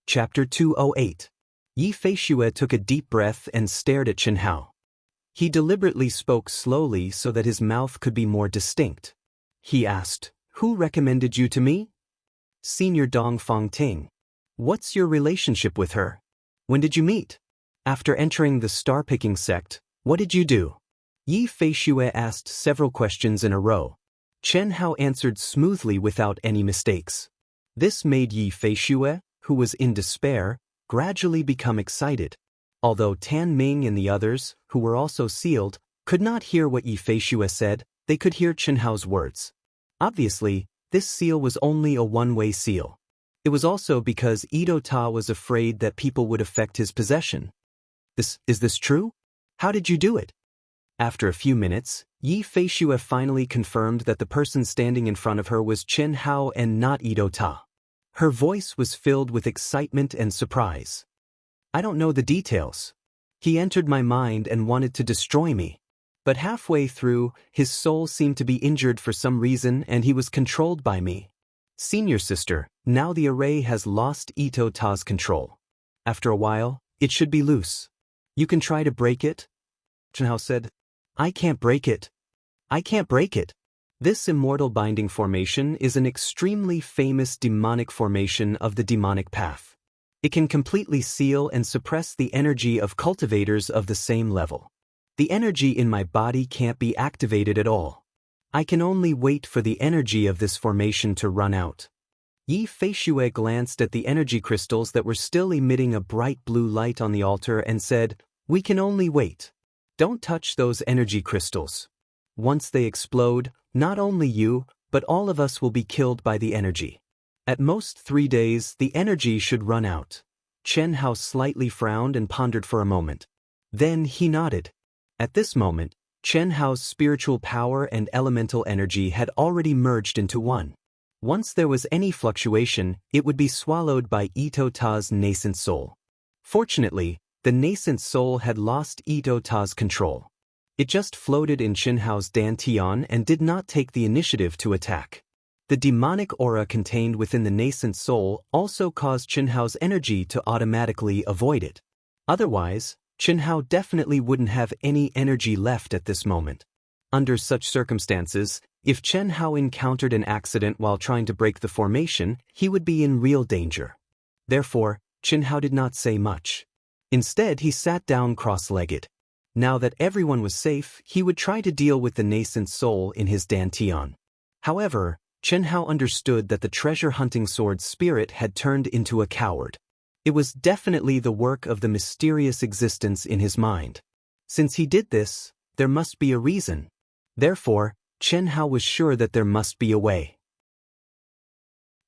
Chapter 208. Yi Feishue took a deep breath and stared at Chen Hao. He deliberately spoke slowly so that his mouth could be more distinct. He asked, "Who recommended you to me?" "Senior Dong Fong Ting." "What's your relationship with her? When did you meet? After entering the star-picking sect, what did you do?" Yi Feishue asked several questions in a row. Chen Hao answered smoothly without any mistakes. This made Yi Feishue, who was in despair, gradually become excited. Although Tan Ming and the others, who were also sealed, could not hear what Yi Feishue said, they could hear Chen Hao's words. Obviously, this seal was only a one-way seal. It was also because Ito Ta was afraid that people would affect his possession. Is this true? How did you do it?" After a few minutes, Yi Feishue finally confirmed that the person standing in front of her was Chen Hao and not Ito Ta. Her voice was filled with excitement and surprise. "I don't know the details. He entered my mind and wanted to destroy me. But halfway through, his soul seemed to be injured for some reason and he was controlled by me. Senior sister, now the array has lost Ito Ta's control. After a while, it should be loose. You can try to break it?" Chen Hao said. "I can't break it. I can't break it." This immortal binding formation is an extremely famous demonic formation of the demonic path. It can completely seal and suppress the energy of cultivators of the same level. The energy in my body can't be activated at all. I can only wait for the energy of this formation to run out. Yi Feishue glanced at the energy crystals that were still emitting a bright blue light on the altar and said, "We can only wait. Don't touch those energy crystals. Once they explode, not only you, but all of us will be killed by the energy. At most 3 days, the energy should run out." Chen Hao slightly frowned and pondered for a moment. Then he nodded. At this moment, Chen Hao's spiritual power and elemental energy had already merged into one. Once there was any fluctuation, it would be swallowed by Ito Ta's nascent soul. Fortunately, the nascent soul had lost Ito Ta's control. It just floated in Chen Hao's dantian and did not take the initiative to attack. The demonic aura contained within the nascent soul also caused Chen Hao's energy to automatically avoid it. Otherwise, Chen Hao definitely wouldn't have any energy left at this moment. Under such circumstances, if Chen Hao encountered an accident while trying to break the formation, he would be in real danger. Therefore, Chen Hao did not say much. Instead, he sat down cross-legged. Now that everyone was safe, he would try to deal with the nascent soul in his dantian. However, Chen Hao understood that the treasure-hunting sword spirit had turned into a coward. It was definitely the work of the mysterious existence in his mind. Since he did this, there must be a reason. Therefore, Chen Hao was sure that there must be a way.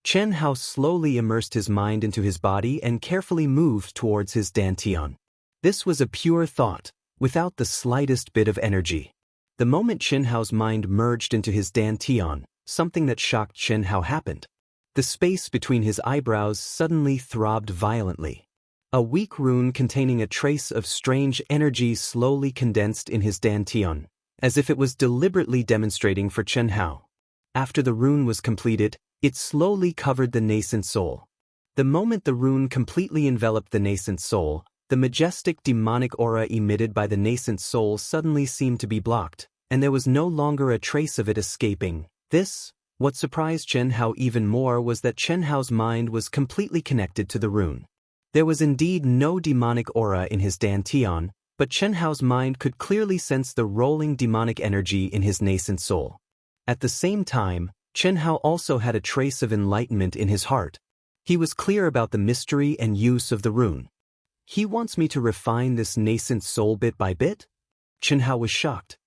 Chen Hao slowly immersed his mind into his body and carefully moved towards his dantian. This was a pure thought, without the slightest bit of energy. The moment Chen Hao's mind merged into his dantian, something that shocked Chen Hao happened. The space between his eyebrows suddenly throbbed violently. A weak rune containing a trace of strange energy slowly condensed in his dantian, as if it was deliberately demonstrating for Chen Hao. After the rune was completed, it slowly covered the nascent soul. The moment the rune completely enveloped the nascent soul, the majestic demonic aura emitted by the nascent soul suddenly seemed to be blocked, and there was no longer a trace of it escaping. What surprised Chen Hao even more was that Chen Hao's mind was completely connected to the rune. There was indeed no demonic aura in his dantian, but Chen Hao's mind could clearly sense the rolling demonic energy in his nascent soul. At the same time, Chen Hao also had a trace of enlightenment in his heart. He was clear about the mystery and use of the rune. He wants me to refine this nascent soul bit by bit? Chen Hao was shocked.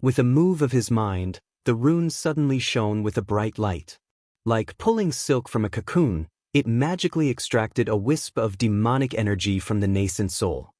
With a move of his mind, the rune suddenly shone with a bright light. Like pulling silk from a cocoon, it magically extracted a wisp of demonic energy from the nascent soul.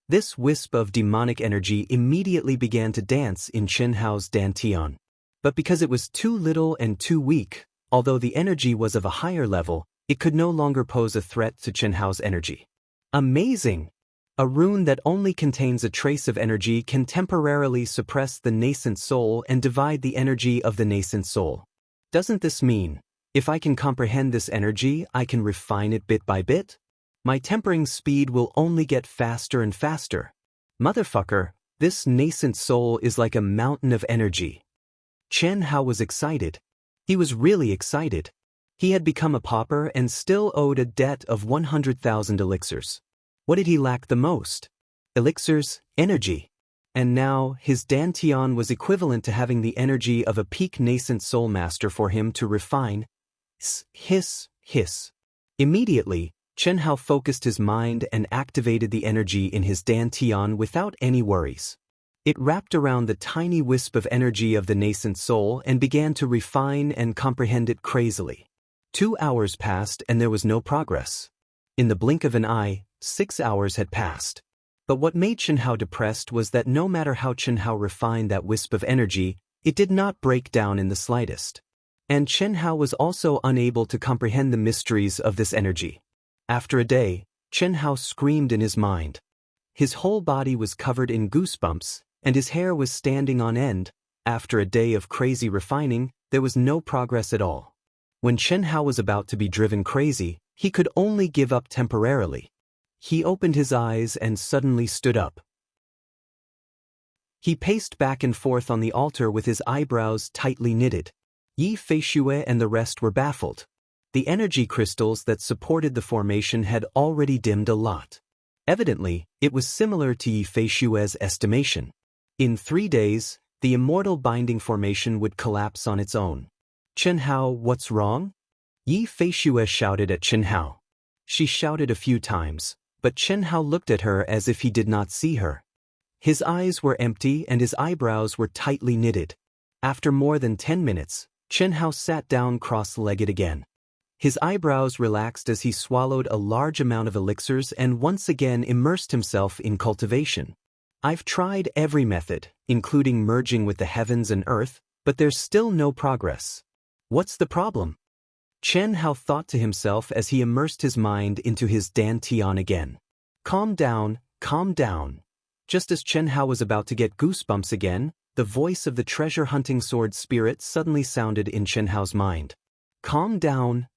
This wisp of demonic energy immediately began to dance in Chen Hao's dantian. But because it was too little and too weak, although the energy was of a higher level, it could no longer pose a threat to Chen Hao's energy. Amazing! A rune that only contains a trace of energy can temporarily suppress the nascent soul and divide the energy of the nascent soul. Doesn't this mean, if I can comprehend this energy, I can refine it bit by bit? My tempering speed will only get faster and faster. Motherfucker, this nascent soul is like a mountain of energy. Chen Hao was excited. He was really excited. He had become a pauper and still owed a debt of 100,000 elixirs. What did he lack the most? Elixirs, energy. And now, his dantian was equivalent to having the energy of a peak nascent soul master for him to refine. Hiss. Immediately, Chen Hao focused his mind and activated the energy in his dantian without any worries. It wrapped around the tiny wisp of energy of the nascent soul and began to refine and comprehend it crazily. 2 hours passed and there was no progress. In the blink of an eye, 6 hours had passed. But what made Chen Hao depressed was that no matter how Chen Hao refined that wisp of energy, it did not break down in the slightest. And Chen Hao was also unable to comprehend the mysteries of this energy. After a day, Chen Hao screamed in his mind. His whole body was covered in goosebumps, and his hair was standing on end. After a day of crazy refining, there was no progress at all. When Chen Hao was about to be driven crazy, he could only give up temporarily. He opened his eyes and suddenly stood up. He paced back and forth on the altar with his eyebrows tightly knitted. Yi Feishue and the rest were baffled. The energy crystals that supported the formation had already dimmed a lot. Evidently, it was similar to Yi Feishue's estimation. In 3 days, the immortal binding formation would collapse on its own. Chen Hao, what's wrong? Yi Feishue shouted at Chen Hao. She shouted a few times, but Chen Hao looked at her as if he did not see her. His eyes were empty and his eyebrows were tightly knitted. After more than 10 minutes, Chen Hao sat down cross-legged again. His eyebrows relaxed as he swallowed a large amount of elixirs and once again immersed himself in cultivation. I've tried every method, including merging with the heavens and earth, but there's still no progress. What's the problem? Chen Hao thought to himself as he immersed his mind into his dantian again. Calm down, calm down. Just as Chen Hao was about to get goosebumps again, the voice of the treasure-hunting sword spirit suddenly sounded in Chen Hao's mind. Calm down.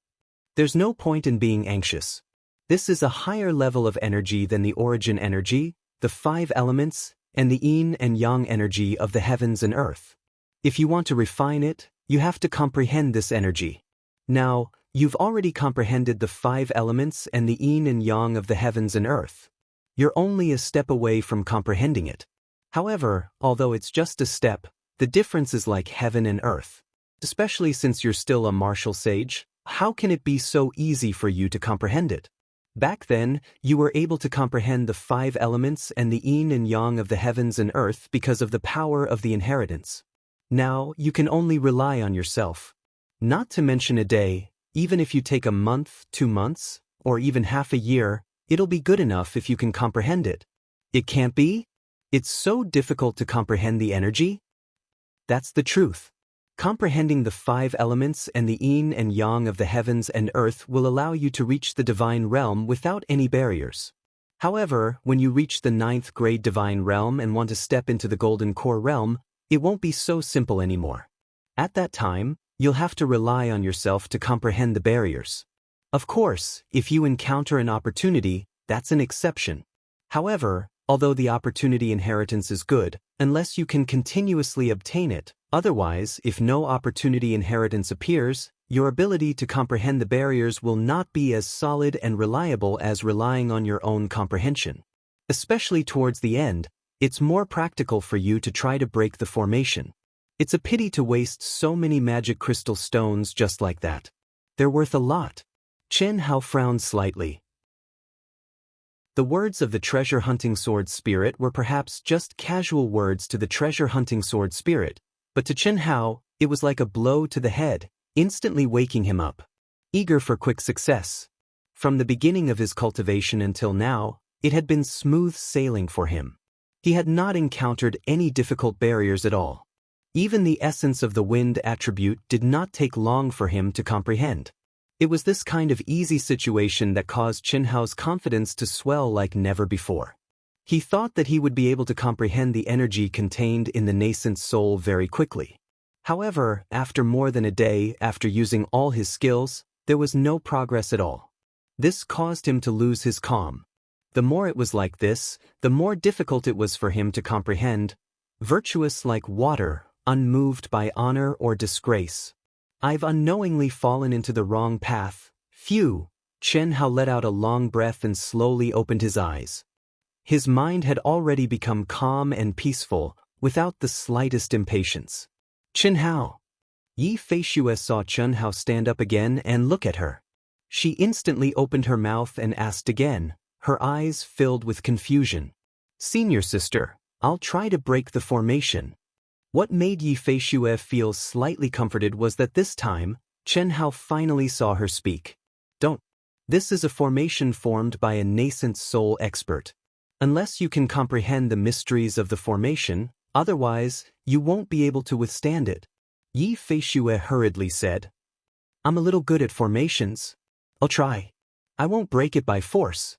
There's no point in being anxious. This is a higher level of energy than the origin energy, the 5 elements, and the yin and yang energy of the heavens and earth. If you want to refine it, you have to comprehend this energy. Now, you've already comprehended the 5 elements and the yin and yang of the heavens and earth. You're only a step away from comprehending it. However, although it's just a step, the difference is like heaven and earth. Especially since you're still a martial sage, how can it be so easy for you to comprehend it? Back then, you were able to comprehend the 5 elements and the yin and yang of the heavens and earth because of the power of the inheritance. Now, you can only rely on yourself. Not to mention a day, even if you take a month, 2 months, or even half a year, it'll be good enough if you can comprehend it. It can't be? It's so difficult to comprehend the energy? That's the truth. Comprehending the 5 elements and the yin and yang of the heavens and earth will allow you to reach the divine realm without any barriers. However, when you reach the 9th grade divine realm and want to step into the golden core realm, it won't be so simple anymore. At that time, you'll have to rely on yourself to comprehend the barriers. Of course, if you encounter an opportunity, that's an exception. However, although the opportunity inheritance is good, unless you can continuously obtain it, otherwise, if no opportunity inheritance appears, your ability to comprehend the barriers will not be as solid and reliable as relying on your own comprehension. Especially towards the end, it's more practical for you to try to break the formation. It's a pity to waste so many magic crystal stones just like that. They're worth a lot. Chen Hao frowned slightly. The words of the treasure-hunting sword spirit were perhaps just casual words to the treasure-hunting sword spirit, but to Chen Hao, it was like a blow to the head, instantly waking him up. Eager for quick success. From the beginning of his cultivation until now, it had been smooth sailing for him. He had not encountered any difficult barriers at all. Even the essence of the wind attribute did not take long for him to comprehend. It was this kind of easy situation that caused Chen Hao's confidence to swell like never before. He thought that he would be able to comprehend the energy contained in the nascent soul very quickly. However, after more than a day after using all his skills, there was no progress at all. This caused him to lose his calm. The more it was like this, the more difficult it was for him to comprehend. Virtuous like water, unmoved by honor or disgrace. I've unknowingly fallen into the wrong path. Phew! Chen Hao let out a long breath and slowly opened his eyes. His mind had already become calm and peaceful, without the slightest impatience. Chen Hao! Yi Feishue saw Chen Hao stand up again and look at her. She instantly opened her mouth and asked again, her eyes filled with confusion. Senior sister, I'll try to break the formation. What made Yi Feishue feel slightly comforted was that this time, Chen Hao finally saw her speak. Don't. This is a formation formed by a nascent soul expert. Unless you can comprehend the mysteries of the formation, otherwise, you won't be able to withstand it. Yi Feishue hurriedly said. I'm a little good at formations. I'll try. I won't break it by force.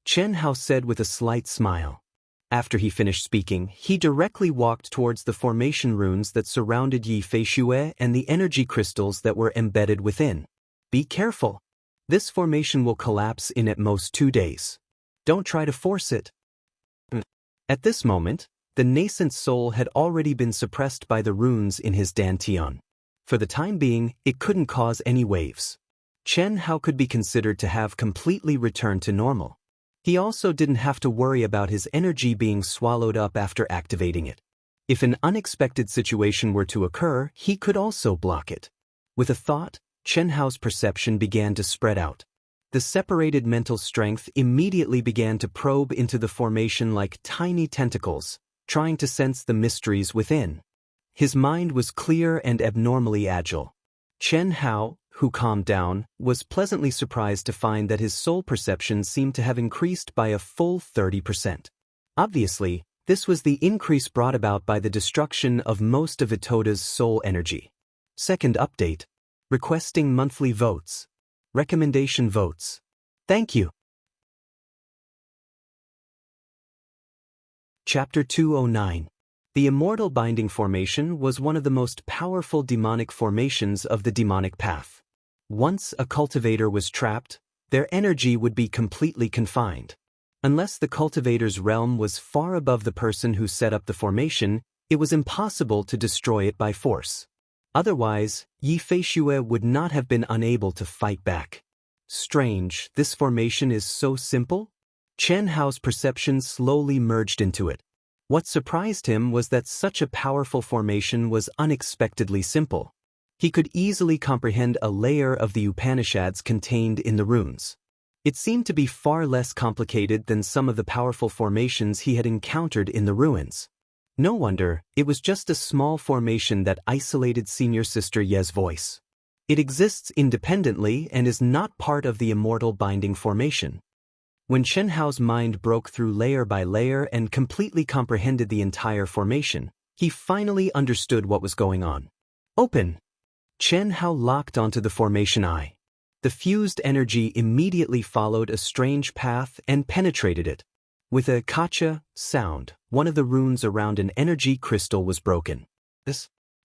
Chen Hao said with a slight smile. After he finished speaking, he directly walked towards the formation runes that surrounded Yi Feishue and the energy crystals that were embedded within. Be careful. This formation will collapse in at most 2 days. Don't try to force it. At this moment, the nascent soul had already been suppressed by the runes in his dantian. For the time being, it couldn't cause any waves. Chen Hao could be considered to have completely returned to normal. He also didn't have to worry about his energy being swallowed up after activating it. If an unexpected situation were to occur, he could also block it. With a thought, Chen Hao's perception began to spread out. The separated mental strength immediately began to probe into the formation like tiny tentacles, trying to sense the mysteries within. His mind was clear and abnormally agile. Chen Hao, who calmed down, was pleasantly surprised to find that his soul perception seemed to have increased by a full 30%. Obviously, this was the increase brought about by the destruction of most of Itota's soul energy. Second update. Requesting monthly votes. Recommendation votes. Thank you. Chapter 209. The Immortal Binding Formation was one of the most powerful demonic formations of the demonic path. Once a cultivator was trapped, their energy would be completely confined. Unless the cultivator's realm was far above the person who set up the formation, it was impossible to destroy it by force. Otherwise, Yi Feishue would not have been unable to fight back. Strange, this formation is so simple? Chen Hao's perception slowly merged into it. What surprised him was that such a powerful formation was unexpectedly simple. He could easily comprehend a layer of the Upanishads contained in the runes. It seemed to be far less complicated than some of the powerful formations he had encountered in the ruins. No wonder, it was just a small formation that isolated Senior Sister Ye's voice. It exists independently and is not part of the Immortal Binding Formation. When Chen Hao's mind broke through layer by layer and completely comprehended the entire formation, he finally understood what was going on. Open! Chen Hao locked onto the formation eye. The fused energy immediately followed a strange path and penetrated it. With a kacha sound, one of the runes around an energy crystal was broken.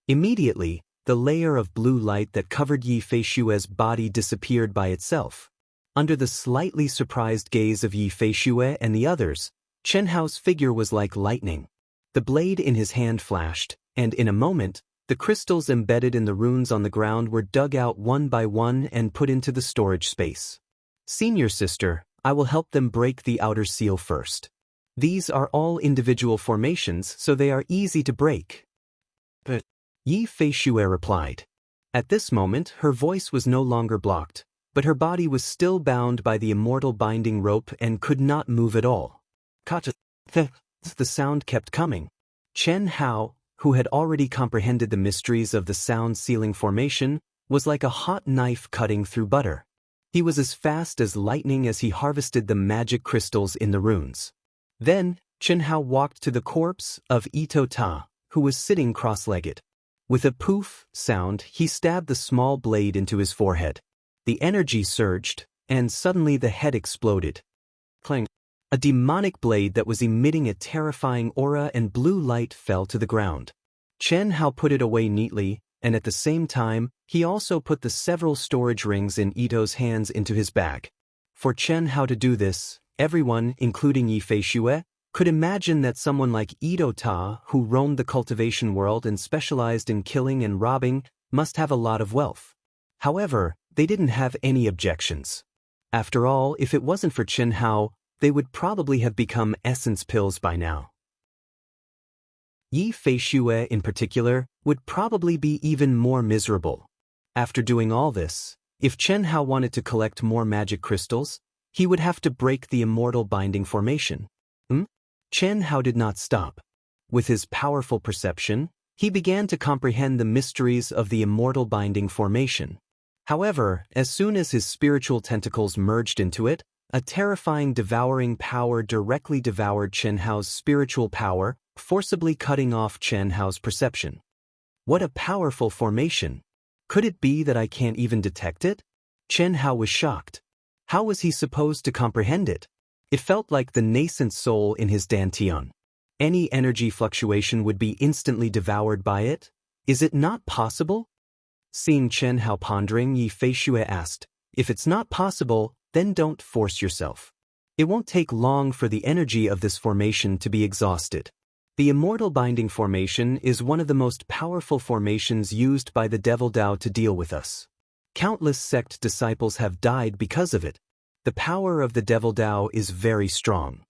Immediately, the layer of blue light that covered Yi Feishue's body disappeared by itself. Under the slightly surprised gaze of Yi Feishue and the others, Chen Hao's figure was like lightning. The blade in his hand flashed, and in a moment, the crystals embedded in the runes on the ground were dug out one by one and put into the storage space. Senior Sister, I will help them break the outer seal first. These are all individual formations, so they are easy to break. But Yi Feishue replied. At this moment, her voice was no longer blocked, but her body was still bound by the immortal binding rope and could not move at all. The sound kept coming. Chen Hao, who had already comprehended the mysteries of the sound-sealing formation, was like a hot knife cutting through butter. He was as fast as lightning as he harvested the magic crystals in the runes. Then, Chen Hao walked to the corpse of Itota, who was sitting cross-legged. With a poof sound, he stabbed the small blade into his forehead. The energy surged, and suddenly the head exploded. Clang! A demonic blade that was emitting a terrifying aura and blue light fell to the ground. Chen Hao put it away neatly, and at the same time, he also put the several storage rings in Ito's hands into his bag. For Chen Hao to do this, everyone, including Yi Feishue, could imagine that someone like Ito Ta, who roamed the cultivation world and specialized in killing and robbing, must have a lot of wealth. However, they didn't have any objections. After all, if it wasn't for Chen Hao, they would probably have become essence pills by now. Yi Feishue, in particular, would probably be even more miserable. After doing all this, if Chen Hao wanted to collect more magic crystals, he would have to break the immortal binding formation. Chen Hao did not stop. With his powerful perception, he began to comprehend the mysteries of the immortal binding formation. However, as soon as his spiritual tentacles merged into it, a terrifying devouring power directly devoured Chen Hao's spiritual power, forcibly cutting off Chen Hao's perception. What a powerful formation! Could it be that I can't even detect it? Chen Hao was shocked. How was he supposed to comprehend it? It felt like the nascent soul in his dantian. Any energy fluctuation would be instantly devoured by it? Is it not possible? Seeing Chen Hao pondering, Yi Feishue asked, "If it's not possible, then don't force yourself. It won't take long for the energy of this formation to be exhausted." The immortal binding formation is one of the most powerful formations used by the Devil Dao to deal with us. Countless sect disciples have died because of it. The power of the Devil Dao is very strong.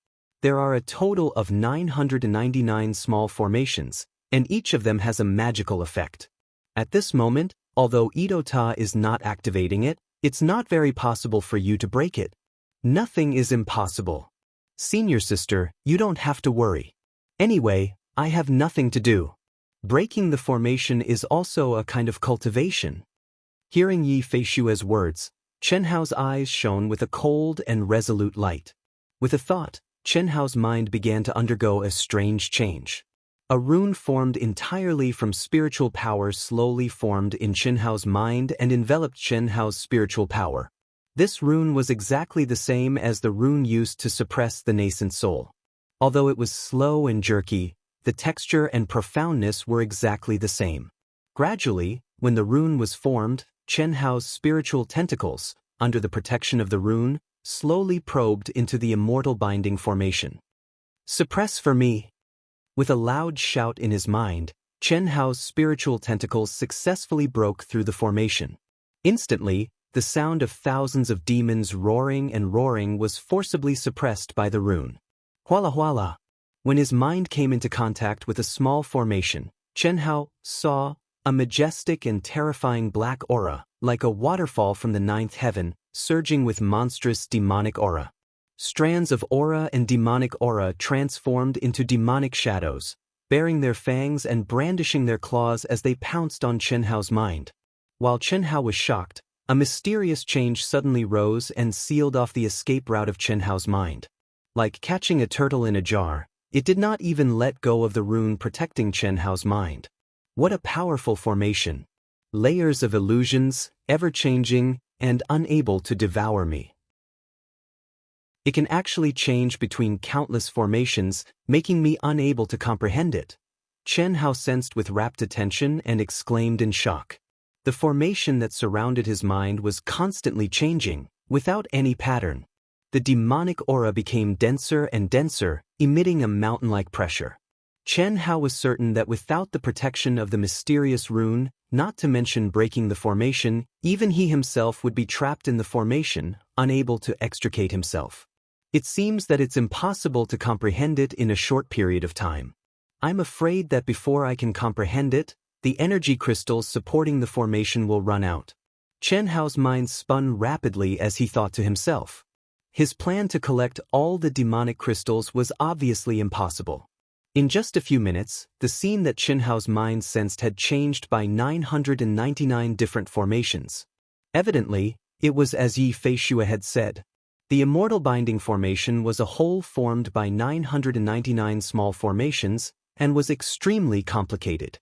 There are a total of 999 small formations, and each of them has a magical effect. At this moment, although Ito Ta is not activating it, it's not very possible for you to break it. Nothing is impossible. Senior sister, you don't have to worry. Anyway, I have nothing to do. Breaking the formation is also a kind of cultivation. Hearing Yi Feishue's words, Chen Hao's eyes shone with a cold and resolute light. With a thought, Chen Hao's mind began to undergo a strange change. A rune formed entirely from spiritual power slowly formed in Chen Hao's mind and enveloped Chen Hao's spiritual power. This rune was exactly the same as the rune used to suppress the nascent soul. Although it was slow and jerky, the texture and profoundness were exactly the same. Gradually, when the rune was formed, Chen Hao's spiritual tentacles, under the protection of the rune, slowly probed into the immortal binding formation. "Suppress for me!" With a loud shout in his mind, Chen Hao's spiritual tentacles successfully broke through the formation. Instantly, the sound of thousands of demons roaring and roaring was forcibly suppressed by the rune. Huala huala! When his mind came into contact with a small formation, Chen Hao saw a majestic and terrifying black aura, like a waterfall from the ninth heaven, surging with monstrous demonic aura. Strands of aura and demonic aura transformed into demonic shadows, baring their fangs and brandishing their claws as they pounced on Chen Hao's mind. While Chen Hao was shocked, a mysterious change suddenly rose and sealed off the escape route of Chen Hao's mind. Like catching a turtle in a jar, it did not even let go of the rune protecting Chen Hao's mind. What a powerful formation! Layers of illusions, ever-changing, and unable to devour me. It can actually change between countless formations, making me unable to comprehend it. Chen Hao sensed with rapt attention and exclaimed in shock. The formation that surrounded his mind was constantly changing, without any pattern. The demonic aura became denser and denser, emitting a mountain-like pressure. Chen Hao was certain that without the protection of the mysterious rune, not to mention breaking the formation, even he himself would be trapped in the formation, unable to extricate himself. It seems that it's impossible to comprehend it in a short period of time. I'm afraid that before I can comprehend it, the energy crystals supporting the formation will run out. Chen Hao's mind spun rapidly as he thought to himself. His plan to collect all the demonic crystals was obviously impossible. In just a few minutes, the scene that Chen Hao's mind sensed had changed by 999 different formations. Evidently, it was as Yi Feishue had said. The immortal binding formation was a whole formed by 999 small formations and was extremely complicated.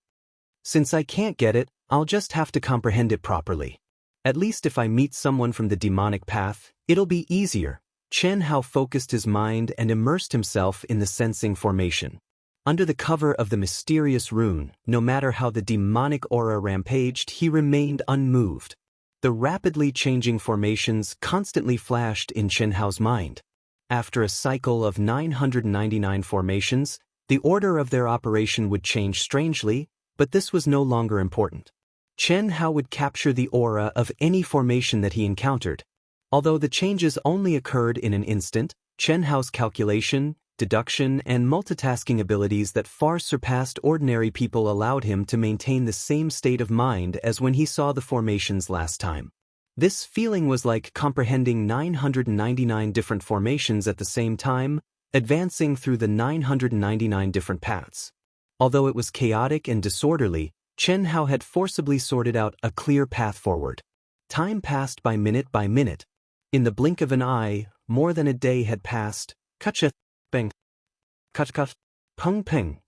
Since I can't get it, I'll just have to comprehend it properly. At least if I meet someone from the demonic path, it'll be easier. Chen Hao focused his mind and immersed himself in the sensing formation. Under the cover of the mysterious rune, no matter how the demonic aura rampaged, he remained unmoved. The rapidly changing formations constantly flashed in Chen Hao's mind. After a cycle of 999 formations, the order of their operation would change strangely, but this was no longer important. Chen Hao would capture the aura of any formation that he encountered. Although the changes only occurred in an instant, Chen Hao's calculation, deduction, and multitasking abilities that far surpassed ordinary people allowed him to maintain the same state of mind as when he saw the formations last time. This feeling was like comprehending 999 different formations at the same time, advancing through the 999 different paths. Although it was chaotic and disorderly, Chen Hao had forcibly sorted out a clear path forward. Time passed by minute. In the blink of an eye, more than a day had passed. Kacha, bang, kat, pung ping.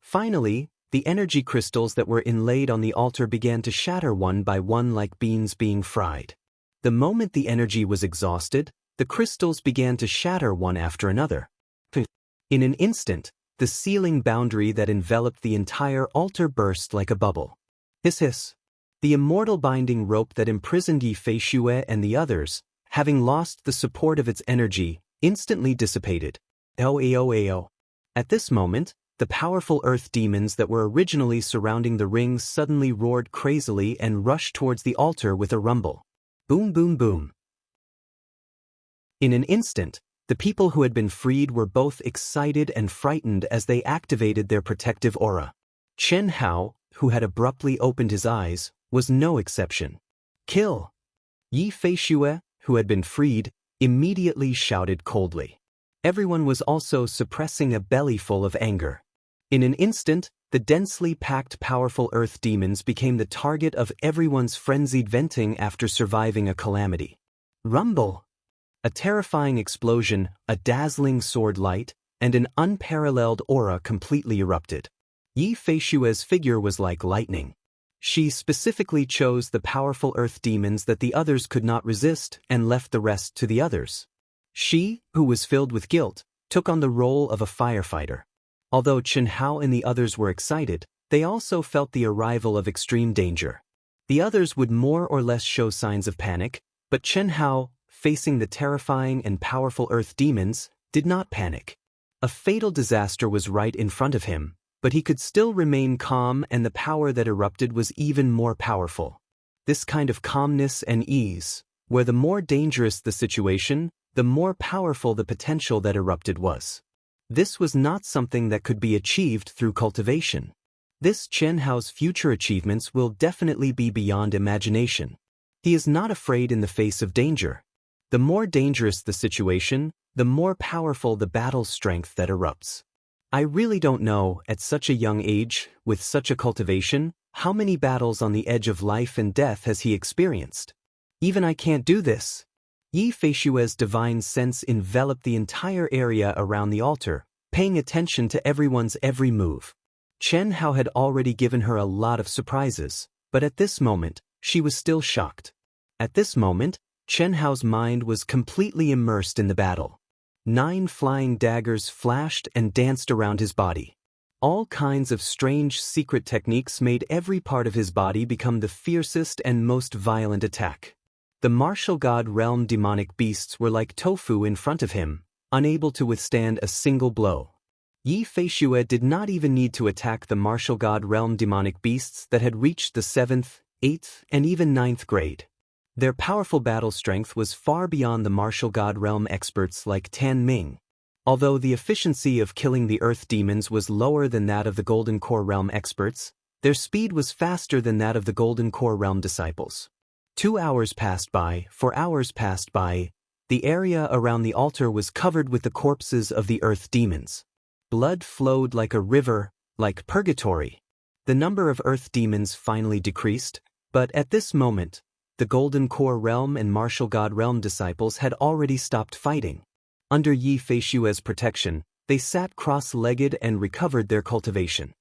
Finally, the energy crystals that were inlaid on the altar began to shatter one by one like beans being fried. The moment the energy was exhausted, the crystals began to shatter one after another. In an instant, the ceiling boundary that enveloped the entire altar burst like a bubble. Hiss hiss. The immortal binding rope that imprisoned Yi Fei Xue and the others, having lost the support of its energy, instantly dissipated. Ao. At this moment, the powerful earth demons that were originally surrounding the rings suddenly roared crazily and rushed towards the altar with a rumble. Boom boom boom. In an instant, the people who had been freed were both excited and frightened as they activated their protective aura. Chen Hao, who had abruptly opened his eyes, was no exception. Kill! Yi Fei Xue, who had been freed, immediately shouted coldly. Everyone was also suppressing a bellyful of anger. In an instant, the densely packed powerful earth demons became the target of everyone's frenzied venting after surviving a calamity. Rumble! A terrifying explosion, a dazzling sword light, and an unparalleled aura completely erupted. Yi Fei Xue's figure was like lightning. She specifically chose the powerful earth demons that the others could not resist and left the rest to the others. She, who was filled with guilt, took on the role of a firefighter. Although Chen Hao and the others were excited, they also felt the arrival of extreme danger. The others would more or less show signs of panic, but Chen Hao, facing the terrifying and powerful earth demons, did not panic. A fatal disaster was right in front of him, but he could still remain calm, and the power that erupted was even more powerful. This kind of calmness and ease, where the more dangerous the situation, the more powerful the potential that erupted was. This was not something that could be achieved through cultivation. This Chen Hao's future achievements will definitely be beyond imagination. He is not afraid in the face of danger. The more dangerous the situation, the more powerful the battle strength that erupts. I really don't know, at such a young age, with such a cultivation, how many battles on the edge of life and death has he experienced. Even I can't do this. Yi Fei Xue's divine sense enveloped the entire area around the altar, paying attention to everyone's every move. Chen Hao had already given her a lot of surprises, but at this moment, she was still shocked. At this moment, Chen Hao's mind was completely immersed in the battle. 9 flying daggers flashed and danced around his body. All kinds of strange secret techniques made every part of his body become the fiercest and most violent attack. The martial god realm demonic beasts were like tofu in front of him, unable to withstand a single blow. Yi Fei Xue did not even need to attack the martial god realm demonic beasts that had reached the 7th, 8th, and even 9th grade. Their powerful battle strength was far beyond the martial god realm experts like Tan Ming. Although the efficiency of killing the earth demons was lower than that of the golden core realm experts, their speed was faster than that of the golden core realm disciples. 2 hours passed by, 4 hours passed by. The area around the altar was covered with the corpses of the earth demons. Blood flowed like a river, like purgatory. The number of earth demons finally decreased, but at this moment, the Golden Core Realm and Martial God Realm disciples had already stopped fighting. Under Yi Fei Xue's protection, they sat cross-legged and recovered their cultivation.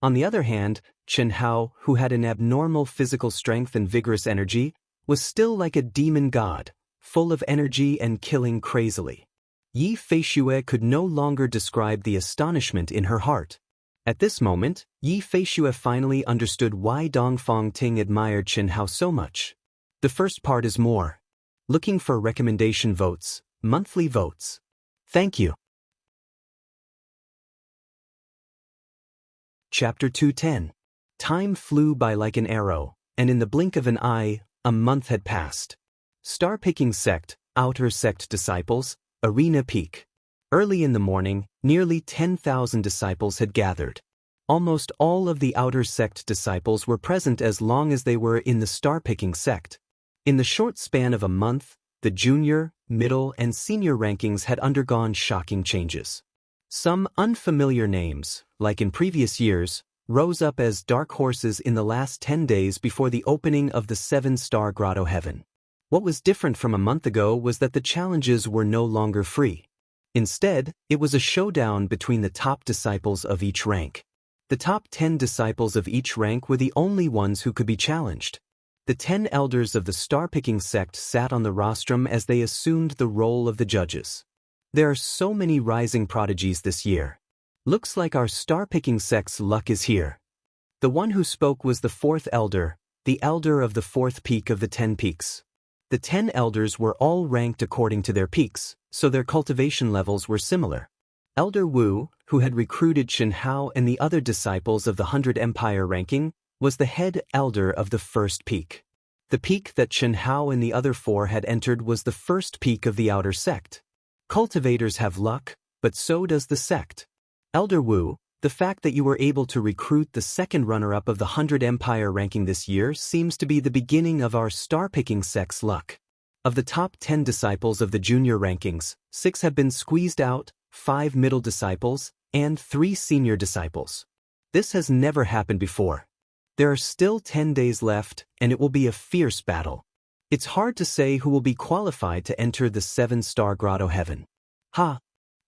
On the other hand, Chen Hao, who had an abnormal physical strength and vigorous energy, was still like a demon god, full of energy and killing crazily. Yi Fei Xue could no longer describe the astonishment in her heart. At this moment, Yi Feishue finally understood why Dongfang Ting admired Chen Hao so much. The first part is more. Looking for recommendation votes, monthly votes. Thank you. Chapter 210. Time flew by like an arrow, and in the blink of an eye, a month had passed. Star-picking sect, outer sect disciples, arena peak. Early in the morning, nearly 10,000 disciples had gathered. Almost all of the outer sect disciples were present as long as they were in the star-picking sect. In the short span of a month, the junior, middle, and senior rankings had undergone shocking changes. Some unfamiliar names, like in previous years, rose up as dark horses in the last 10 days before the opening of the 7-star grotto heaven. What was different from a month ago was that the challenges were no longer free. Instead, it was a showdown between the top disciples of each rank. The top 10 disciples of each rank were the only ones who could be challenged. The 10 elders of the star-picking sect sat on the rostrum as they assumed the role of the judges. There are so many rising prodigies this year. Looks like our star-picking sect's luck is here. The one who spoke was the 4th elder, the elder of the 4th peak of the 10 peaks. The 10 elders were all ranked according to their peaks, so their cultivation levels were similar. Elder Wu, who had recruited Chen Hao and the other disciples of the 100 Empire ranking, was the head elder of the 1st peak. The peak that Chen Hao and the other 4 had entered was the 1st peak of the outer sect. Cultivators have luck, but so does the sect. Elder Wu, the fact that you were able to recruit the 2nd runner-up of the 100 Empire ranking this year seems to be the beginning of our star-picking sect's luck. Of the top 10 disciples of the junior rankings, 6 have been squeezed out, 5 middle disciples, and 3 senior disciples. This has never happened before. There are still 10 days left, and it will be a fierce battle. It's hard to say who will be qualified to enter the 7-star grotto heaven. Ha!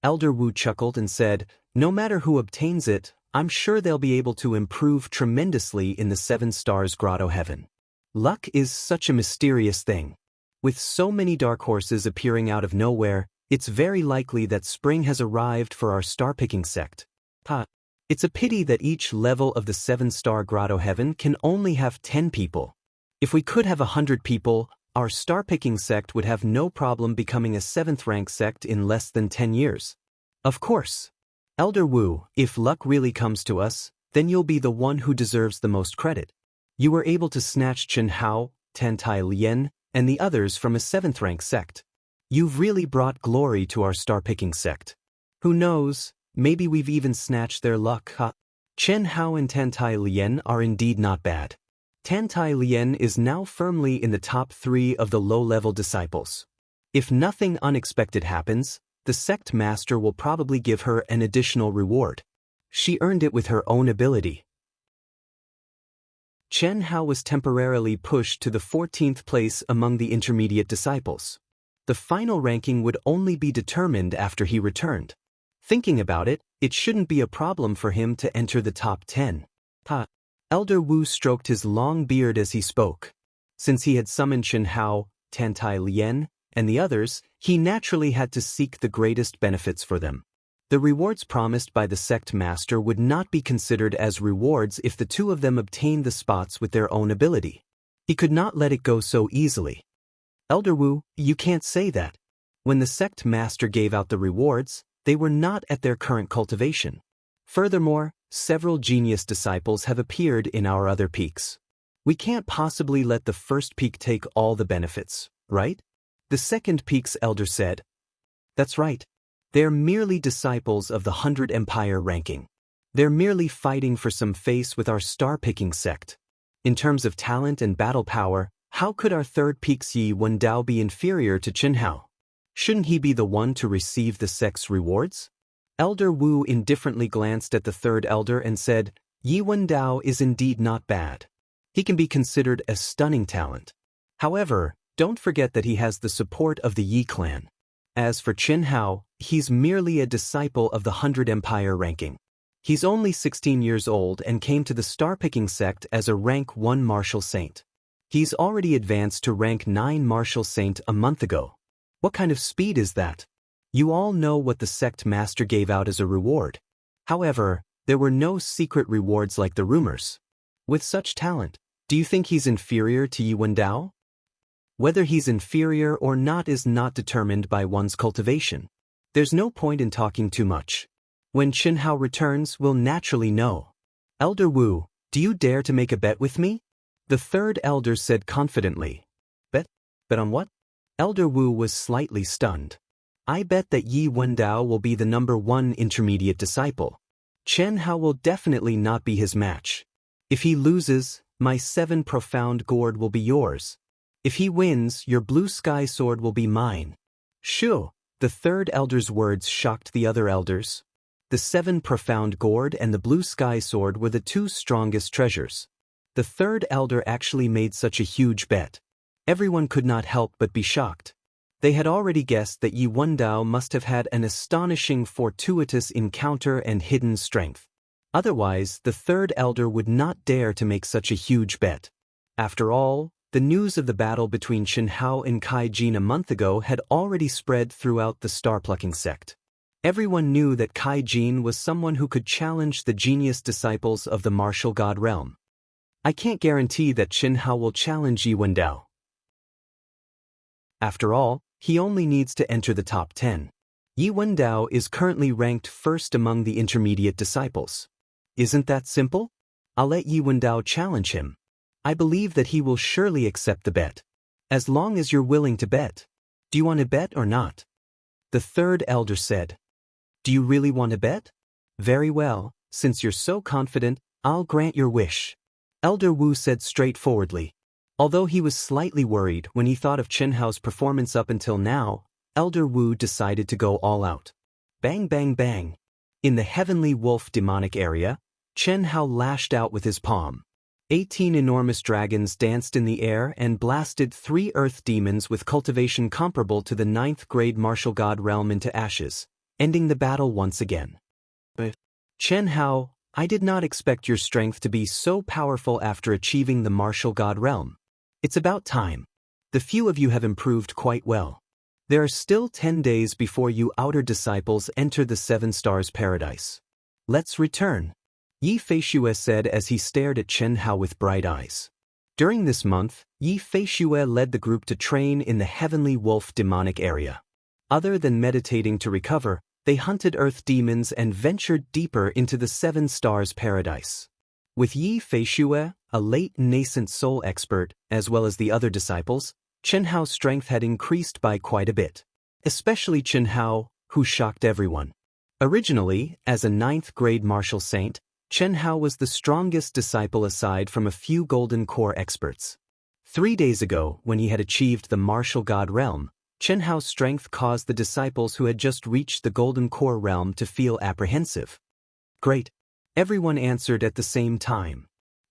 Elder Wu chuckled and said, no matter who obtains it, I'm sure they'll be able to improve tremendously in the 7 stars grotto heaven. Luck is such a mysterious thing. With so many dark horses appearing out of nowhere, it's very likely that spring has arrived for our star-picking sect. Ha! It's a pity that each level of the 7-star grotto heaven can only have 10 people. If we could have 100 people, our star-picking sect would have no problem becoming a 7th-rank sect in less than 10 years. Of course. Elder Wu, if luck really comes to us, then you'll be the one who deserves the most credit. You were able to snatch Chen Hao, Tantai Lien, and the others from a 7th-rank sect. You've really brought glory to our star-picking sect. Who knows, maybe we've even snatched their luck, huh? Chen Hao and Tantai Lien are indeed not bad. Tantai Lien is now firmly in the top 3 of the low-level disciples. If nothing unexpected happens, the sect master will probably give her an additional reward. She earned it with her own ability. Chen Hao was temporarily pushed to the 14th place among the intermediate disciples. The final ranking would only be determined after he returned. Thinking about it, it shouldn't be a problem for him to enter the top 10. Elder Wu stroked his long beard as he spoke. Since he had summoned Chen Hao, Tantai Lien, and the others, he naturally had to seek the greatest benefits for them. The rewards promised by the sect master would not be considered as rewards if the 2 of them obtained the spots with their own ability. He could not let it go so easily. Elder Wu, you can't say that. When the sect master gave out the rewards, they were not at their current cultivation. Furthermore, several genius disciples have appeared in our other peaks. We can't possibly let the 1st peak take all the benefits, right? The 2nd peak's elder said. That's right. They're merely disciples of the 100 Empire ranking. They're merely fighting for some face with our star-picking sect. In terms of talent and battle power, how could our 3rd peak's Yi Wendao be inferior to Chen Hao? Shouldn't he be the one to receive the sect's rewards? Elder Wu indifferently glanced at the 3rd elder and said, Yi Wendao is indeed not bad. He can be considered a stunning talent. However, don't forget that he has the support of the Yi clan. As for Chen Hao, he's merely a disciple of the 100 Empire ranking. He's only 16 years old and came to the star-picking sect as a rank 1 martial saint. He's already advanced to rank 9 martial saint a month ago. What kind of speed is that? You all know what the sect master gave out as a reward. However, There were no secret rewards like the rumors. With such talent, do you think he's inferior to Yi Wendao? Whether he's inferior or not is not determined by one's cultivation. There's no point in talking too much. When Chen Hao returns, we'll naturally know. Elder Wu, do you dare to make a bet with me? The third elder said confidently. Bet? Bet on what? Elder Wu was slightly stunned. I bet that Yi Wendao will be the #1 intermediate disciple. Chen Hao will definitely not be his match. If he loses, my 7 profound gourd will be yours. If he wins, your blue sky sword will be mine. Shoo! The third elder's words shocked the other elders. The 7 profound gourd and the blue sky sword were the 2 strongest treasures. The third elder actually made such a huge bet. Everyone could not help but be shocked. They had already guessed that Yi Wendao must have had an astonishing fortuitous encounter and hidden strength. Otherwise, the third elder would not dare to make such a huge bet. After all, the news of the battle between Chen Hao and Kai Jin a month ago had already spread throughout the star-plucking sect. Everyone knew that Kai Jin was someone who could challenge the genius disciples of the martial god realm. I can't guarantee that Chen Hao will challenge Yi Wendao. After all, he only needs to enter the top 10. Yi Wendao is currently ranked first among the intermediate disciples. Isn't that simple? I'll let Yi Wendao challenge him. I believe that he will surely accept the bet. As long as you're willing to bet. Do you want to bet or not? The third elder said. Do you really want to bet? Very well, since you're so confident, I'll grant your wish. Elder Wu said straightforwardly. Although he was slightly worried when he thought of Chen Hao's performance up until now, Elder Wu decided to go all out. Bang bang bang. In the heavenly wolf demonic area, Chen Hao lashed out with his palm. 18 enormous dragons danced in the air and blasted 3 earth demons with cultivation comparable to the 9th grade martial god realm into ashes, ending the battle once again. But Chen Hao, I did not expect your strength to be so powerful after achieving the martial god realm. It's about time. The few of you have improved quite well. There are still 10 days before you outer disciples enter the 7 stars paradise. Let's return. Yi Feishue said as he stared at Chen Hao with bright eyes. During this month, Yi Feishue led the group to train in the heavenly wolf demonic area. Other than meditating to recover, they hunted earth demons and ventured deeper into the 7 stars paradise. With Yi Feishue, a late nascent soul expert, as well as the other disciples, Chen Hao's strength had increased by quite a bit. Especially Chen Hao, who shocked everyone. Originally, as a 9th grade martial saint, Chen Hao was the strongest disciple aside from a few golden core experts. 3 days ago, when he had achieved the martial god realm, Chen Hao's strength caused the disciples who had just reached the golden core realm to feel apprehensive. Great. Everyone answered at the same time.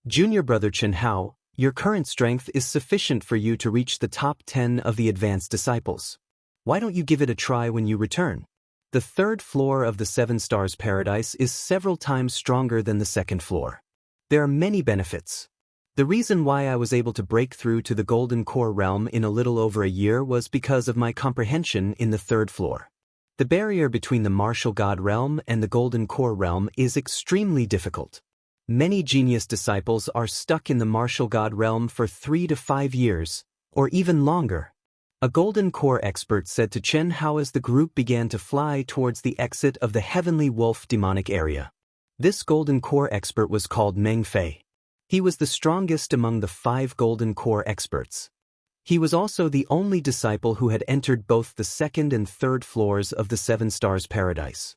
Junior brother Chen Hao, your current strength is sufficient for you to reach the top 10 of the advanced disciples. Why don't you give it a try when you return? The 3rd floor of the 7 stars paradise is several times stronger than the 2nd floor. There are many benefits. The reason why I was able to break through to the golden core realm in a little over a year was because of my comprehension in the 3rd floor. The barrier between the martial god realm and the golden core realm is extremely difficult. Many genius disciples are stuck in the martial god realm for 3 to 5 years, or even longer. A golden core expert said to Chen Hao as the group began to fly towards the exit of the heavenly wolf demonic area. This golden core expert was called Meng Fei. He was the strongest among the 5 golden core experts. He was also the only disciple who had entered both the 2nd and 3rd floors of the 7 stars paradise.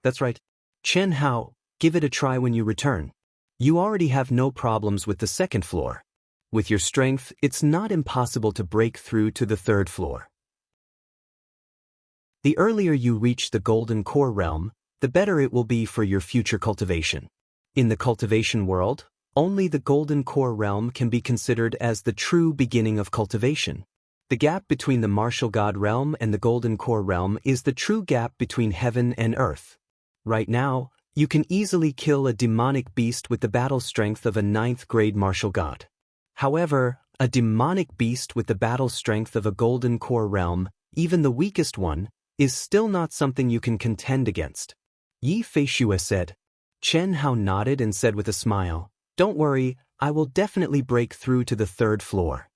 That's right. Chen Hao, give it a try when you return. You already have no problems with the 2nd floor. With your strength, it's not impossible to break through to the 3rd floor. The earlier you reach the golden core realm, the better it will be for your future cultivation. In the cultivation world, only the golden core realm can be considered as the true beginning of cultivation. The gap between the martial god realm and the golden core realm is the true gap between heaven and earth. Right now, you can easily kill a demonic beast with the battle strength of a 9th grade martial god. However, a demonic beast with the battle strength of a golden core realm, even the weakest one, is still not something you can contend against. Yi Feishue said. Chen Hao nodded and said with a smile, "Don't worry, I will definitely break through to the third floor.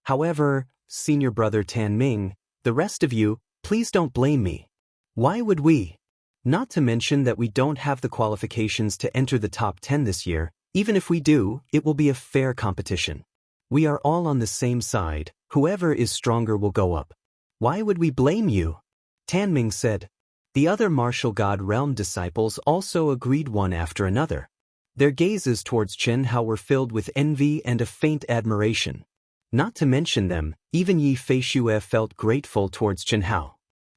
However, senior brother Tan Ming, the rest of you, please don't blame me. Why would we? Not to mention that we don't have the qualifications to enter the top 10 this year. Even if we do, it will be a fair competition. We are all on the same side. Whoever is stronger will go up. Why would we blame you?" Tan Ming said. The other martial god realm disciples also agreed one after another. Their gazes towards Chen Hao were filled with envy and a faint admiration. Not to mention them, even Yi Feishue felt grateful towards Chen Hao.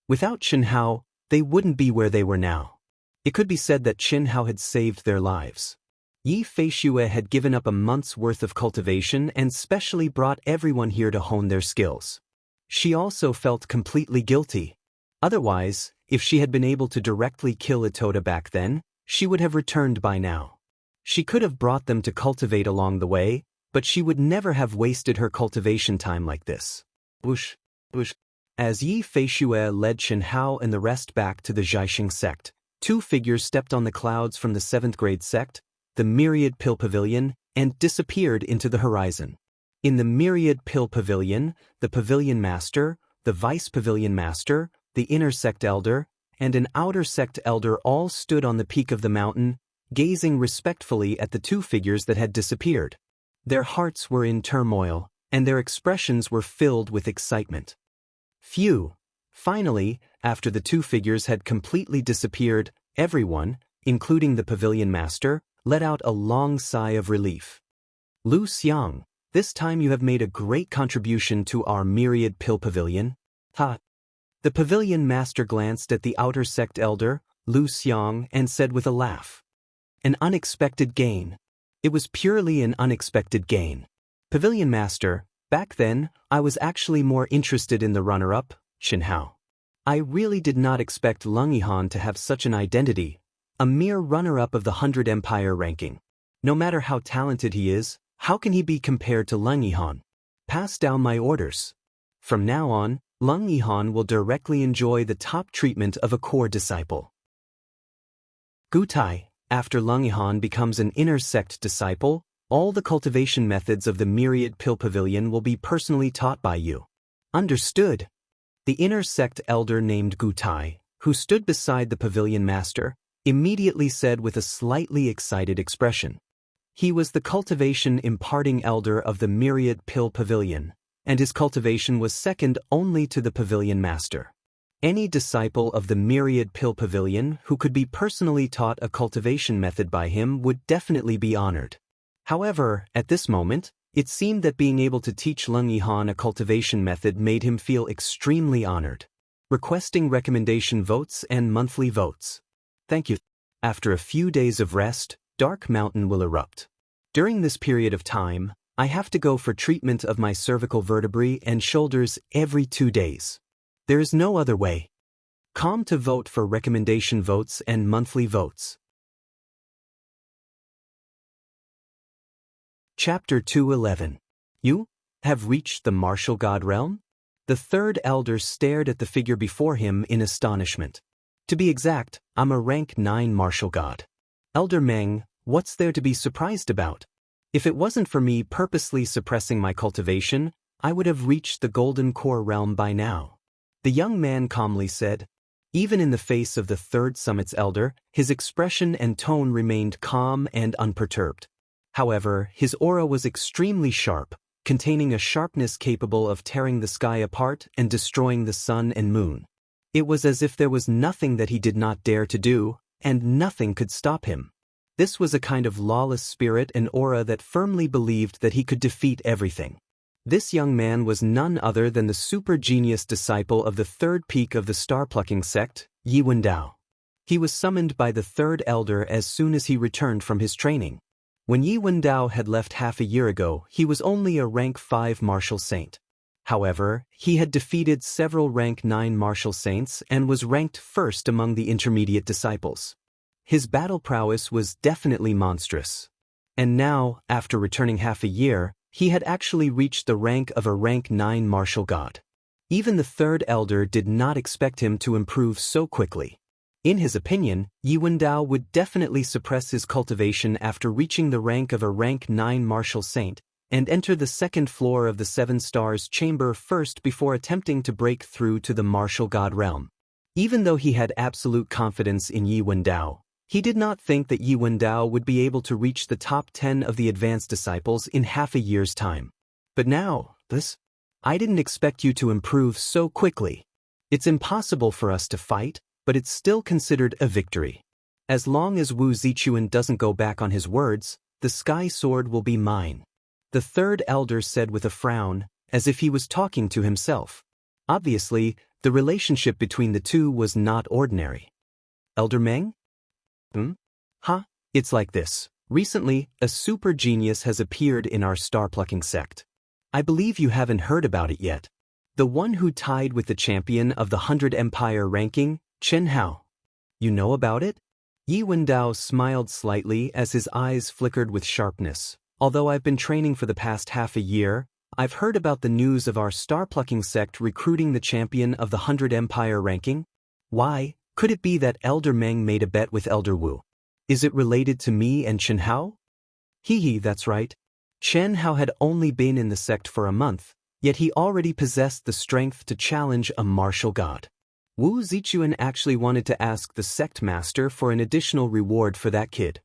Without Chen Hao, they wouldn't be where they were now. It could be said that Chen Hao had saved their lives. Yi Feishue had given up a month's worth of cultivation and specially brought everyone here to hone their skills. She also felt completely guilty. Otherwise, if she had been able to directly kill Itoda back then, she would have returned by now. She could have brought them to cultivate along the way, but she would never have wasted her cultivation time like this. Whoosh, whoosh. As Yi Feishue led Chen Hao and the rest back to the Jiaxing sect, two figures stepped on the clouds from the 7th grade sect, the Myriad Pill Pavilion, and disappeared into the horizon. In the Myriad Pill Pavilion, the Pavilion Master, the Vice Pavilion Master, the Inner Sect Elder, and an Outer Sect Elder all stood on the peak of the mountain, gazing respectfully at the two figures that had disappeared. Their hearts were in turmoil, and their expressions were filled with excitement. Phew! Finally, after the two figures had completely disappeared, everyone, including the Pavilion Master, let out a long sigh of relief. Lu Xiang, this time you have made a great contribution to our Myriad Pill Pavilion. Ha! The Pavilion Master glanced at the Outer Sect Elder, Lu Xiang, and said with a laugh. An unexpected gain. It was purely an unexpected gain. Pavilion Master, back then, I was actually more interested in the runner-up, Chen Hao. I really did not expect Lung Yihan to have such an identity, a mere runner-up of the 100 Empire ranking. No matter how talented he is, how can he be compared to Lung Yihan? Pass down my orders. From now on, Lung Yihan will directly enjoy the top treatment of a core disciple. Gutai, after Lung Yihan becomes an inner sect disciple, all the cultivation methods of the Myriad Pill Pavilion will be personally taught by you. Understood. The inner sect elder named Gutai, who stood beside the Pavilion Master, immediately said with a slightly excited expression. He was the cultivation imparting elder of the Myriad Pill Pavilion, and his cultivation was second only to the Pavilion Master. Any disciple of the Myriad Pill Pavilion who could be personally taught a cultivation method by him would definitely be honored. However, at this moment, it seemed that being able to teach Lung Yihan a cultivation method made him feel extremely honored. Requesting recommendation votes and monthly votes. Thank you. After a few days of rest, Dark Mountain will erupt. During this period of time, I have to go for treatment of my cervical vertebrae and shoulders every 2 days. There is no other way. Calm to vote for recommendation votes and monthly votes. Chapter 211. You have reached the martial god realm? The third elder stared at the figure before him in astonishment. To be exact, I'm a rank 9 martial god. Elder Meng, what's there to be surprised about? If it wasn't for me purposely suppressing my cultivation, I would have reached the golden core realm by now. The young man calmly said. Even in the face of the third summit's elder, his expression and tone remained calm and unperturbed. However, his aura was extremely sharp, containing a sharpness capable of tearing the sky apart and destroying the sun and moon. It was as if there was nothing that he did not dare to do, and nothing could stop him. This was a kind of lawless spirit and aura that firmly believed that he could defeat everything. This young man was none other than the super genius disciple of the third peak of the star-plucking sect, Yi Wendao. He was summoned by the third elder as soon as he returned from his training. When Yi Wendao had left half a year ago, he was only a rank 5 martial saint. However, he had defeated several rank 9 martial saints and was ranked first among the intermediate disciples. His battle prowess was definitely monstrous. And now, after returning half a year, he had actually reached the rank of a rank 9 martial god. Even the third elder did not expect him to improve so quickly. In his opinion, Yi Wendao would definitely suppress his cultivation after reaching the rank of a rank 9 martial saint, and enter the second floor of the 7 Stars chamber first before attempting to break through to the martial god realm. Even though he had absolute confidence in Yi Wendao, he did not think that Yi Wendao would be able to reach the top 10 of the advanced disciples in half a year's time. But now, I didn't expect you to improve so quickly. It's impossible for us to fight, but it's still considered a victory. As long as Wu Zichuan doesn't go back on his words, the sky sword will be mine. The third elder said with a frown, as if he was talking to himself. Obviously, the relationship between the two was not ordinary. Elder Meng? It's like this. Recently, a super genius has appeared in our star-plucking sect. I believe you haven't heard about it yet. The one who tied with the champion of the 100 Empire ranking, Chen Hao. You know about it? Yi Wendao smiled slightly as his eyes flickered with sharpness. Although I've been training for the past half a year, I've heard about the news of our star-plucking sect recruiting the champion of the 100 Empire ranking. Why, could it be that Elder Meng made a bet with Elder Wu? Is it related to me and Chen Hao? That's right. Chen Hao had only been in the sect for a month, yet he already possessed the strength to challenge a martial god. Wu Zichuan actually wanted to ask the sect master for an additional reward for that kid.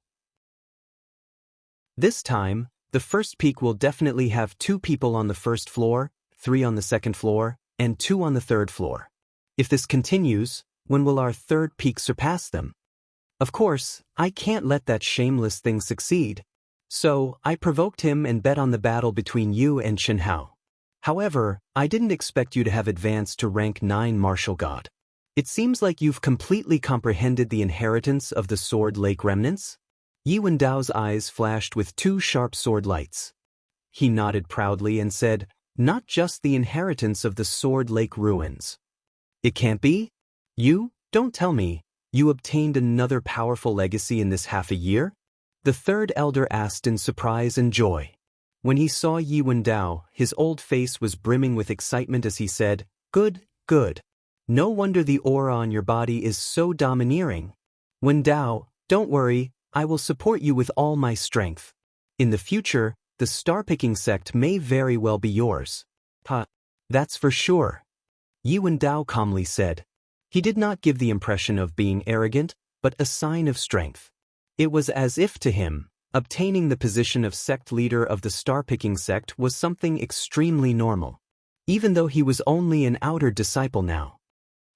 This time, the first peak will definitely have 2 people on the first floor, 3 on the second floor, and 2 on the third floor. If this continues, when will our third peak surpass them? Of course, I can't let that shameless thing succeed. So, I provoked him and bet on the battle between you and Chen Hao. However, I didn't expect you to have advanced to rank 9 martial god. It seems like you've completely comprehended the inheritance of the Sword Lake remnants? Yi Wendao's eyes flashed with 2 sharp sword lights. He nodded proudly and said, not just the inheritance of the Sword Lake ruins. It can't be? Don't tell me, you obtained another powerful legacy in this half a year? The third elder asked in surprise and joy. When he saw Yi Wendao, his old face was brimming with excitement as he said, Good. No wonder the aura on your body is so domineering. Wendao, don't worry, I will support you with all my strength. In the future, the star-picking sect may very well be yours. That's for sure. Yi Wendao calmly said. He did not give the impression of being arrogant, but a sign of strength. It was as if to him, obtaining the position of sect leader of the star-picking sect was something extremely normal. Even though he was only an outer disciple now.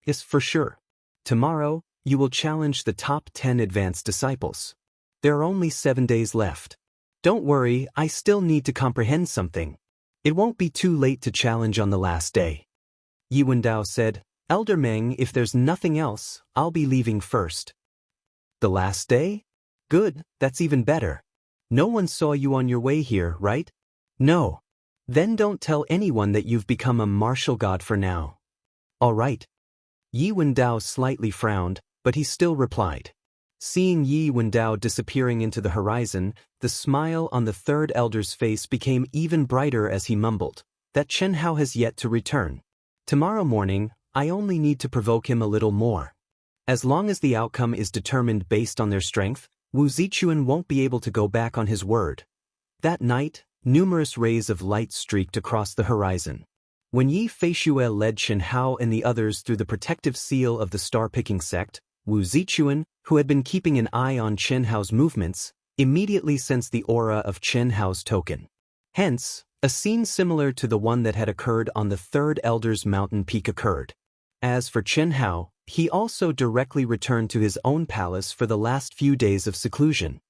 Yes, for sure. Tomorrow, you will challenge the top 10 advanced disciples. There are only 7 days left. Don't worry, I still need to comprehend something. It won't be too late to challenge on the last day. Yi Wendao said, Elder Meng, if there's nothing else, I'll be leaving first. The last day? Good, that's even better. No one saw you on your way here, right? No. Then don't tell anyone that you've become a martial god for now. All right. Yi Wendao slightly frowned, but he still replied. Seeing Yi Wendao disappearing into the horizon, the smile on the third elder's face became even brighter as he mumbled, that Chen Hao has yet to return. Tomorrow morning, I only need to provoke him a little more. As long as the outcome is determined based on their strength, Wu Zichuan won't be able to go back on his word. That night, numerous rays of light streaked across the horizon. When Yi Feishue led Chen Hao and the others through the protective seal of the star-picking sect, Wu Zichuan, who had been keeping an eye on Chen Hao's movements, immediately sensed the aura of Chen Hao's token. Hence, a scene similar to the one that had occurred on the third elder's mountain peak occurred. As for Chen Hao, he also directly returned to his own palace for the last few days of seclusion.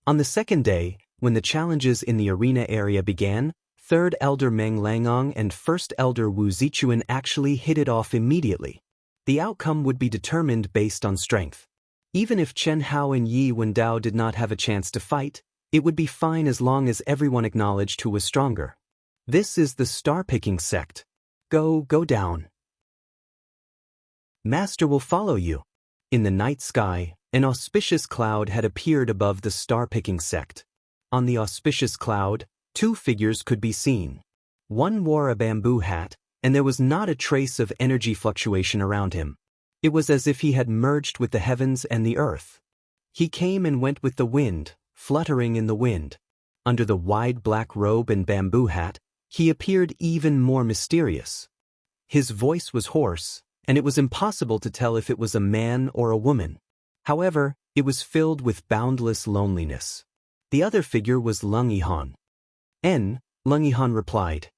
On the second day, when the challenges in the arena area began, third elder Meng Langong and first elder Wu Zichuan actually hit it off immediately. The outcome would be determined based on strength. Even if Chen Hao and Yi Wendao did not have a chance to fight, it would be fine as long as everyone acknowledged who was stronger. This is the star-picking sect. Go down. Master will follow you. In the night sky, an auspicious cloud had appeared above the star-picking sect. On the auspicious cloud, 2 figures could be seen. One wore a bamboo hat, and there was not a trace of energy fluctuation around him. It was as if he had merged with the heavens and the earth. He came and went with the wind, fluttering in the wind. Under the wide black robe and bamboo hat, he appeared even more mysterious. His voice was hoarse, and it was impossible to tell if it was a man or a woman. However, it was filled with boundless loneliness. The other figure was Lung Yihan. Lung Yihan replied.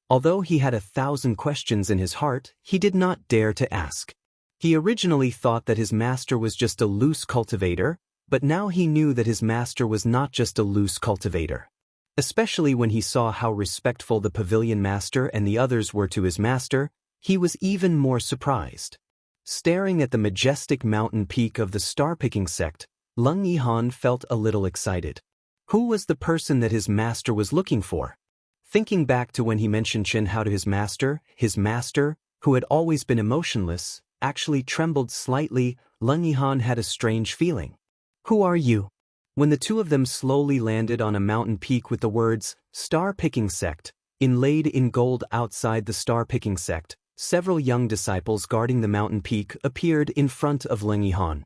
Although he had 1,000 questions in his heart, he did not dare to ask. He originally thought that his master was just a loose cultivator, but now he knew that his master was not just a loose cultivator. Especially when he saw how respectful the pavilion master and the others were to his master, he was even more surprised. Staring at the majestic mountain peak of the star-picking sect, Lung Yihan felt a little excited. Who was the person that his master was looking for? Thinking back to when he mentioned Chen Hao to his master, who had always been emotionless, actually trembled slightly. Lung Yihan had a strange feeling. Who are you? When the two of them slowly landed on a mountain peak with the words, Star-Picking Sect, inlaid in gold outside the Star-Picking Sect, several young disciples guarding the mountain peak appeared in front of Lung Yihan.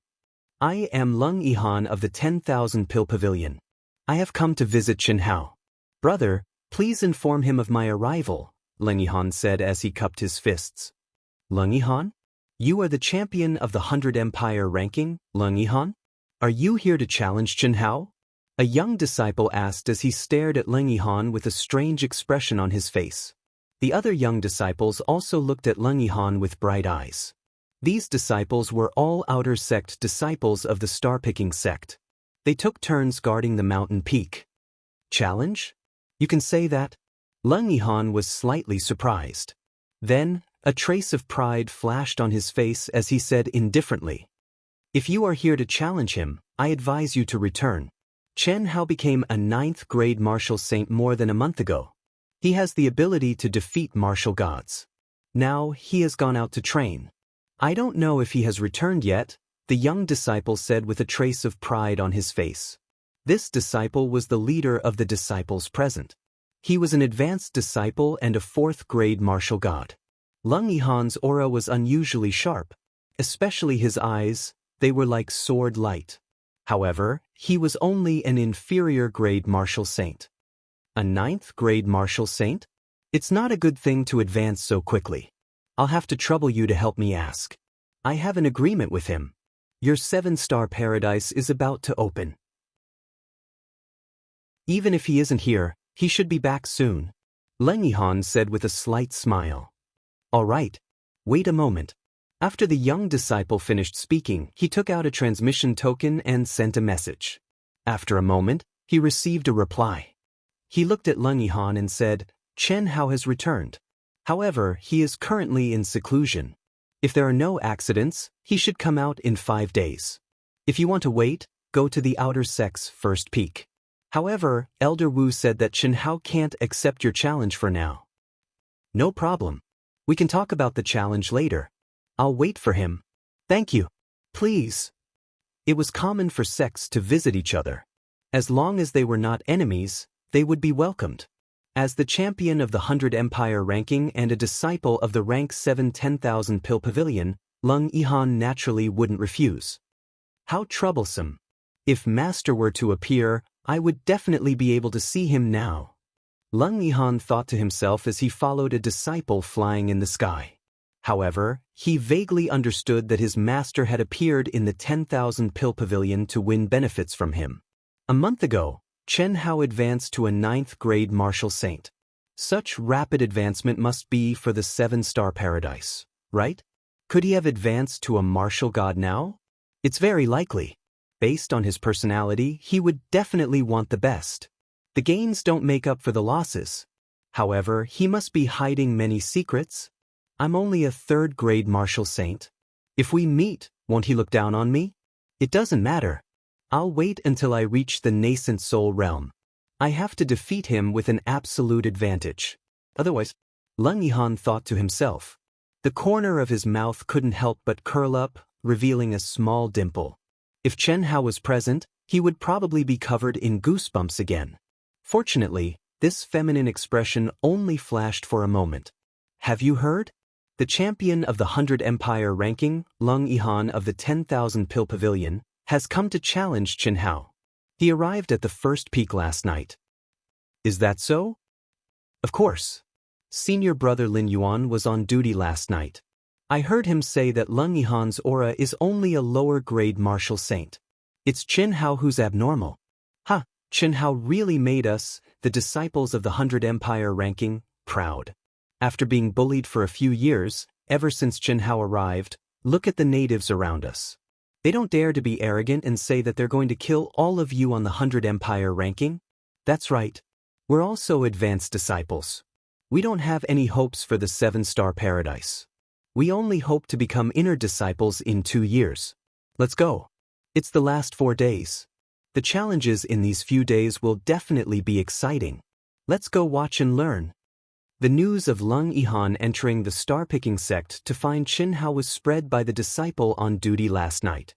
I am Lung Yihan of the 10,000 Pill Pavilion. I have come to visit Chen Hao. Brother, please inform him of my arrival, Lung Yihan said as he cupped his fists. Lung Yihan? You are the champion of the 100 Empire ranking, Lung Yihan? Are you here to challenge Chen Hao? A young disciple asked as he stared at Lung Yihan with a strange expression on his face. The other young disciples also looked at Lung Yihan with bright eyes. These disciples were all outer sect disciples of the star-picking sect. They took turns guarding the mountain peak. Challenge? You can say that? Lung Yihan was slightly surprised. Then, a trace of pride flashed on his face as he said indifferently. If you are here to challenge him, I advise you to return. Chen Hao became a 9th grade martial saint more than a month ago. He has the ability to defeat martial gods. Now he has gone out to train. I don't know if he has returned yet, the young disciple said with a trace of pride on his face. This disciple was the leader of the disciples present. He was an advanced disciple and a 4th grade martial god. Lung Yihan's aura was unusually sharp, especially his eyes. They were like sword light. However, he was only an inferior grade martial saint. A 9th grade martial saint? It's not a good thing to advance so quickly. I'll have to trouble you to help me ask. I have an agreement with him. Your 7-star paradise is about to open. Even if he isn't here, he should be back soon, Lung Yihan said with a slight smile. All right. Wait a moment. After the young disciple finished speaking, he took out a transmission token and sent a message. After a moment, he received a reply. He looked at Lung Yihan and said, Chen Hao has returned. However, he is currently in seclusion. If there are no accidents, he should come out in 5 days. If you want to wait, go to the outer sect's first peak. However, Elder Wu said that Chen Hao can't accept your challenge for now. No problem. We can talk about the challenge later. I'll wait for him. Thank you. Please. It was common for sects to visit each other. As long as they were not enemies, they would be welcomed. As the champion of the 100 Empire ranking and a disciple of the rank 7 10,000 Pill Pavilion, Lung Yihan naturally wouldn't refuse. How troublesome. If Master were to appear, I would definitely be able to see him now. Lung Yihan thought to himself as he followed a disciple flying in the sky. However, he vaguely understood that his master had appeared in the 10,000 Pill Pavilion to win benefits from him. A month ago, Chen Hao advanced to a 9th grade martial saint. Such rapid advancement must be for the 7-star paradise, right? Could he have advanced to a martial god now? It's very likely. Based on his personality, he would definitely want the best. The gains don't make up for the losses. However, he must be hiding many secrets. I'm only a 3rd grade martial saint. If we meet, won't he look down on me? It doesn't matter. I'll wait until I reach the nascent soul realm. I have to defeat him with an absolute advantage. Otherwise, Lung Yihan thought to himself. The corner of his mouth couldn't help but curl up, revealing a small dimple. If Chen Hao was present, he would probably be covered in goosebumps again. Fortunately, this feminine expression only flashed for a moment. Have you heard? The champion of the 100 Empire ranking, Lung Yihan of the 10,000 Pil Pavilion, has come to challenge Qin Hao. He arrived at the first peak last night. Is that so? Of course. Senior brother Lin Yuan was on duty last night. I heard him say that Lung Yihan's aura is only a lower-grade martial saint. It's Qin Hao who's abnormal. Ha! Qin Hao really made us, the disciples of the 100 Empire ranking, proud. After being bullied for a few years, ever since Qin Hao arrived, look at the natives around us. They don't dare to be arrogant and say that they're going to kill all of you on the 100 Empire ranking. That's right. We're also advanced disciples. We don't have any hopes for the 7-star paradise. We only hope to become inner disciples in 2 years. Let's go. It's the last 4 days. The challenges in these few days will definitely be exciting. Let's go watch and learn. The news of Lung Yihan entering the star-picking sect to find Qin Hao was spread by the disciple on duty last night.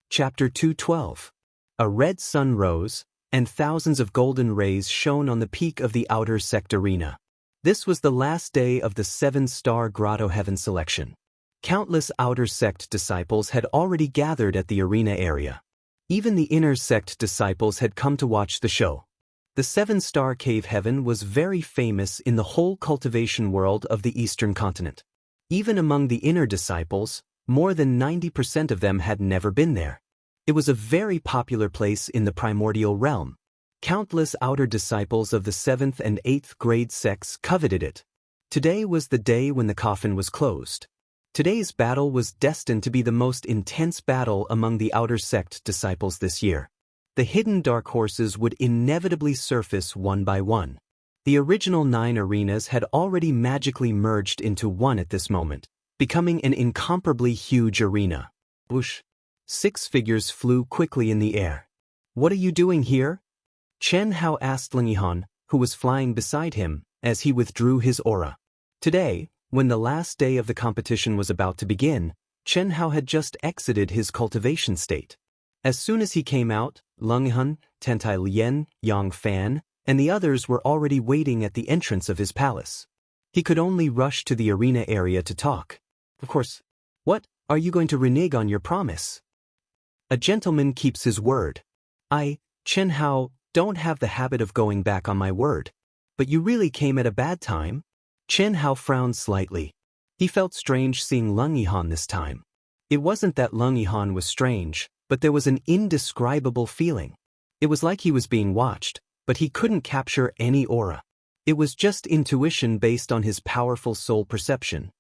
Chapter 212. A red sun rose, and thousands of golden rays shone on the peak of the outer sect arena. This was the last day of the 7-star Grotto Heaven selection. Countless outer sect disciples had already gathered at the arena area. Even the inner sect disciples had come to watch the show. The 7-star cave heaven was very famous in the whole cultivation world of the eastern continent. Even among the inner disciples, more than 90% of them had never been there. It was a very popular place in the primordial realm. Countless outer disciples of the 7th and 8th grade sects coveted it. Today was the day when the coffin was closed. Today's battle was destined to be the most intense battle among the outer sect disciples this year. The hidden dark horses would inevitably surface one by one. The original 9 arenas had already magically merged into one at this moment, becoming an incomparably huge arena. Whoosh! 6 figures flew quickly in the air. What are you doing here? Qin Hao asked Lung Yihan, who was flying beside him, as he withdrew his aura. Today, when the last day of the competition was about to begin, Qin Hao had just exited his cultivation state. As soon as he came out, Lung Yihan, Tentai Lien, Yang Fan, and the others were already waiting at the entrance of his palace. He could only rush to the arena area to talk. Of course. What? Are you going to renege on your promise? A gentleman keeps his word. I, Qin Hao, don't have the habit of going back on my word. But you really came at a bad time? Qin Hao frowned slightly. He felt strange seeing Lung Yihan this time. It wasn't that Lung Yihan was strange, but there was an indescribable feeling. It was like he was being watched, but he couldn't capture any aura. It was just intuition based on his powerful soul perception.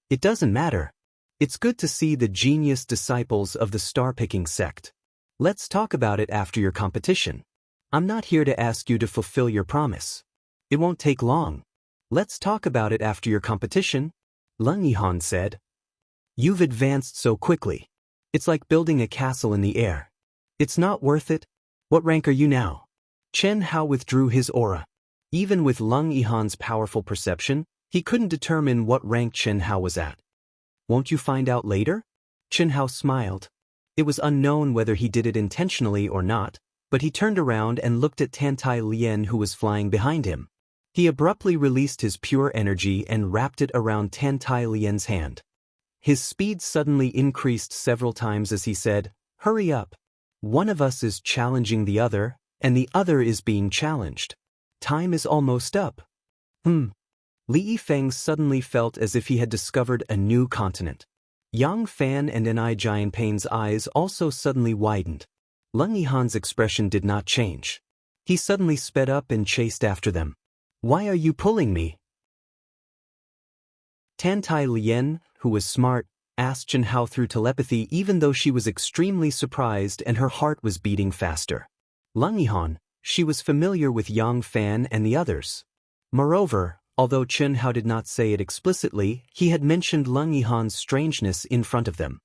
It doesn't matter. It's good to see the genius disciples of the star-picking sect. Let's talk about it after your competition. I'm not here to ask you to fulfill your promise. It won't take long. Let's talk about it after your competition, Lung Yihan said. You've advanced so quickly. It's like building a castle in the air. It's not worth it. What rank are you now? Qin Hao withdrew his aura. Even with Lung Yihan's powerful perception, he couldn't determine what rank Qin Hao was at. Won't you find out later? Qin Hao smiled. It was unknown whether he did it intentionally or not, but he turned around and looked at Tentai Lien who was flying behind him. He abruptly released his pure energy and wrapped it around Tentai Lien's hand. His speed suddenly increased several times as he said, "Hurry up. One of us is challenging the other, and the other is being challenged. Time is almost up." Li Yifeng suddenly felt as if he had discovered a new continent. Yang Fan and Ni Jianpei's eyes also suddenly widened. Lung Yihan's expression did not change. He suddenly sped up and chased after them. Why are you pulling me? Tentai Lien, who was smart, asked Qin Hao through telepathy even though she was extremely surprised and her heart was beating faster. Lung Yihan, she was familiar with Yang Fan and the others. Moreover, although Qin Hao did not say it explicitly, he had mentioned Lung Yihan's strangeness in front of them.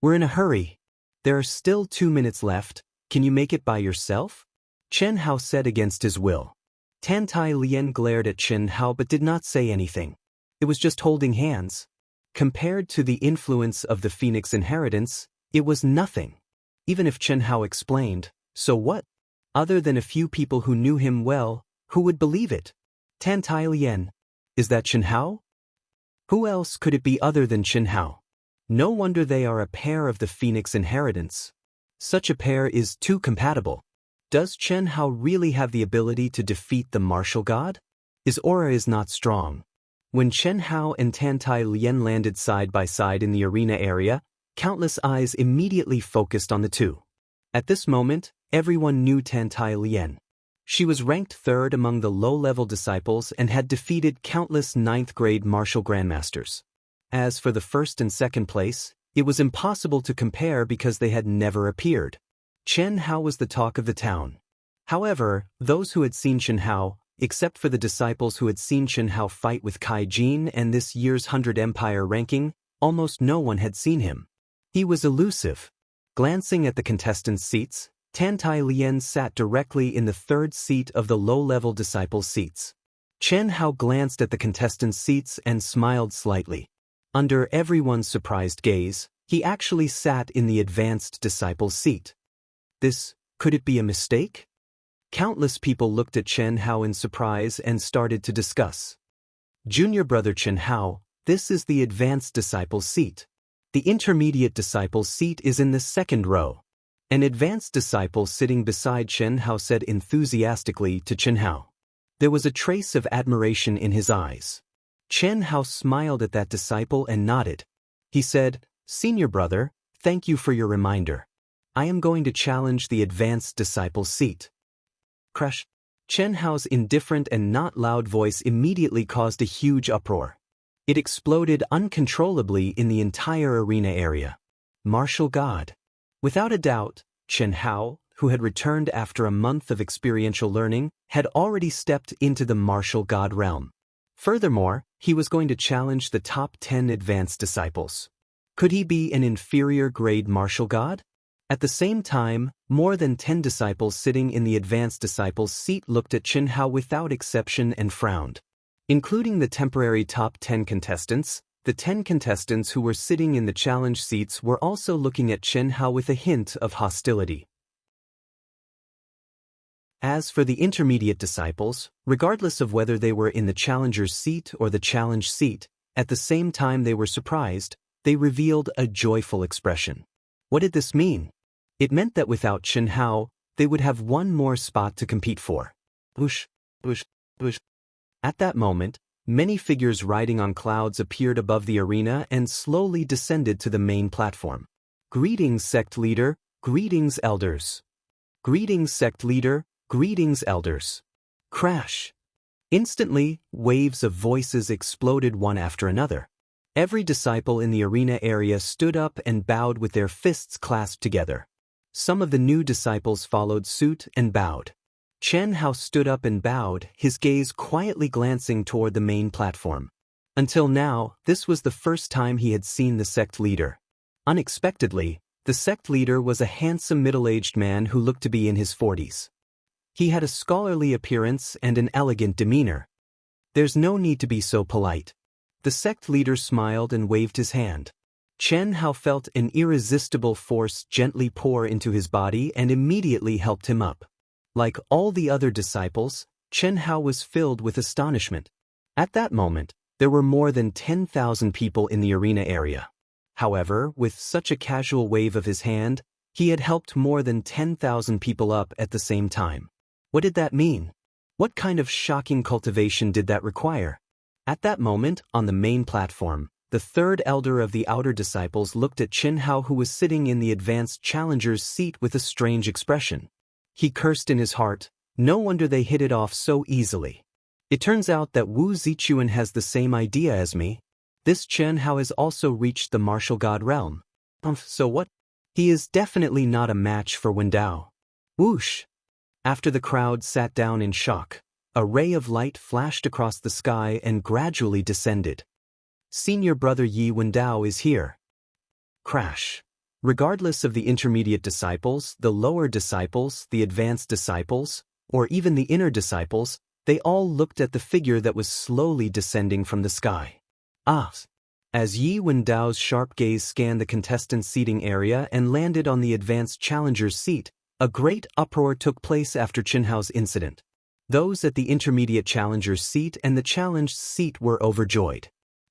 We're in a hurry. There are still 2 minutes left. Can you make it by yourself? Qin Hao said against his will. Tentai Lien glared at Qin Hao but did not say anything. It was just holding hands. Compared to the influence of the Phoenix inheritance, it was nothing. Even if Qin Hao explained, so what? Other than a few people who knew him well, who would believe it? Tan Tai Lian. Is that Chen Hao? Who else could it be other than Chen Hao? No wonder they are a pair of the Phoenix inheritance. Such a pair is too compatible. Does Chen Hao really have the ability to defeat the martial god? His aura is not strong. When Chen Hao and Tan Tai Lian landed side by side in the arena area, countless eyes immediately focused on the two. At this moment, everyone knew Tan Tai Lian. She was ranked third among the low-level disciples and had defeated countless 9th-grade martial grandmasters. As for the first and second place, it was impossible to compare because they had never appeared. Chen Hao was the talk of the town. However, those who had seen Chen Hao, except for the disciples who had seen Chen Hao fight with Kai Jin and this year's 100 Empire ranking, almost no one had seen him. He was elusive. Glancing at the contestants' seats, Tan Tai Lian sat directly in the third seat of the low-level disciples' seats. Chen Hao glanced at the contestants' seats and smiled slightly. Under everyone's surprised gaze, he actually sat in the advanced disciples' seat. Could it be a mistake? Countless people looked at Chen Hao in surprise and started to discuss. Junior brother Chen Hao, this is the advanced disciples' seat. The intermediate disciples' seat is in the second row. An advanced disciple sitting beside Chen Hao said enthusiastically to Chen Hao. There was a trace of admiration in his eyes. Chen Hao smiled at that disciple and nodded. He said, "Senior brother, thank you for your reminder. I am going to challenge the advanced disciple's seat." Crash! Chen Hao's indifferent and not loud voice immediately caused a huge uproar. It exploded uncontrollably in the entire arena area. Martial God. Without a doubt, Chen Hao, who had returned after a month of experiential learning, had already stepped into the martial god realm. Furthermore, he was going to challenge the top 10 advanced disciples. Could he be an inferior grade martial god? At the same time, more than 10 disciples sitting in the advanced disciples' seat looked at Chen Hao without exception and frowned. Including the temporary top 10 contestants, the 10 contestants who were sitting in the challenge seats were also looking at Chen Hao with a hint of hostility. As for the intermediate disciples, regardless of whether they were in the challenger's seat or the challenge seat, at the same time they were surprised, they revealed a joyful expression. What did this mean? It meant that without Chen Hao, they would have one more spot to compete for. Whoosh, whoosh, whoosh. At that moment, many figures riding on clouds appeared above the arena and slowly descended to the main platform. Greetings, sect leader, greetings, elders. Greetings, sect leader, greetings, elders. Crash! Instantly, waves of voices exploded one after another. Every disciple in the arena area stood up and bowed with their fists clasped together. Some of the new disciples followed suit and bowed. Chen Hao stood up and bowed, his gaze quietly glancing toward the main platform. Until now, this was the first time he had seen the sect leader. Unexpectedly, the sect leader was a handsome middle-aged man who looked to be in his 40s. He had a scholarly appearance and an elegant demeanor. There's no need to be so polite. The sect leader smiled and waved his hand. Chen Hao felt an irresistible force gently pour into his body and immediately helped him up. Like all the other disciples, Chen Hao was filled with astonishment. At that moment, there were more than 10,000 people in the arena area. However, with such a casual wave of his hand, he had helped more than 10,000 people up at the same time. What did that mean? What kind of shocking cultivation did that require? At that moment, on the main platform, the third elder of the outer disciples looked at Chen Hao, who was sitting in the advanced challenger's seat with a strange expression. He cursed in his heart, no wonder they hit it off so easily. It turns out that Wu Zichuan has the same idea as me. This Chen Hao has also reached the martial god realm. So what? He is definitely not a match for Wendao. Whoosh! After the crowd sat down in shock, a ray of light flashed across the sky and gradually descended. Senior brother Yi Wendao is here. Crash! Regardless of the intermediate disciples, the lower disciples, the advanced disciples, or even the inner disciples, they all looked at the figure that was slowly descending from the sky. As Yi Wendao's sharp gaze scanned the contestants' seating area and landed on the advanced challenger's seat, a great uproar took place after Chen Hao's incident. Those at the intermediate challenger's seat and the challenged seat were overjoyed.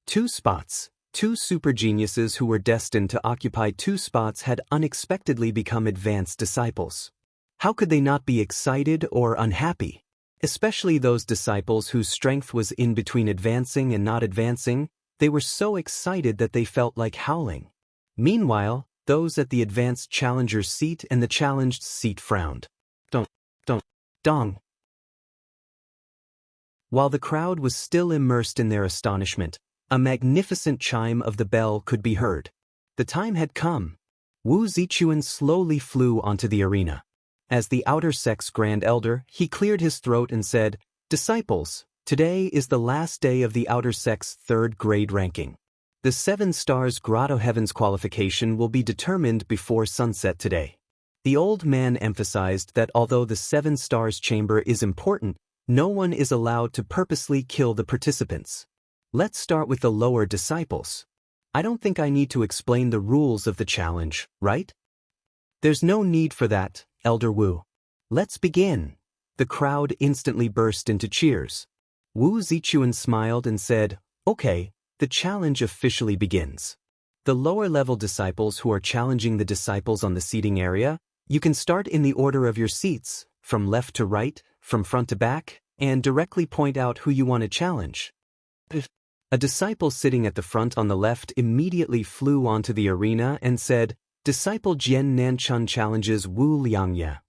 2 spots. 2 super geniuses who were destined to occupy 2 spots had unexpectedly become advanced disciples. How could they not be excited or unhappy? Especially those disciples whose strength was in between advancing and not advancing, they were so excited that they felt like howling. Meanwhile, those at the advanced challenger's seat and the challenged seat frowned. Dong. While the crowd was still immersed in their astonishment, a magnificent chime of the bell could be heard. The time had come. Wu Zichuan slowly flew onto the arena. As the outer sect's grand elder, he cleared his throat and said, "Disciples, today is the last day of the outer sect's 3rd grade ranking. The 7 Stars Grotto Heavens qualification will be determined before sunset today." The old man emphasized that although the 7 Stars chamber is important, no one is allowed to purposely kill the participants. Let's start with the lower disciples. I don't think I need to explain the rules of the challenge, right? There's no need for that, Elder Wu. Let's begin. The crowd instantly burst into cheers. Wu Zichuan smiled and said, "Okay, the challenge officially begins. The lower-level disciples who are challenging the disciples on the seating area, you can start in the order of your seats, from left to right, from front to back, and directly point out who you want to challenge." A disciple sitting at the front on the left immediately flew onto the arena and said, "Disciple Jian Nanchun challenges Wu Liangye."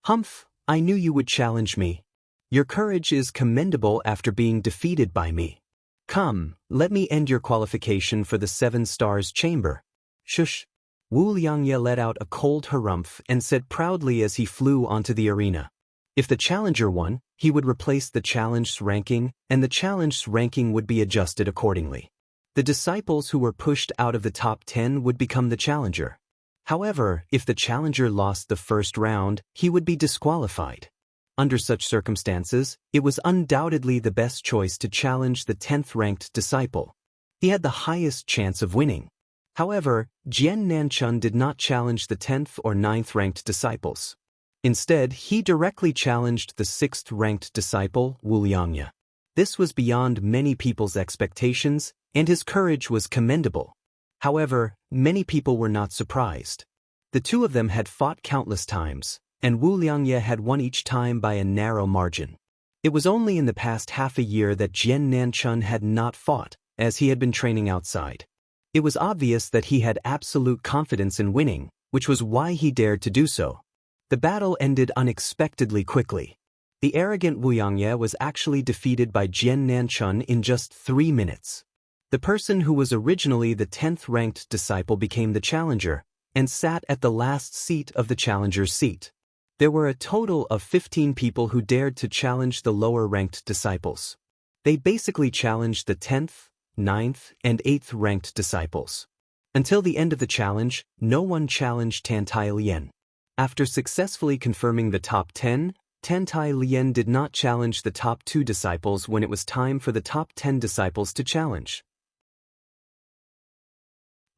"Humph, I knew you would challenge me. Your courage is commendable after being defeated by me. Come, let me end your qualification for the 7 Stars chamber." "Shush." Wu Liangye let out a cold harumph and said proudly as he flew onto the arena. If the challenger won, he would replace the challenged's ranking, and the challenged's ranking would be adjusted accordingly. The disciples who were pushed out of the top 10 would become the challenger. However, if the challenger lost the first round, he would be disqualified. Under such circumstances, it was undoubtedly the best choice to challenge the 10th-ranked disciple. He had the highest chance of winning. However, Jian Nanchun did not challenge the 10th or 9th-ranked disciples. Instead, he directly challenged the 6th-ranked disciple, Wu Liangye. This was beyond many people's expectations, and his courage was commendable. However, many people were not surprised. The 2 of them had fought countless times, and Wu Liangye had won each time by a narrow margin. It was only in the past half a year that Jian Nanchun had not fought, as he had been training outside. It was obvious that he had absolute confidence in winning, which was why he dared to do so. The battle ended unexpectedly quickly. The arrogant Wu Liangye was actually defeated by Jian Nanchun in just 3 minutes. The person who was originally the 10th-ranked disciple became the challenger, and sat at the last seat of the challenger's seat. There were a total of 15 people who dared to challenge the lower-ranked disciples. They basically challenged the 10th, 9th, and 8th-ranked disciples. Until the end of the challenge, no one challenged Tantai Lian. After successfully confirming the top 10, Tantai Lian did not challenge the top 2 disciples when it was time for the top 10 disciples to challenge.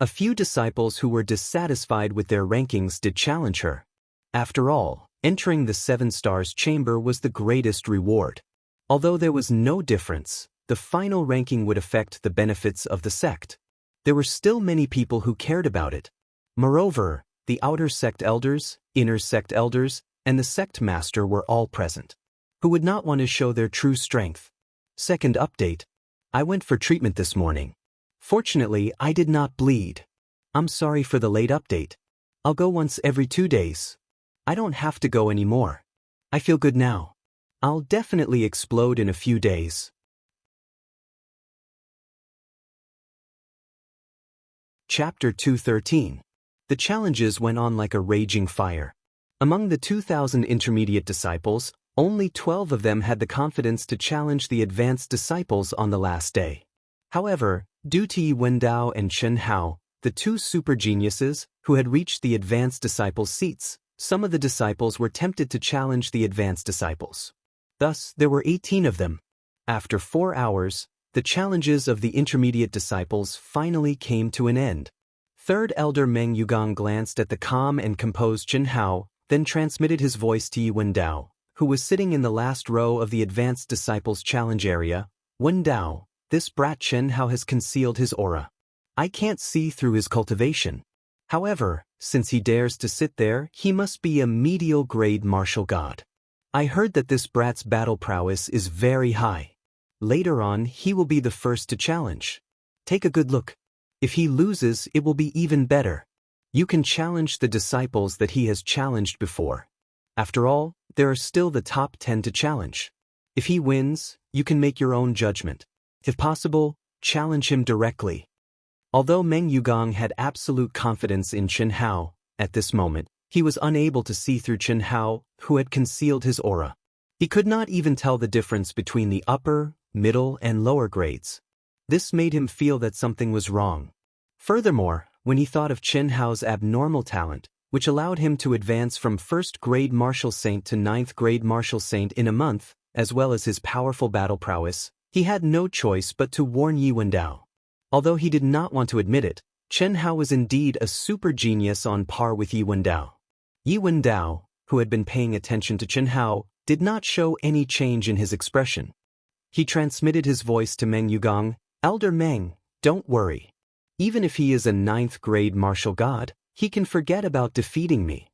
A few disciples who were dissatisfied with their rankings did challenge her. After all, entering the 7 Stars chamber was the greatest reward. Although there was no difference, the final ranking would affect the benefits of the sect. There were still many people who cared about it. Moreover, the outer sect elders, inner sect elders, and the sect master were all present. Who would not want to show their true strength? Second update. I went for treatment this morning. Fortunately, I did not bleed. I'm sorry for the late update. I'll go once every 2 days. I don't have to go anymore. I feel good now. I'll definitely explode in a few days. Chapter 213. The challenges went on like a raging fire. Among the 2,000 intermediate disciples, only 12 of them had the confidence to challenge the advanced disciples on the last day. However, due to Yi Wendao and Chen Hao, the 2 super geniuses, who had reached the advanced disciples' seats, some of the disciples were tempted to challenge the advanced disciples. Thus, there were 18 of them. After 4 hours, the challenges of the intermediate disciples finally came to an end. Third Elder Meng Yugong glanced at the calm and composed Chen Hao, then transmitted his voice to Yi Wendao. who was sitting in the last row of the Advanced Disciples Challenge area, Wen Dao, this brat Chen Hao has concealed his aura. I can't see through his cultivation. However, since he dares to sit there, he must be a medial grade martial god. I heard that this brat's battle prowess is very high. Later on, he will be the first to challenge. Take a good look. If he loses, it will be even better. You can challenge the disciples that he has challenged before. After all, there are still the top 10 to challenge. If he wins, you can make your own judgment. If possible, challenge him directly. Although Meng Yugong had absolute confidence in Chen Hao, at this moment, he was unable to see through Chen Hao, who had concealed his aura. He could not even tell the difference between the upper, middle, and lower grades. This made him feel that something was wrong. Furthermore, when he thought of Chen Hao's abnormal talent, which allowed him to advance from 1st grade martial saint to 9th grade martial saint in a month, as well as his powerful battle prowess, he had no choice but to warn Yi Wendao. Although he did not want to admit it, Chen Hao was indeed a super genius on par with Yi Wendao. Yi Wendao, who had been paying attention to Chen Hao, did not show any change in his expression. He transmitted his voice to Meng Yugong, "Elder Meng, don't worry. Even if he is a 9th grade martial god, he can forget about defeating me.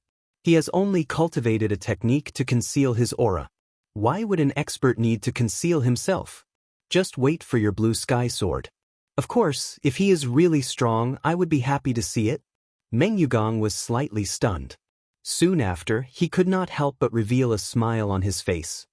He has only cultivated a technique to conceal his aura. Why would an expert need to conceal himself? Just wait for your blue sky sword. Of course, if he is really strong, I would be happy to see it." Meng Yugong was slightly stunned. Soon after, he could not help but reveal a smile on his face.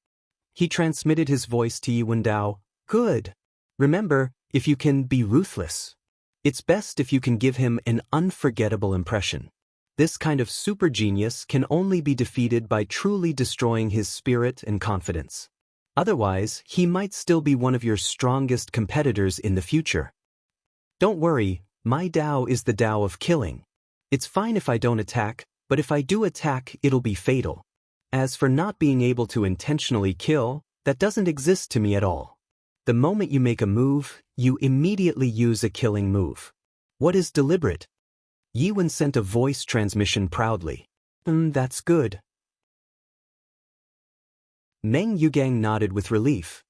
He transmitted his voice to Yi Wendao, "Good. Remember, if you can be ruthless. It's best if you can give him an unforgettable impression. This kind of super genius can only be defeated by truly destroying his spirit and confidence. Otherwise, he might still be one of your strongest competitors in the future. Don't worry, my Dao is the Dao of killing. It's fine if I don't attack, but if I do attack, it'll be fatal. As for not being able to intentionally kill, that doesn't exist to me at all. The moment you make a move, you immediately use a killing move. What is deliberate?" Yi Wen sent a voice transmission proudly. That's good." Meng Yugong nodded with relief.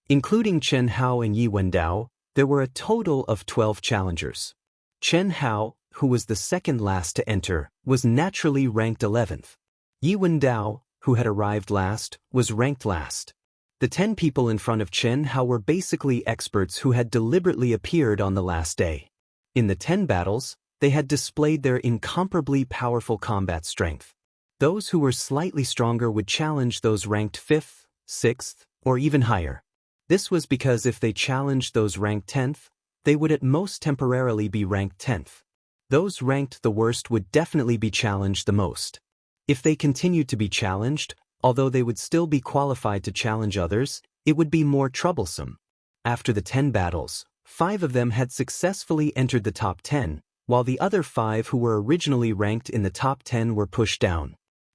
Including Chen Hao and Yi Wendao, there were a total of 12 challengers. Chen Hao, who was the second last to enter, was naturally ranked 11th. Yi Wendao, who had arrived last, was ranked last. The 10 people in front of Chen Hao were basically experts who had deliberately appeared on the last day. In the 10 battles, they had displayed their incomparably powerful combat strength. Those who were slightly stronger would challenge those ranked 5th, 6th, or even higher. This was because if they challenged those ranked 10th, they would at most temporarily be ranked 10th. Those ranked the worst would definitely be challenged the most. If they continued to be challenged, although they would still be qualified to challenge others, it would be more troublesome. After the 10 battles, 5 of them had successfully entered the top 10, while the other 5 who were originally ranked in the top 10 were pushed down.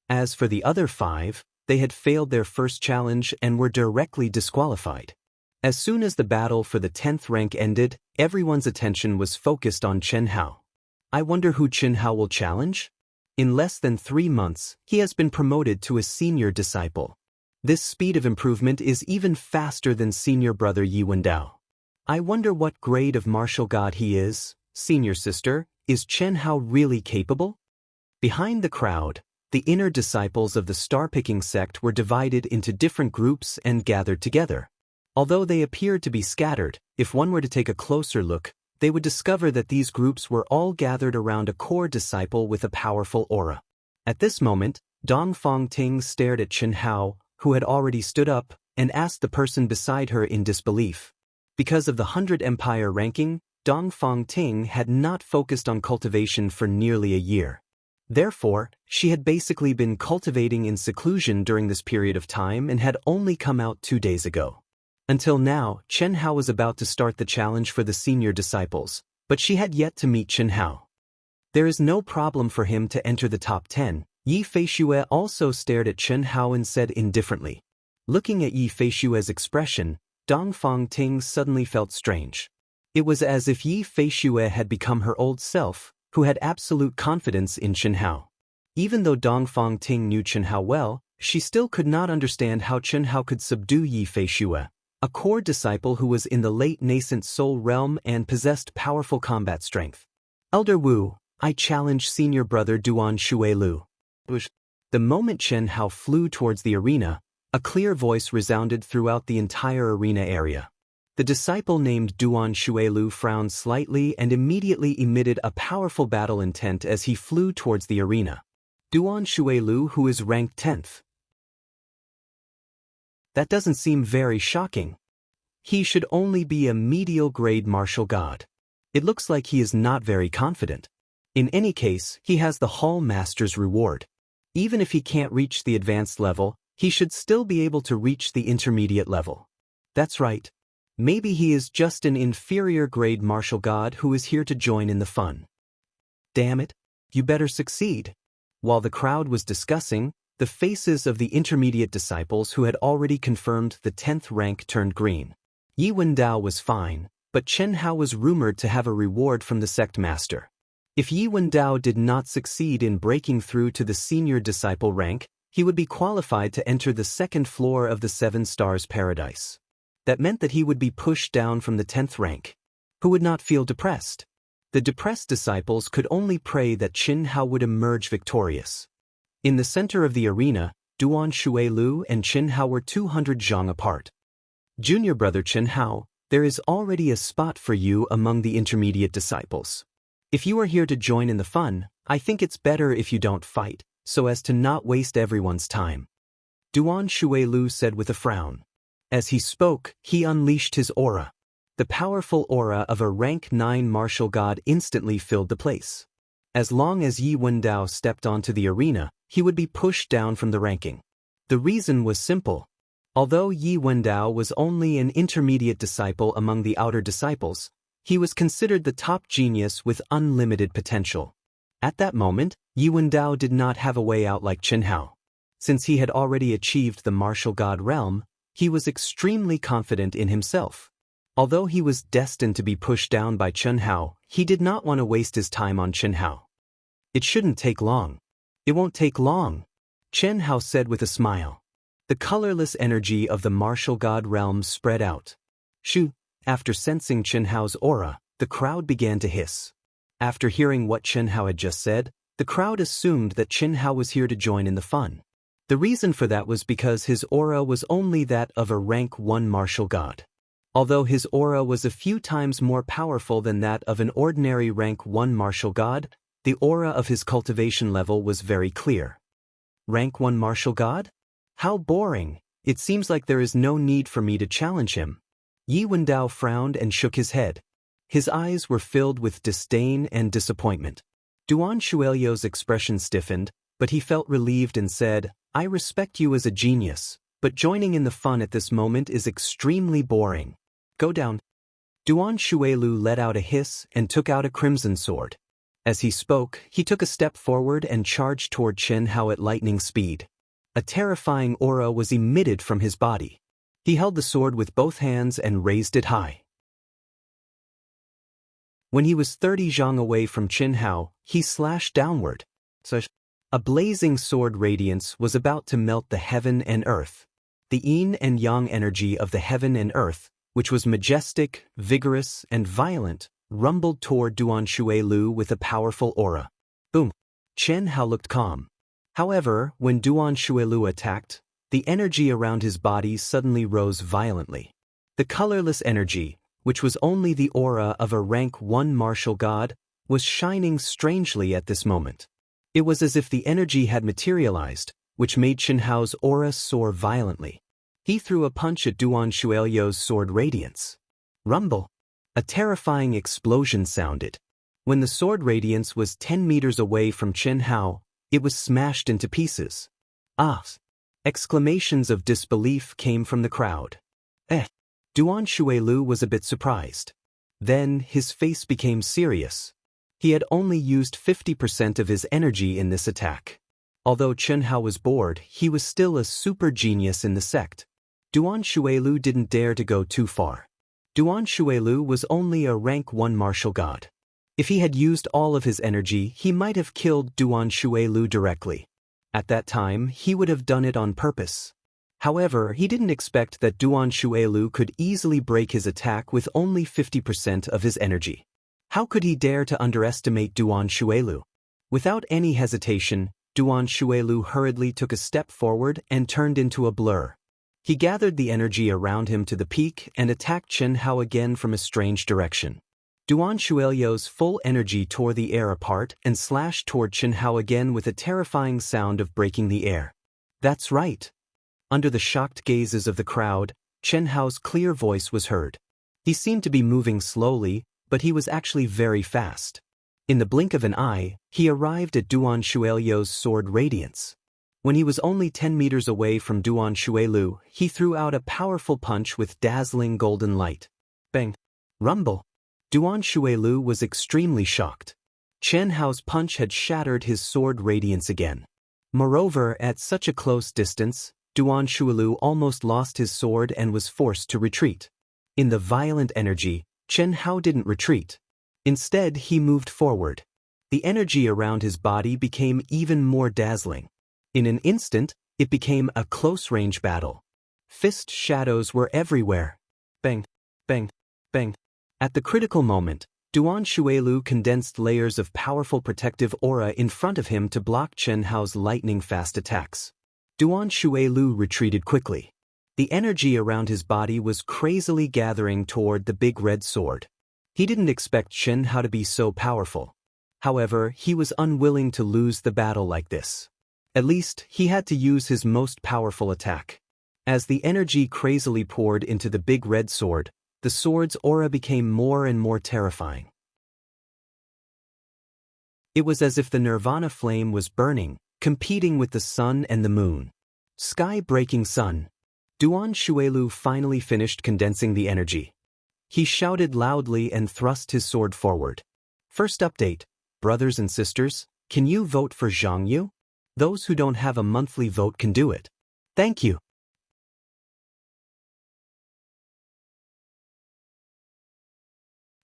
As for the other 5, they had failed their first challenge and were directly disqualified. As soon as the battle for the 10th rank ended, everyone's attention was focused on Chen Hao. I wonder who Chen Hao will challenge? In less than 3 months, he has been promoted to a senior disciple. This speed of improvement is even faster than senior brother Yi Wendao. I wonder what grade of martial god he is. Senior sister, is Chen Hao really capable? Behind the crowd, the inner disciples of the star-picking sect were divided into different groups and gathered together. Although they appeared to be scattered, if one were to take a closer look, they would discover that these groups were all gathered around a core disciple with a powerful aura. At this moment, Dong Fangting stared at Chen Hao, who had already stood up, and asked the person beside her in disbelief. Because of the 100 Empire ranking, Dong Fangting had not focused on cultivation for nearly a year. Therefore, she had basically been cultivating in seclusion during this period of time and had only come out 2 days ago. Until now, Chen Hao was about to start the challenge for the senior disciples, but she had yet to meet Chen Hao. There is no problem for him to enter the top 10. Yi Feishue also stared at Chen Hao and said indifferently. Looking at Yi Feishue's expression, Dong Fangting suddenly felt strange. It was as if Yi Feishue had become her old self, who had absolute confidence in Chen Hao. Even though Dong Fangting knew Chen Hao well, She still could not understand how Chen Hao could subdue Yi Feishue, a core disciple who was in the late nascent soul realm and possessed powerful combat strength. Elder Wu, I challenge senior brother Duan Shuelu. The moment Chen Hao flew towards the arena, a clear voice resounded throughout the entire arena area. The disciple named Duan Shuelu frowned slightly and immediately emitted a powerful battle intent as he flew towards the arena. Duan Shuelu, who is ranked 10th. That doesn't seem very shocking. He should only be a medial grade martial god. It looks like he is not very confident. In any case, he has the Hall Master's reward. Even if he can't reach the advanced level, he should still be able to reach the intermediate level. That's right. Maybe he is just an inferior grade martial god who is here to join in the fun. Damn it, you better succeed. While the crowd was discussing, the faces of the intermediate disciples who had already confirmed the 10th rank turned green. Yi Wendao was fine, but Chen Hao was rumored to have a reward from the sect master. If Yi Wendao did not succeed in breaking through to the senior disciple rank, he would be qualified to enter the second floor of the 7 Stars Paradise. That meant that he would be pushed down from the 10th rank. Who would not feel depressed? The depressed disciples could only pray that Chen Hao would emerge victorious. In the center of the arena, Duan Shuelu and Chen Hao were 200 zhang apart. Junior brother Chen Hao, there is already a spot for you among the intermediate disciples. If you are here to join in the fun, I think it's better if you don't fight, so as to not waste everyone's time. Duan Shuelu said with a frown. As he spoke, he unleashed his aura. The powerful aura of a rank 9 martial god instantly filled the place. As long as Yi Wendao stepped onto the arena, he would be pushed down from the ranking. The reason was simple. Although Yi Wendao was only an intermediate disciple among the outer disciples, he was considered the top genius with unlimited potential. At that moment, Yi Wendao did not have a way out like Chen Hao. Since he had already achieved the martial god realm, he was extremely confident in himself. Although he was destined to be pushed down by Chen Hao, he did not want to waste his time on Chen Hao. It shouldn't take long. It won't take long, Chen Hao said with a smile. The colorless energy of the martial god realm spread out. Shoo! After sensing Chen Hao's aura, the crowd began to hiss. After hearing what Chen Hao had just said, the crowd assumed that Chen Hao was here to join in the fun. The reason for that was because his aura was only that of a rank 1 martial god. Although his aura was a few times more powerful than that of an ordinary rank 1 martial god, the aura of his cultivation level was very clear. Rank 1 martial god? How boring! It seems like there is no need for me to challenge him. Yi Wendao frowned and shook his head. His eyes were filled with disdain and disappointment. Duan Shuelio's expression stiffened, but he felt relieved and said, I respect you as a genius, but joining in the fun at this moment is extremely boring. Go down. Duan Shuelu let out a hiss and took out a crimson sword. As he spoke, he took a step forward and charged toward Chen Hao at lightning speed. A terrifying aura was emitted from his body. He held the sword with both hands and raised it high. When he was 30 zhang away from Chen Hao, he slashed downward. A blazing sword radiance was about to melt the heaven and earth. The yin and yang energy of the heaven and earth, which was majestic, vigorous, and violent, rumbled toward Duan Shuelu with a powerful aura. Boom! Chen Hao looked calm. However, when Duan Shuelu attacked, the energy around his body suddenly rose violently. The colorless energy, which was only the aura of a rank 1 martial god, was shining strangely at this moment. It was as if the energy had materialized, which made Chen Hao's aura soar violently. He threw a punch at Duan Shuelio's sword radiance. Rumble! A terrifying explosion sounded. When the sword radiance was 10 meters away from Chen Hao, it was smashed into pieces. Ah! Exclamations of disbelief came from the crowd. Duan Shuelu was a bit surprised. Then his face became serious. He had only used 50% of his energy in this attack. Although Chen Hao was bored, he was still a super genius in the sect. Duan Shuelu didn't dare to go too far. Duan Shuelu was only a rank 1 martial god. If he had used all of his energy, he might have killed Duan Shuelu directly. At that time, he would have done it on purpose. However, he didn't expect that Duan Shuelu could easily break his attack with only 50% of his energy. How could he dare to underestimate Duan Shuelu? Without any hesitation, Duan Shuelu hurriedly took a step forward and turned into a blur. He gathered the energy around him to the peak and attacked Chen Hao again from a strange direction. Duan Shuelio's full energy tore the air apart and slashed toward Chen Hao again with a terrifying sound of breaking the air. That's right. Under the shocked gazes of the crowd, Chen Hao's clear voice was heard. He seemed to be moving slowly, but he was actually very fast. In the blink of an eye, he arrived at Duan Shuelio's sword radiance. When he was only 10 meters away from Duan Shuelu, he threw out a powerful punch with dazzling golden light. Bang! Rumble! Duan Shuelu was extremely shocked. Chen Hao's punch had shattered his sword radiance again. Moreover, at such a close distance, Duan Shuelu almost lost his sword and was forced to retreat. In the violent energy, Chen Hao didn't retreat. Instead, he moved forward. The energy around his body became even more dazzling. In an instant, it became a close-range battle. Fist shadows were everywhere. Bang, bang, bang. At the critical moment, Duan Shuelu condensed layers of powerful protective aura in front of him to block Chen Hao's lightning-fast attacks. Duan Shuelu retreated quickly. The energy around his body was crazily gathering toward the big red sword. He didn't expect Chen Hao to be so powerful. However, he was unwilling to lose the battle like this. At least, he had to use his most powerful attack. As the energy crazily poured into the big red sword, the sword's aura became more and more terrifying. It was as if the nirvana flame was burning, competing with the sun and the moon. Sky-breaking sun. Duan Shuelu finally finished condensing the energy. He shouted loudly and thrust his sword forward. First update, brothers and sisters, can you vote for Zhang Yu? Those who don't have a monthly vote can do it. Thank you.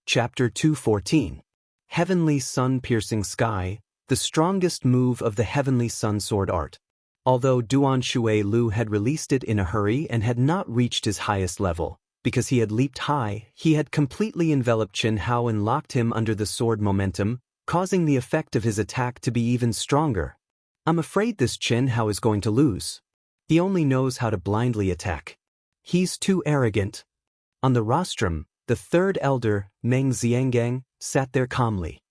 Chapter 214. Heavenly Sun-Piercing Sky, the strongest move of the Heavenly Sun Sword art. Although Duan Shuelu had released it in a hurry and had not reached his highest level, because he had leaped high, he had completely enveloped Chen Hao and locked him under the sword momentum, causing the effect of his attack to be even stronger. I'm afraid this Chen Hao is going to lose. He only knows how to blindly attack. He's too arrogant. On the rostrum, the third elder, Meng Xiangang, sat there calmly.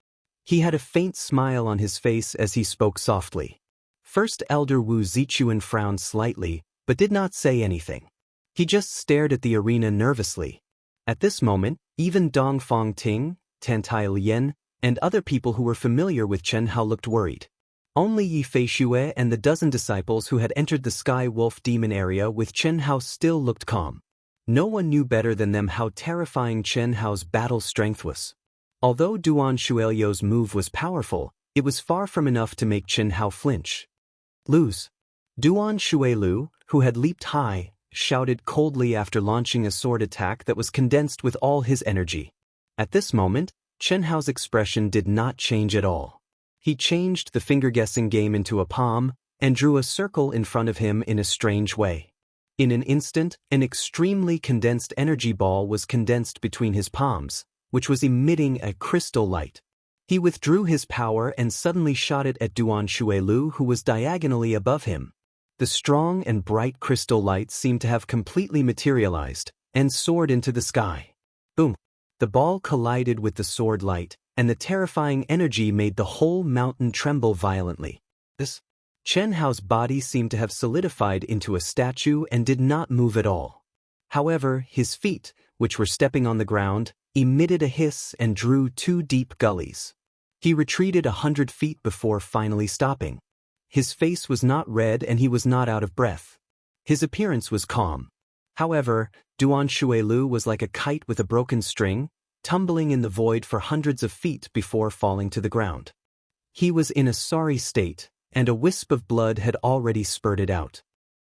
He had a faint smile on his face as he spoke softly. First elder Wu Zichuan frowned slightly, but did not say anything. He just stared at the arena nervously. At this moment, even Dongfang Ting, Tantai Lian, and other people who were familiar with Chen Hao looked worried. Only Yi Feishue and the dozen disciples who had entered the Sky Wolf Demon area with Chen Hao still looked calm. No one knew better than them how terrifying Chen Hao's battle strength was. Although Duan Shuelio's move was powerful, it was far from enough to make Chen Hao flinch. Lose. Duan Shuelu, who had leaped high, shouted coldly after launching a sword attack that was condensed with all his energy. At this moment, Chen Hao's expression did not change at all. He changed the finger-guessing game into a palm and drew a circle in front of him in a strange way. In an instant, an extremely condensed energy ball was condensed between his palms, which was emitting a crystal light. He withdrew his power and suddenly shot it at Duan Shuelu, who was diagonally above him. The strong and bright crystal light seemed to have completely materialized and soared into the sky. Boom! The ball collided with the sword light, and the terrifying energy made the whole mountain tremble violently. Chen Hao's body seemed to have solidified into a statue and did not move at all. However, his feet, which were stepping on the ground, emitted a hiss and drew 2 deep gullies. He retreated 100 feet before finally stopping. His face was not red and he was not out of breath. His appearance was calm. However, Duan Shuelu was like a kite with a broken string, tumbling in the void for hundreds of feet before falling to the ground. He was in a sorry state, and a wisp of blood had already spurted out.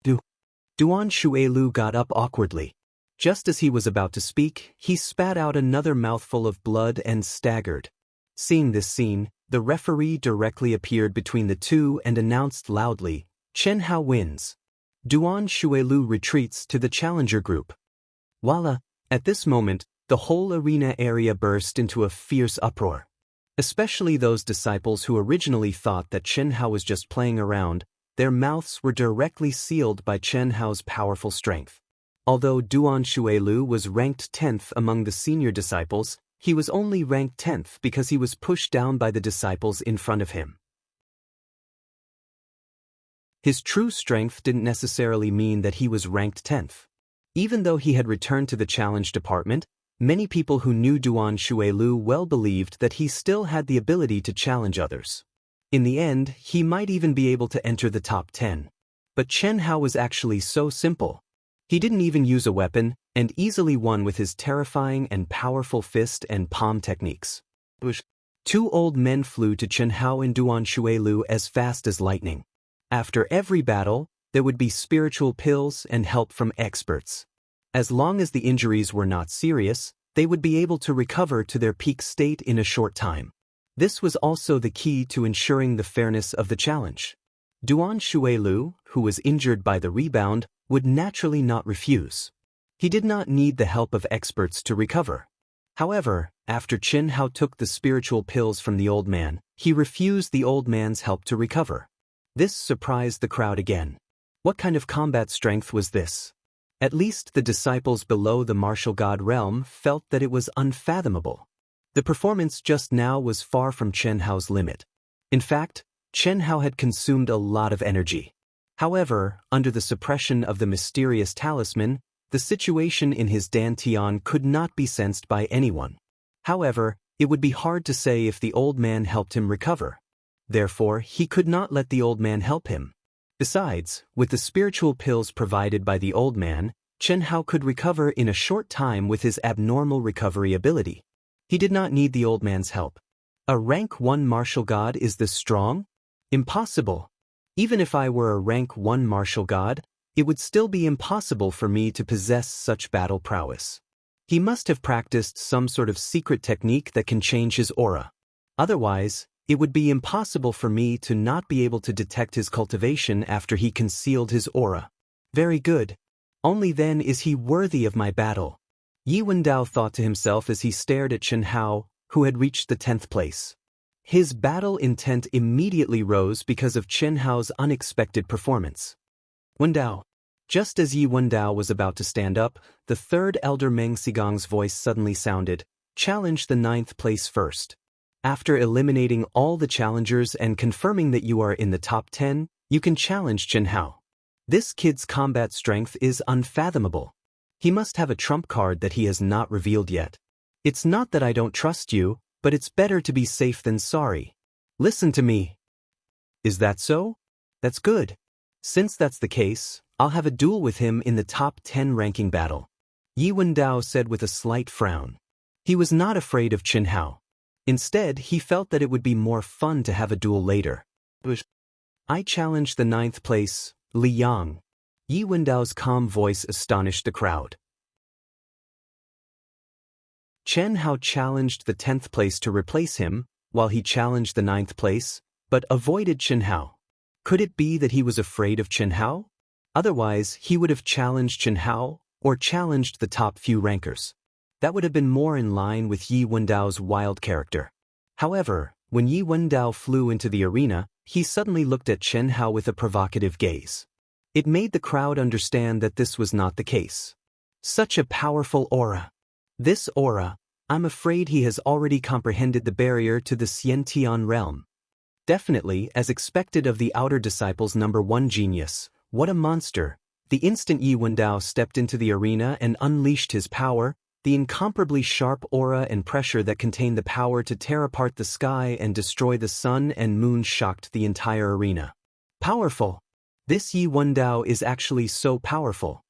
Duan Shuelu got up awkwardly. Just as he was about to speak, he spat out another mouthful of blood and staggered. Seeing this scene, the referee directly appeared between the two and announced loudly, "Chen Hao wins. Duan Shuelu retreats to the challenger group." Voila! At this moment, the whole arena area burst into a fierce uproar. Especially those disciples who originally thought that Chen Hao was just playing around, their mouths were directly sealed by Chen Hao's powerful strength. Although Duan Shuelu was ranked 10th among the senior disciples, he was only ranked 10th because he was pushed down by the disciples in front of him. His true strength didn't necessarily mean that he was ranked 10th. Even though he had returned to the challenge department, many people who knew Duan Shuelu well believed that he still had the ability to challenge others. In the end, he might even be able to enter the top 10. But Chen Hao was actually so simple. He didn't even use a weapon, and easily won with his terrifying and powerful fist and palm techniques. Two old men flew to Chen Hao and Duan Shuelu as fast as lightning. After every battle, there would be spiritual pills and help from experts. As long as the injuries were not serious, they would be able to recover to their peak state in a short time. This was also the key to ensuring the fairness of the challenge. Duan Shuelu, who was injured by the rebound, would naturally not refuse. He did not need the help of experts to recover. However, after Chen Hao took the spiritual pills from the old man, he refused the old man's help to recover. This surprised the crowd again. What kind of combat strength was this? At least the disciples below the martial god realm felt that it was unfathomable. The performance just now was far from Chen Hao's limit. In fact, Chen Hao had consumed a lot of energy. However, under the suppression of the mysterious talisman, the situation in his dantian could not be sensed by anyone. However, it would be hard to say if the old man helped him recover. Therefore, he could not let the old man help him. Besides, with the spiritual pills provided by the old man, Chen Hao could recover in a short time with his abnormal recovery ability. He did not need the old man's help. A rank 1 martial god is this strong? Impossible. Even if I were a rank 1 martial god, it would still be impossible for me to possess such battle prowess. He must have practiced some sort of secret technique that can change his aura. Otherwise, it would be impossible for me to not be able to detect his cultivation after he concealed his aura. Very good. Only then is he worthy of my battle. Yi Wendao thought to himself as he stared at Chen Hao, who had reached the 10th place. His battle intent immediately rose because of Chen Hao's unexpected performance. Wendao. Just as Yi Wendao was about to stand up, the third elder Meng Xigong's voice suddenly sounded, "Challenge the 9th place first. After eliminating all the challengers and confirming that you are in the top 10, you can challenge Chen Hao. This kid's combat strength is unfathomable. He must have a trump card that he has not revealed yet. It's not that I don't trust you, but it's better to be safe than sorry. Listen to me." "Is that so? That's good. Since that's the case, I'll have a duel with him in the top 10 ranking battle," Yi Wendao said with a slight frown. He was not afraid of Chen Hao. Instead, he felt that it would be more fun to have a duel later. "I challenge the 9th place, Li Yang." Yi Wendao's calm voice astonished the crowd. Chen Hao challenged the 10th place to replace him, while he challenged the 9th place, but avoided Chen Hao. Could it be that he was afraid of Chen Hao? Otherwise, he would have challenged Chen Hao, or challenged the top few rankers. That would have been more in line with Yi Wendao's wild character. However, when Yi Wendao flew into the arena, he suddenly looked at Chen Hao with a provocative gaze. It made the crowd understand that this was not the case. Such a powerful aura. This aura, I'm afraid he has already comprehended the barrier to the Xiantian realm. Definitely, as expected of the outer disciples' number 1 genius. What a monster. The instant Yi Wendao stepped into the arena and unleashed his power, the incomparably sharp aura and pressure that contained the power to tear apart the sky and destroy the sun and moon shocked the entire arena. Powerful. This Yi Wendao is actually so powerful.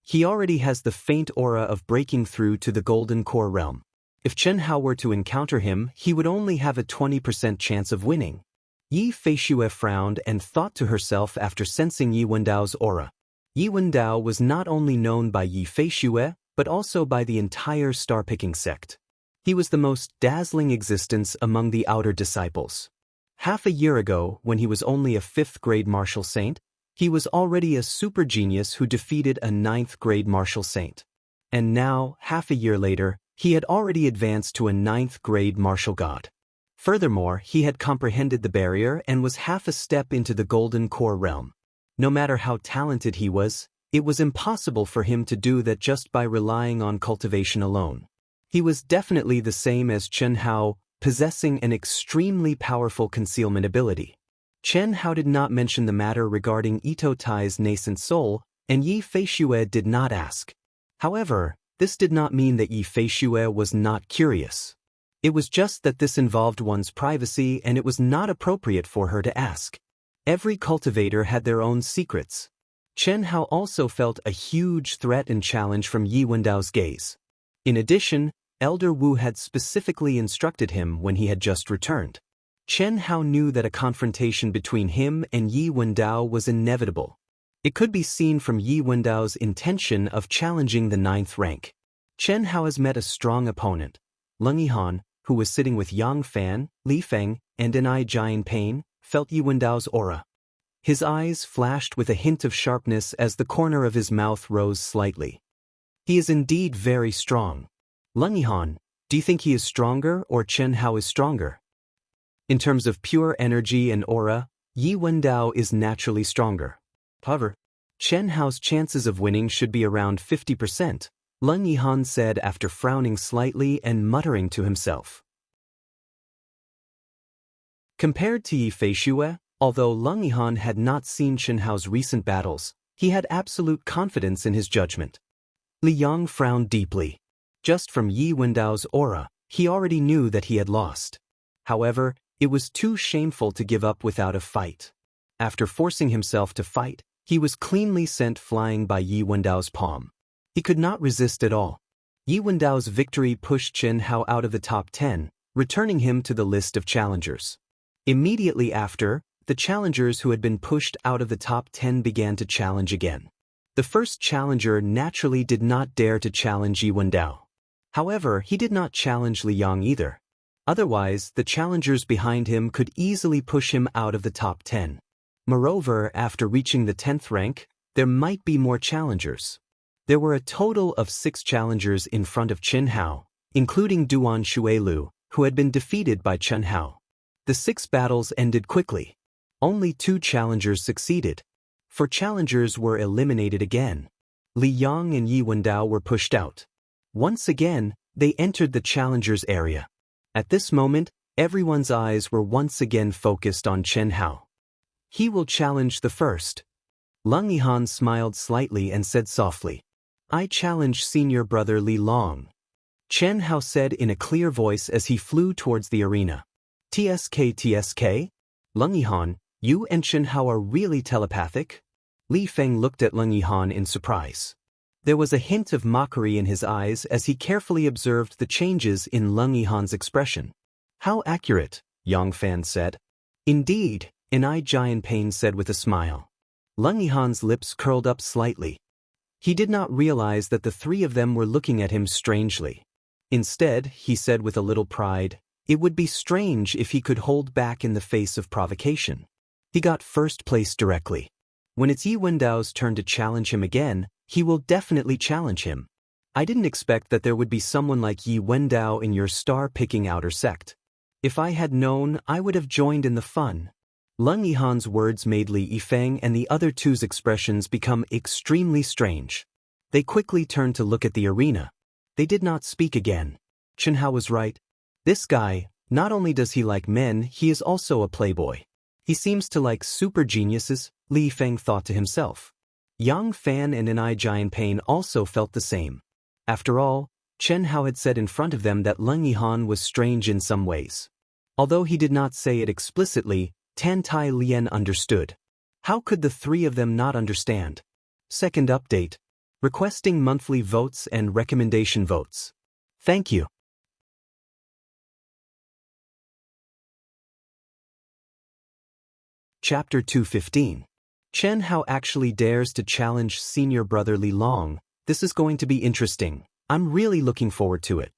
He already has the faint aura of breaking through to the Golden Core realm. If Chen Hao were to encounter him, he would only have a 20% chance of winning. Yi Feishue frowned and thought to herself after sensing Yi Wendao's aura. Yi Wendao was not only known by Yi Feishue, but also by the entire star-picking sect. He was the most dazzling existence among the outer disciples. Half a year ago, when he was only a 5th-grade martial saint, he was already a super genius who defeated a 9th-grade martial saint. And now, half a year later, he had already advanced to a 9th-grade martial god. Furthermore, he had comprehended the barrier and was half a step into the golden core realm. No matter how talented he was, it was impossible for him to do that just by relying on cultivation alone. He was definitely the same as Chen Hao, possessing an extremely powerful concealment ability. Chen Hao did not mention the matter regarding Ito Tai's nascent soul, and Yi Feishue did not ask. However, this did not mean that Yi Feishue was not curious. It was just that this involved one's privacy and it was not appropriate for her to ask. Every cultivator had their own secrets. Chen Hao also felt a huge threat and challenge from Yi Wendao's gaze. In addition, Elder Wu had specifically instructed him when he had just returned. Chen Hao knew that a confrontation between him and Yi Wendao was inevitable. It could be seen from Yi Wendao's intention of challenging the 9th rank. Chen Hao has met a strong opponent. Leng Yihan, who was sitting with Yang Fan, Li Feng, and Enai Jianpain, felt Yi Wendao's aura. His eyes flashed with a hint of sharpness as the corner of his mouth rose slightly. He is indeed very strong. Leng Yihan, do you think he is stronger or Chen Hao is stronger? In terms of pure energy and aura, Yi Wendao is naturally stronger. However, Chen Hao's chances of winning should be around 50%, Leng Yihan said after frowning slightly and muttering to himself. Compared to Yi Feishue, although Leng Yihan had not seen Chen Hao's recent battles, he had absolute confidence in his judgment. Li Yang frowned deeply. Just from Yi Wendao's aura, he already knew that he had lost. However, it was too shameful to give up without a fight. After forcing himself to fight, he was cleanly sent flying by Yi Wendao's palm. He could not resist at all. Yi Wendao's victory pushed Chen Hao out of the top 10, returning him to the list of challengers. Immediately after, the challengers who had been pushed out of the top 10 began to challenge again. The first challenger naturally did not dare to challenge Yi Wendao. However, he did not challenge Li Yang either. Otherwise, the challengers behind him could easily push him out of the top 10. Moreover, after reaching the 10th rank, there might be more challengers. There were a total of 6 challengers in front of Chen Hao, including Duan Xuelu, who had been defeated by Chen Hao. The 6 battles ended quickly. Only 2 challengers succeeded. 4 challengers were eliminated again. Li Yang and Yi Wendao were pushed out. Once again, they entered the challengers' area. At this moment, everyone's eyes were once again focused on Chen Hao. He will challenge the first. Leng Yihan smiled slightly and said softly, I challenge senior brother Li Long. Chen Hao said in a clear voice as he flew towards the arena. TSK. Leng Yihan, you and Chen Hao are really telepathic? Li Feng looked at Leng Yihan in surprise. There was a hint of mockery in his eyes as he carefully observed the changes in Leng Yihan's expression. How accurate, Yang Fan said. Indeed, Enai Jianpain said with a smile. Leng Yihan's lips curled up slightly. He did not realize that the 3 of them were looking at him strangely. Instead, he said with a little pride, it would be strange if he could hold back in the face of provocation. He got first place directly. When it's Yi Wendao's turn to challenge him again, he will definitely challenge him. I didn't expect that there would be someone like Yi Wendao in your star-picking outer sect. If I had known, I would have joined in the fun. Leng Yihan's words made Li Yifeng and the other 2's expressions become extremely strange. They quickly turned to look at the arena. They did not speak again. Chen Hao was right. This guy, not only does he like men, he is also a playboy. He seems to like super geniuses, Li Yifeng thought to himself. Yang Fan and Enai Jianpain also felt the same. After all, Chen Hao had said in front of them that Leng Yihan was strange in some ways. Although he did not say it explicitly, Tan Tai Lien understood. How could the 3 of them not understand? Second update. Requesting monthly votes and recommendation votes. Thank you. Chapter 215. Chen Hao actually dares to challenge senior brother Li Long. This is going to be interesting. I'm really looking forward to it.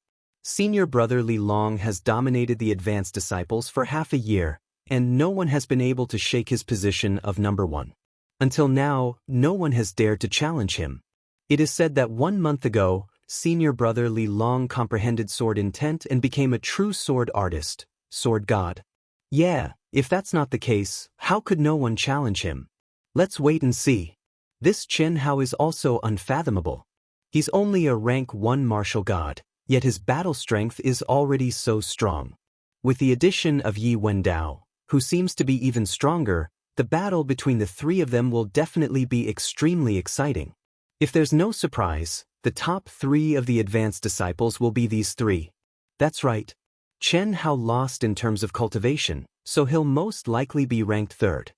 Senior brother Li Long has dominated the advanced disciples for half a year, and no one has been able to shake his position of number one. Until now, no one has dared to challenge him. It is said that 1 month ago, senior brother Li Long comprehended sword intent and became a true sword artist, sword god. Yeah, if that's not the case, how could no one challenge him? Let's wait and see. This Chen Hao is also unfathomable. He's only a rank 1 martial god, yet his battle strength is already so strong. With the addition of Yi Wendao, who seems to be even stronger, the battle between the three of them will definitely be extremely exciting. If there's no surprise, the top 3 of the advanced disciples will be these 3. That's right. Chen Hao lost in terms of cultivation, so he'll most likely be ranked 3rd.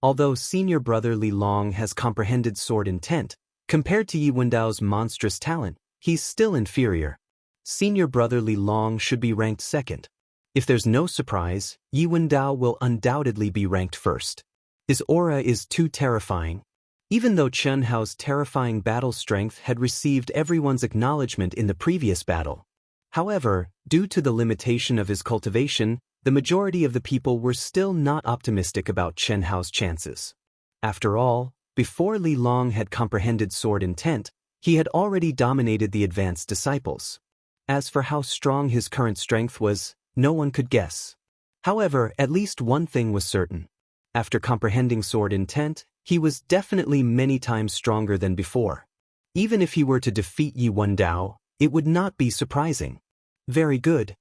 Although senior brother Li Long has comprehended sword intent, compared to Yi Wendao's monstrous talent, he's still inferior. Senior brother Li Long should be ranked 2nd. If there's no surprise, Yi Wendao will undoubtedly be ranked 1st. His aura is too terrifying. Even though Chen Hao's terrifying battle strength had received everyone's acknowledgement in the previous battle. However, due to the limitation of his cultivation, the majority of the people were still not optimistic about Chen Hao's chances. After all, before Li Long had comprehended sword intent, he had already dominated the advanced disciples. As for how strong his current strength was, no one could guess. However, at least one thing was certain. After comprehending sword intent, he was definitely many times stronger than before. Even if he were to defeat Yi Wendao, it would not be surprising. Very good.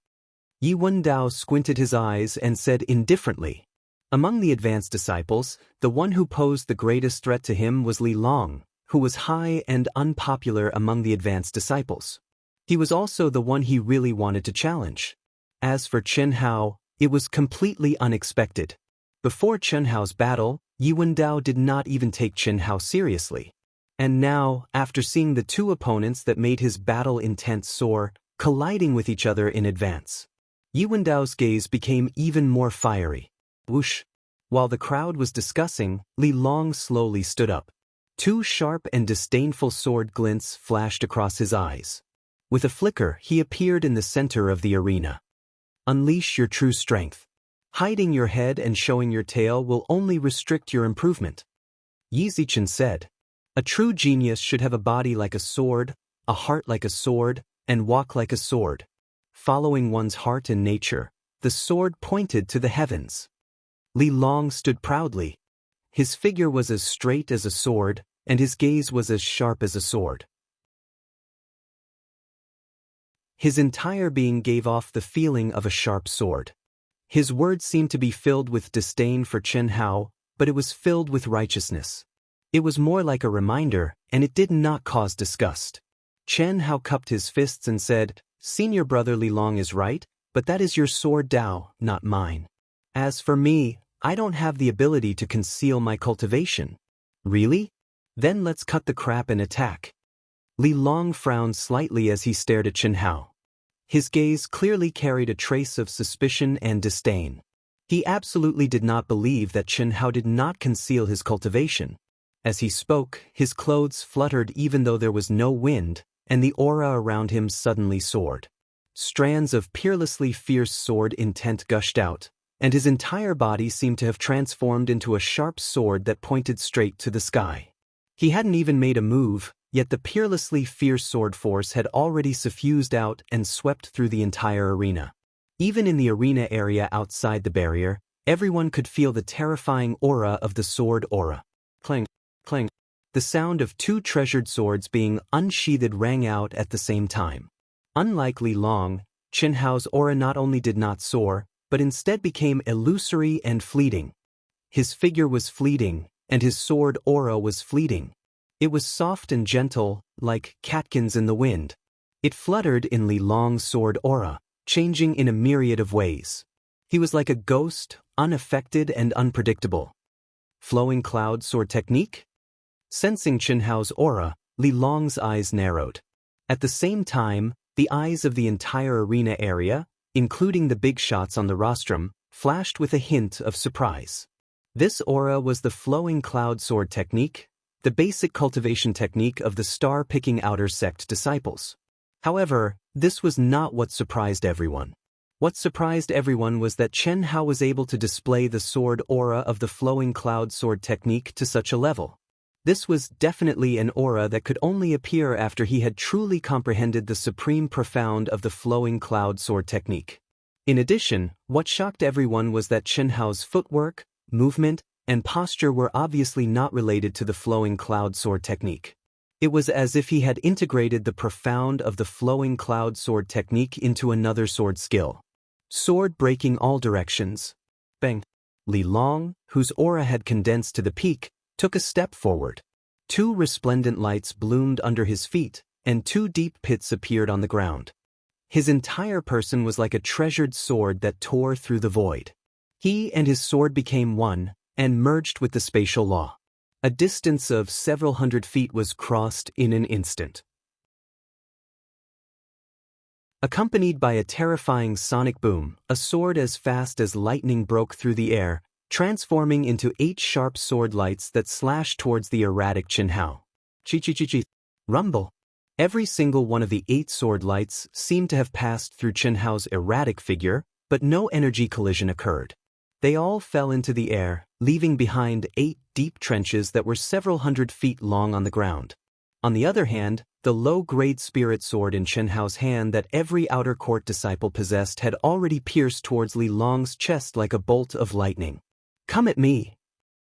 Yi Wendao squinted his eyes and said indifferently. Among the advanced disciples, the one who posed the greatest threat to him was Li Long, who was high and unpopular among the advanced disciples. He was also the one he really wanted to challenge. As for Chen Hao, it was completely unexpected. Before Chen Hao's battle, Yi Wendao did not even take Chen Hao seriously. And now, after seeing the 2 opponents that made his battle intent soar, colliding with each other in advance, Yi Wendao's gaze became even more fiery. Whoosh! While the crowd was discussing, Li Long slowly stood up. 2 sharp and disdainful sword glints flashed across his eyes. With a flicker, he appeared in the center of the arena. Unleash your true strength. Hiding your head and showing your tail will only restrict your improvement. Yi Zichen said. A true genius should have a body like a sword, a heart like a sword, and walk like a sword. Following one's heart and nature, the sword pointed to the heavens. Li Long stood proudly. His figure was as straight as a sword, and his gaze was as sharp as a sword. His entire being gave off the feeling of a sharp sword. His words seemed to be filled with disdain for Chen Hao, but it was filled with righteousness. It was more like a reminder, and it did not cause disgust. Chen Hao cupped his fists and said, Senior brother Li Long is right, but that is your sword Dao, not mine. As for me, I don't have the ability to conceal my cultivation. Really? Then let's cut the crap and attack. Li Long frowned slightly as he stared at Chen Hao. His gaze clearly carried a trace of suspicion and disdain. He absolutely did not believe that Chen Hao did not conceal his cultivation. As he spoke, his clothes fluttered even though there was no wind, and the aura around him suddenly soared. Strands of peerlessly fierce sword intent gushed out, and his entire body seemed to have transformed into a sharp sword that pointed straight to the sky. He hadn't even made a move, yet the peerlessly fierce sword force had already suffused out and swept through the entire arena. Even in the arena area outside the barrier, everyone could feel the terrifying aura of the sword aura. Clang, clang. The sound of 2 treasured swords being unsheathed rang out at the same time. Unlike Li Long, Chen Hao's aura not only did not soar, but instead became illusory and fleeting. His figure was fleeting, and his sword aura was fleeting. It was soft and gentle, like catkins in the wind. It fluttered in Li Long's sword aura, changing in a myriad of ways. He was like a ghost, unaffected and unpredictable. Flowing cloud sword technique? Sensing Chen Hao's aura, Li Long's eyes narrowed. At the same time, the eyes of the entire arena area, including the big shots on the rostrum, flashed with a hint of surprise. This aura was the flowing cloud sword technique, the basic cultivation technique of the star-picking outer sect disciples. However, This was not what surprised everyone. What surprised everyone was that Chen Hao was able to display the sword aura of the flowing cloud sword technique to such a level. This was definitely an aura that could only appear after he had truly comprehended the supreme profound of the flowing cloud sword technique. In addition, what shocked everyone was that Chen Hao's footwork, movement, and posture were obviously not related to the flowing cloud sword technique. It was as if he had integrated the profound of the flowing cloud sword technique into another sword skill. Sword breaking all directions. Bang. Li Long, whose aura had condensed to the peak, took a step forward. 2 resplendent lights bloomed under his feet, and 2 deep pits appeared on the ground. His entire person was like a treasured sword that tore through the void. He and his sword became one, and merged with the spatial law. A distance of several hundred feet was crossed in an instant. Accompanied by a terrifying sonic boom, a sword as fast as lightning broke through the air, transforming into 8 sharp sword lights that slashed towards the erratic Chen Hao. Chi-chi-chi-chi. Rumble. Every single one of the 8 sword lights seemed to have passed through Chen Hao's erratic figure, but no energy collision occurred. They all fell into the air, leaving behind 8 deep trenches that were several hundred feet long on the ground. On the other hand, the low-grade spirit sword in Chen Hao's hand that every outer court disciple possessed had already pierced towards Li Long's chest like a bolt of lightning. "Come at me!"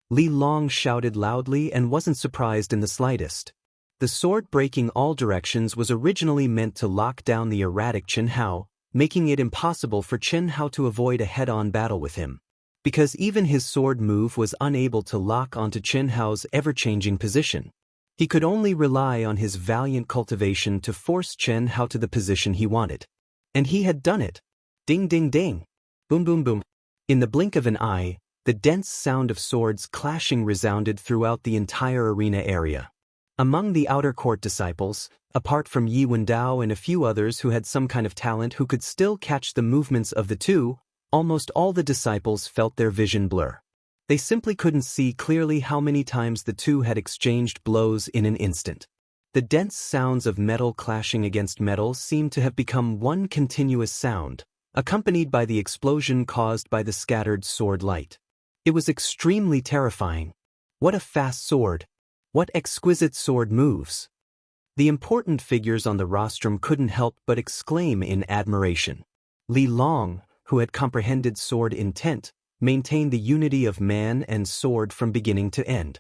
Li Long shouted loudly and wasn't surprised in the slightest. The sword breaking all directions was originally meant to lock down the erratic Chen Hao, making it impossible for Chen Hao to avoid a head-on battle with him. Because even his sword move was unable to lock onto Chen Hao's ever-changing position. He could only rely on his valiant cultivation to force Chen Hao to the position he wanted. And he had done it. Ding ding ding. Boom boom boom. In the blink of an eye, the dense sound of swords clashing resounded throughout the entire arena area. Among the outer court disciples, apart from Yi Wendao and a few others who had some kind of talent who could still catch the movements of the two, almost all the disciples felt their vision blur. They simply couldn't see clearly how many times the two had exchanged blows in an instant. The dense sounds of metal clashing against metal seemed to have become one continuous sound, accompanied by the explosion caused by the scattered sword light. It was extremely terrifying. What a fast sword! What exquisite sword moves! The important figures on the rostrum couldn't help but exclaim in admiration. Li Long, who had comprehended sword intent, maintained the unity of man and sword from beginning to end.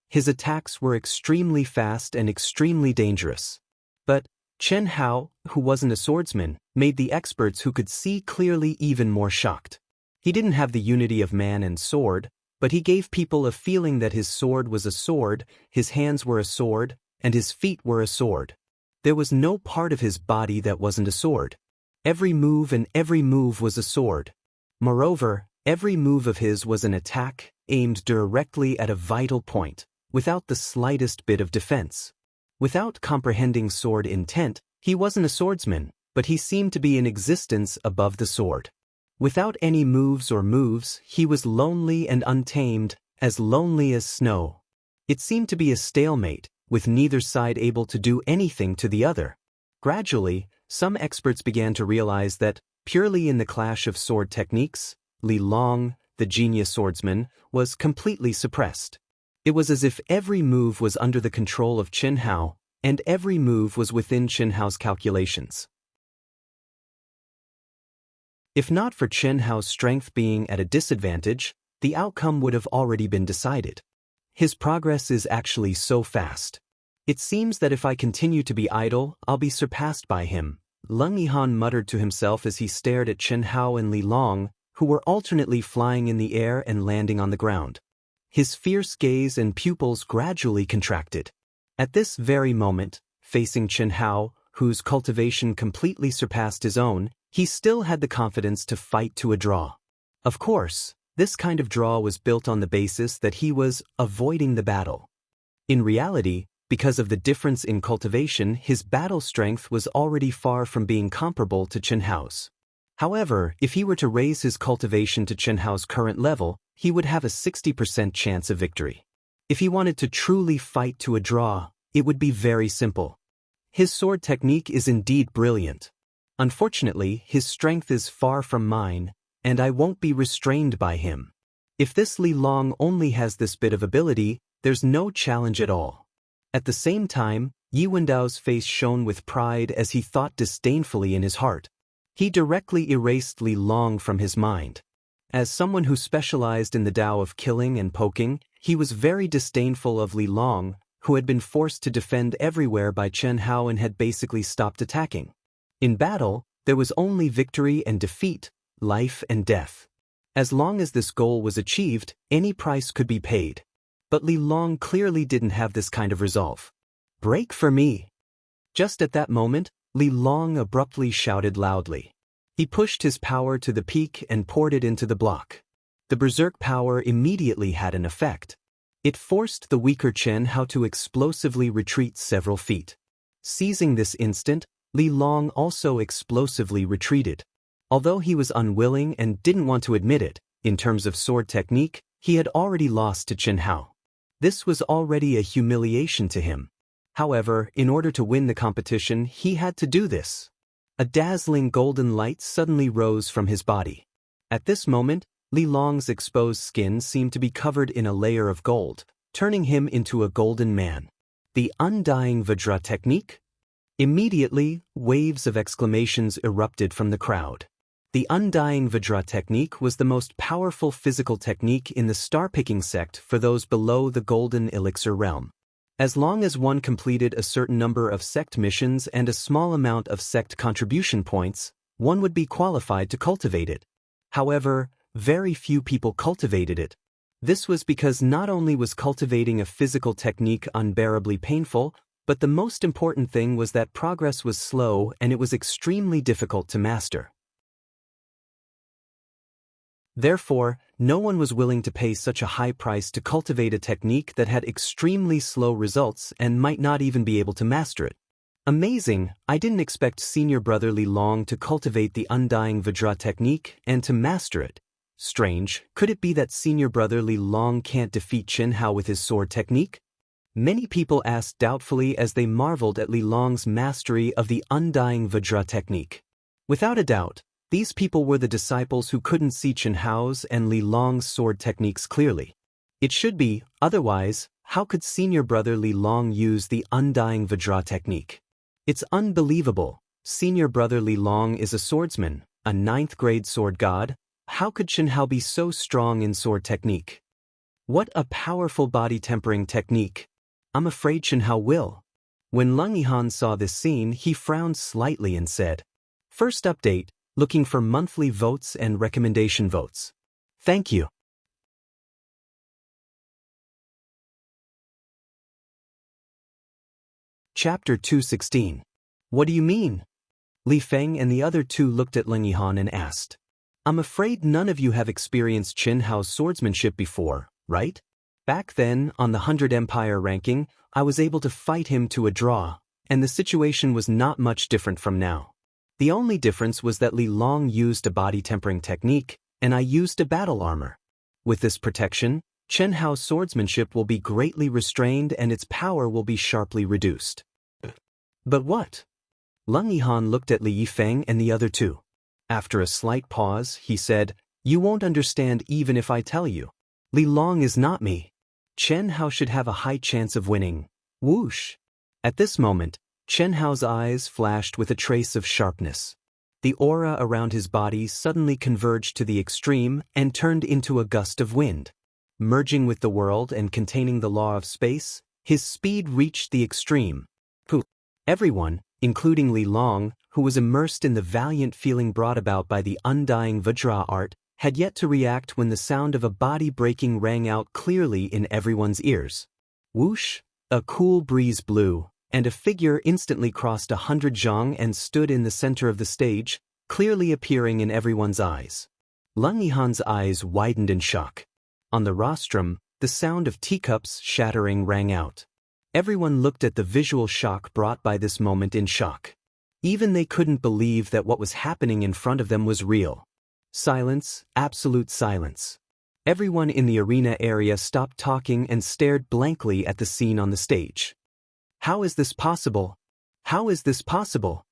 His attacks were extremely fast and extremely dangerous. But Chen Hao, who wasn't a swordsman, made the experts who could see clearly even more shocked. He didn't have the unity of man and sword, but he gave people a feeling that his sword was a sword, his hands were a sword, and his feet were a sword. There was no part of his body that wasn't a sword. Every move was a sword. Moreover, every move of his was an attack, aimed directly at a vital point, without the slightest bit of defense. Without comprehending sword intent, he wasn't a swordsman, but he seemed to be in existence above the sword. Without any moves, he was lonely and untamed, as lonely as snow. It seemed to be a stalemate, with neither side able to do anything to the other. Gradually, some experts began to realize that, purely in the clash of sword techniques, Li Long, the genius swordsman, was completely suppressed. It was as if every move was under the control of Chen Hao, and every move was within Chen Hao's calculations. If not for Chen Hao's strength being at a disadvantage, the outcome would have already been decided. His progress is actually so fast. It seems that if I continue to be idle, I'll be surpassed by him, Leng Yihan muttered to himself as he stared at Chen Hao and Li Long, who were alternately flying in the air and landing on the ground. His fierce gaze and pupils gradually contracted. At this very moment, facing Chen Hao, whose cultivation completely surpassed his own, he still had the confidence to fight to a draw. Of course, this kind of draw was built on the basis that he was avoiding the battle. In reality, because of the difference in cultivation, his battle strength was already far from being comparable to Chen Hao's. However, if he were to raise his cultivation to Chen Hao's current level, he would have a 60% chance of victory. If he wanted to truly fight to a draw, it would be very simple. His sword technique is indeed brilliant. Unfortunately, his strength is far from mine, and I won't be restrained by him. If this Li Long only has this bit of ability, there's no challenge at all." At the same time, Yi Wendao's face shone with pride as he thought disdainfully in his heart. He directly erased Li Long from his mind. As someone who specialized in the Tao of killing and poking, he was very disdainful of Li Long, who had been forced to defend everywhere by Chen Hao and had basically stopped attacking. In battle, there was only victory and defeat, life and death. As long as this goal was achieved, any price could be paid. But Li Long clearly didn't have this kind of resolve. "Break for me!" Just at that moment, Li Long abruptly shouted loudly. He pushed his power to the peak and poured it into the block. The berserk power immediately had an effect. It forced the weaker Chen Hao to explosively retreat several feet. Seizing this instant, Li Long also explosively retreated. Although he was unwilling and didn't want to admit it, in terms of sword technique, he had already lost to Chen Hao. This was already a humiliation to him. However, in order to win the competition, he had to do this. A dazzling golden light suddenly rose from his body. At this moment, Li Long's exposed skin seemed to be covered in a layer of gold, turning him into a golden man. The undying Vajra technique? Immediately, waves of exclamations erupted from the crowd. The undying Vajra technique was the most powerful physical technique in the star-picking sect for those below the golden elixir realm. As long as one completed a certain number of sect missions and a small amount of sect contribution points, one would be qualified to cultivate it. However, very few people cultivated it. This was because not only was cultivating a physical technique unbearably painful, but the most important thing was that progress was slow and it was extremely difficult to master. Therefore, no one was willing to pay such a high price to cultivate a technique that had extremely slow results and might not even be able to master it. Amazing, I didn't expect senior brother Li Long to cultivate the undying Vajra technique and to master it. Strange, could it be that senior brother Li Long can't defeat Chen Hao with his sword technique? Many people asked doubtfully as they marveled at Li Long's mastery of the undying Vajra technique. Without a doubt, these people were the disciples who couldn't see Chen Hao's and Li Long's sword techniques clearly. It should be, otherwise, how could senior brother Li Long use the undying Vajra technique? It's unbelievable. Senior brother Li Long is a swordsman, a 9th grade sword god. How could Chen Hao be so strong in sword technique? What a powerful body tempering technique. I'm afraid Chen Hao will. When Leng Yihan saw this scene, he frowned slightly and said, "First update, looking for monthly votes and recommendation votes. Thank you." Chapter 216. What do you mean? Li Feng and the other two looked at Leng Yihan and asked, "I'm afraid none of you have experienced Chen Hao's swordsmanship before, right? Back then, on the 100 Empire ranking, I was able to fight him to a draw, and the situation was not much different from now. The only difference was that Li Long used a body tempering technique, and I used a battle armor. With this protection, Chen Hao's swordsmanship will be greatly restrained and its power will be sharply reduced." "But what?" Leng Yihan looked at Li Yifeng and the other two. After a slight pause, he said, "You won't understand even if I tell you. Li Long is not me. Chen Hao should have a high chance of winning." Whoosh! At this moment, Chen Hao's eyes flashed with a trace of sharpness. The aura around his body suddenly converged to the extreme and turned into a gust of wind. Merging with the world and containing the law of space, his speed reached the extreme. Poof! Everyone, including Li Long, who was immersed in the valiant feeling brought about by the undying Vajra art, had yet to react when the sound of a body breaking rang out clearly in everyone's ears. Whoosh! A cool breeze blew, and a figure instantly crossed 100 zhang and stood in the center of the stage, clearly appearing in everyone's eyes. Leng Yihan's eyes widened in shock. On the rostrum, the sound of teacups shattering rang out. Everyone looked at the visual shock brought by this moment in shock. Even they couldn't believe that what was happening in front of them was real. Silence, absolute silence. Everyone in the arena area stopped talking and stared blankly at the scene on the stage. How is this possible? How is this possible?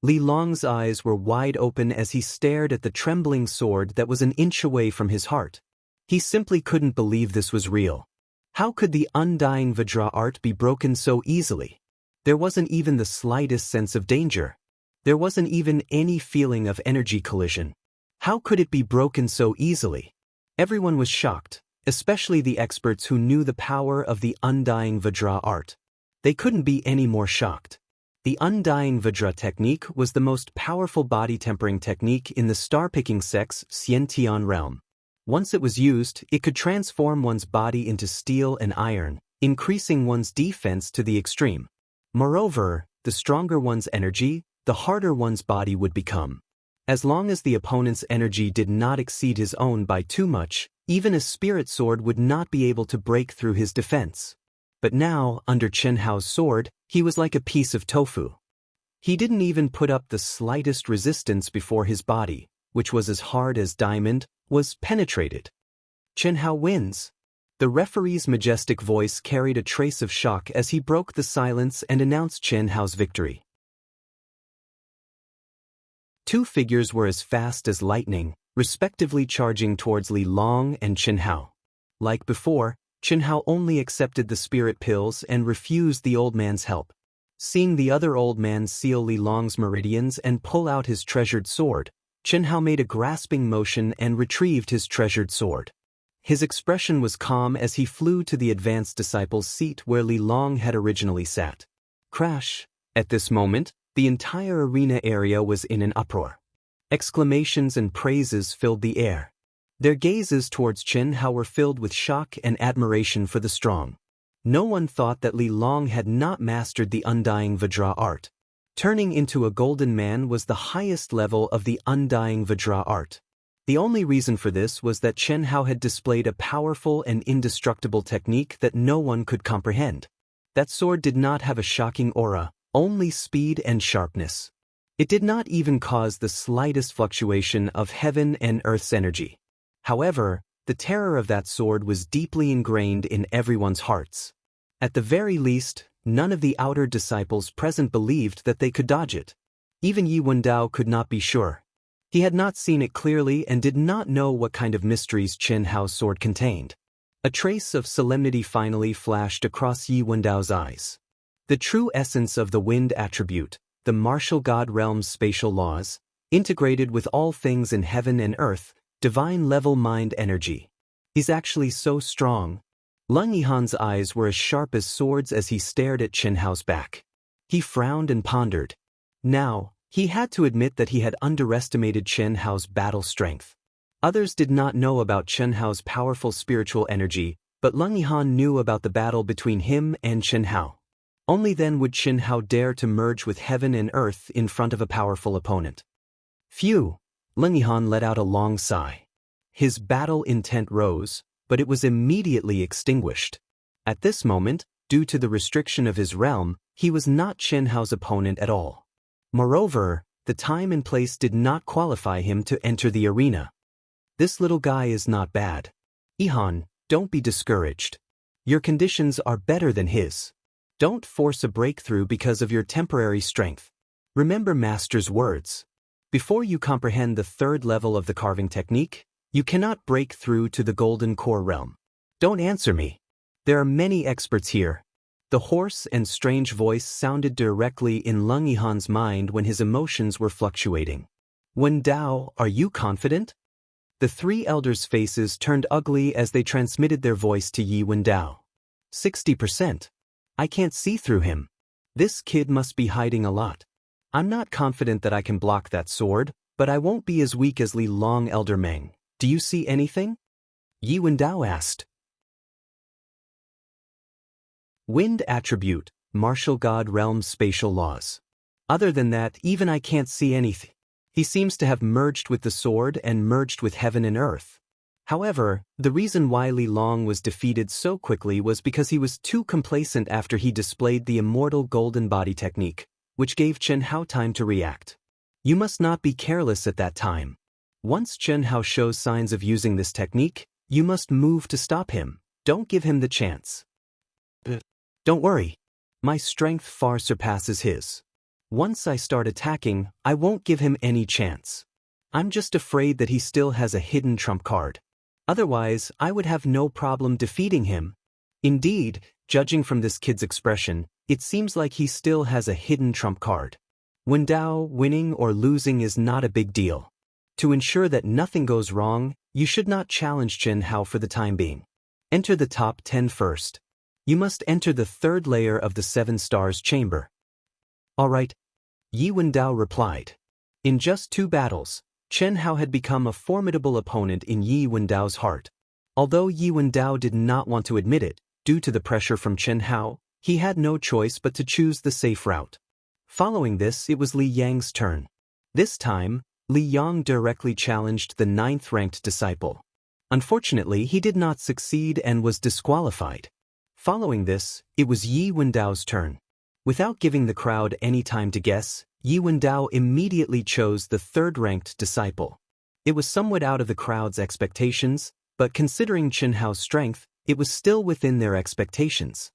Li Long's eyes were wide open as he stared at the trembling sword that was an inch away from his heart. He simply couldn't believe this was real. How could the undying Vajra art be broken so easily? There wasn't even the slightest sense of danger. There wasn't even any feeling of energy collision. How could it be broken so easily? Everyone was shocked, especially the experts who knew the power of the undying Vajra art. They couldn't be any more shocked. The undying Vajra technique was the most powerful body tempering technique in the star-picking sex Xiantian realm. Once it was used, it could transform one's body into steel and iron, increasing one's defense to the extreme. Moreover, the stronger one's energy, the harder one's body would become. As long as the opponent's energy did not exceed his own by too much, even a spirit sword would not be able to break through his defense. But now, under Chen Hao's sword, he was like a piece of tofu. He didn't even put up the slightest resistance before his body, which was as hard as diamond, was penetrated. Chen Hao wins. The referee's majestic voice carried a trace of shock as he broke the silence and announced Chen Hao's victory. Two figures were as fast as lightning, respectively charging towards Li Long and Chen Hao. Like before, Chen Hao only accepted the spirit pills and refused the old man's help. Seeing the other old man seal Li Long's meridians and pull out his treasured sword, Chen Hao made a grasping motion and retrieved his treasured sword. His expression was calm as he flew to the advanced disciple's seat where Li Long had originally sat. Crash! At this moment, the entire arena area was in an uproar. Exclamations and praises filled the air. Their gazes towards Chen Hao were filled with shock and admiration for the strong. No one thought that Li Long had not mastered the undying Vajra art. Turning into a golden man was the highest level of the undying Vajra art. The only reason for this was that Chen Hao had displayed a powerful and indestructible technique that no one could comprehend. That sword did not have a shocking aura, only speed and sharpness. It did not even cause the slightest fluctuation of heaven and earth's energy. However, the terror of that sword was deeply ingrained in everyone's hearts. At the very least, none of the outer disciples present believed that they could dodge it. Even Yi Wendao could not be sure. He had not seen it clearly and did not know what kind of mysteries Chen Hao's sword contained. A trace of solemnity finally flashed across Yi Wendao's eyes. The true essence of the wind attribute, the martial god realm's spatial laws, integrated with all things in heaven and earth, divine level mind energy. He's actually so strong. Leng Yihan's eyes were as sharp as swords as he stared at Chen Hao's back. He frowned and pondered. Now, he had to admit that he had underestimated Chen Hao's battle strength. Others did not know about Chen Hao's powerful spiritual energy, but Leng Yihan knew about the battle between him and Chen Hao. Only then would Chen Hao dare to merge with heaven and earth in front of a powerful opponent. Phew! Leng Yihan let out a long sigh. His battle intent rose, but it was immediately extinguished. At this moment, due to the restriction of his realm, he was not Chen Hao's opponent at all. Moreover, the time and place did not qualify him to enter the arena. This little guy is not bad. Yihan, don't be discouraged. Your conditions are better than his. Don't force a breakthrough because of your temporary strength. Remember Master's words. Before you comprehend the third level of the carving technique, you cannot break through to the golden core realm. Don't answer me. There are many experts here. The hoarse and strange voice sounded directly in Leng Yihan's mind when his emotions were fluctuating. Wendao, are you confident? The three elders' faces turned ugly as they transmitted their voice to Yi Wendao. 60%. I can't see through him. This kid must be hiding a lot. I'm not confident that I can block that sword, but I won't be as weak as Li Long Elder Meng. Do you see anything? Yi Wendao asked. Wind attribute, martial god realm spatial laws. Other than that, even I can't see anything. He seems to have merged with the sword and merged with heaven and earth. However, the reason why Li Long was defeated so quickly was because he was too complacent after he displayed the immortal golden body technique, which gave Chen Hao time to react. You must not be careless at that time. Once Chen Hao shows signs of using this technique, you must move to stop him. Don't give him the chance. Don't worry. My strength far surpasses his. Once I start attacking, I won't give him any chance. I'm just afraid that he still has a hidden trump card. Otherwise, I would have no problem defeating him. Indeed, judging from this kid's expression, it seems like he still has a hidden trump card. Wen Dao, winning or losing is not a big deal. To ensure that nothing goes wrong, you should not challenge Chen Hao for the time being. Enter the top 10 first. You must enter the third layer of the 7 stars chamber. Alright, Yi Wendao replied. In just 2 battles, Chen Hao had become a formidable opponent in Yi Wendao's heart. Although Yi Wendao did not want to admit it, due to the pressure from Chen Hao, he had no choice but to choose the safe route. Following this, it was Li Yang's turn. This time, Li Yang directly challenged the 9th-ranked disciple. Unfortunately, he did not succeed and was disqualified. Following this, it was Yi Wendao's turn. Without giving the crowd any time to guess, Yi Wendao immediately chose the 3rd-ranked disciple. It was somewhat out of the crowd's expectations, but considering Chen Hao's strength, it was still within their expectations.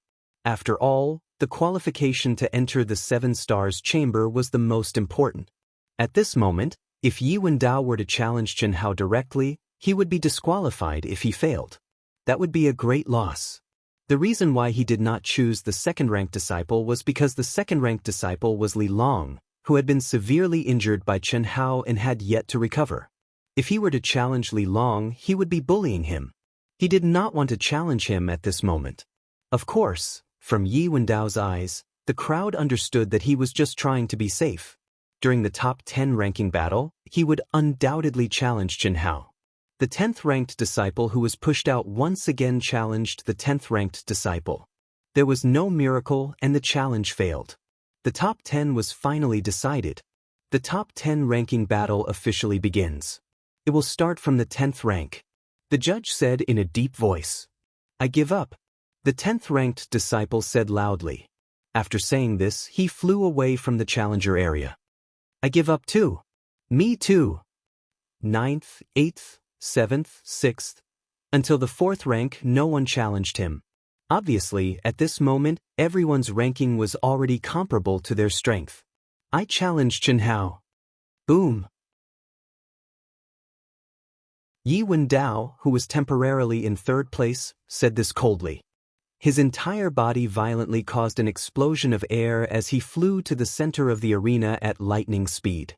After all, the qualification to enter the 7 stars chamber was the most important. At this moment, if Yi Wendao were to challenge Chen Hao directly, he would be disqualified if he failed. That would be a great loss. The reason why he did not choose the 2nd-ranked disciple was because the 2nd-ranked disciple was Li Long, who had been severely injured by Chen Hao and had yet to recover. If he were to challenge Li Long, he would be bullying him. He did not want to challenge him at this moment. Of course, from Yi Wendao's eyes, the crowd understood that he was just trying to be safe. During the top 10 ranking battle, he would undoubtedly challenge Chen Hao. The 10th-ranked disciple who was pushed out once again challenged the 10th-ranked disciple. There was no miracle and the challenge failed. The top 10 was finally decided. The top 10 ranking battle officially begins. It will start from the 10th rank. The judge said in a deep voice, "I give up." The 10th-ranked disciple said loudly. After saying this, he flew away from the challenger area. "I give up too." "Me too." 9th, 8th, 7th, 6th. Until the 4th rank, no one challenged him. Obviously, at this moment, everyone's ranking was already comparable to their strength. "I challenge Chen Hao." Boom. Yi Wendao, who was temporarily in 3rd place, said this coldly. His entire body violently caused an explosion of air as he flew to the center of the arena at lightning speed.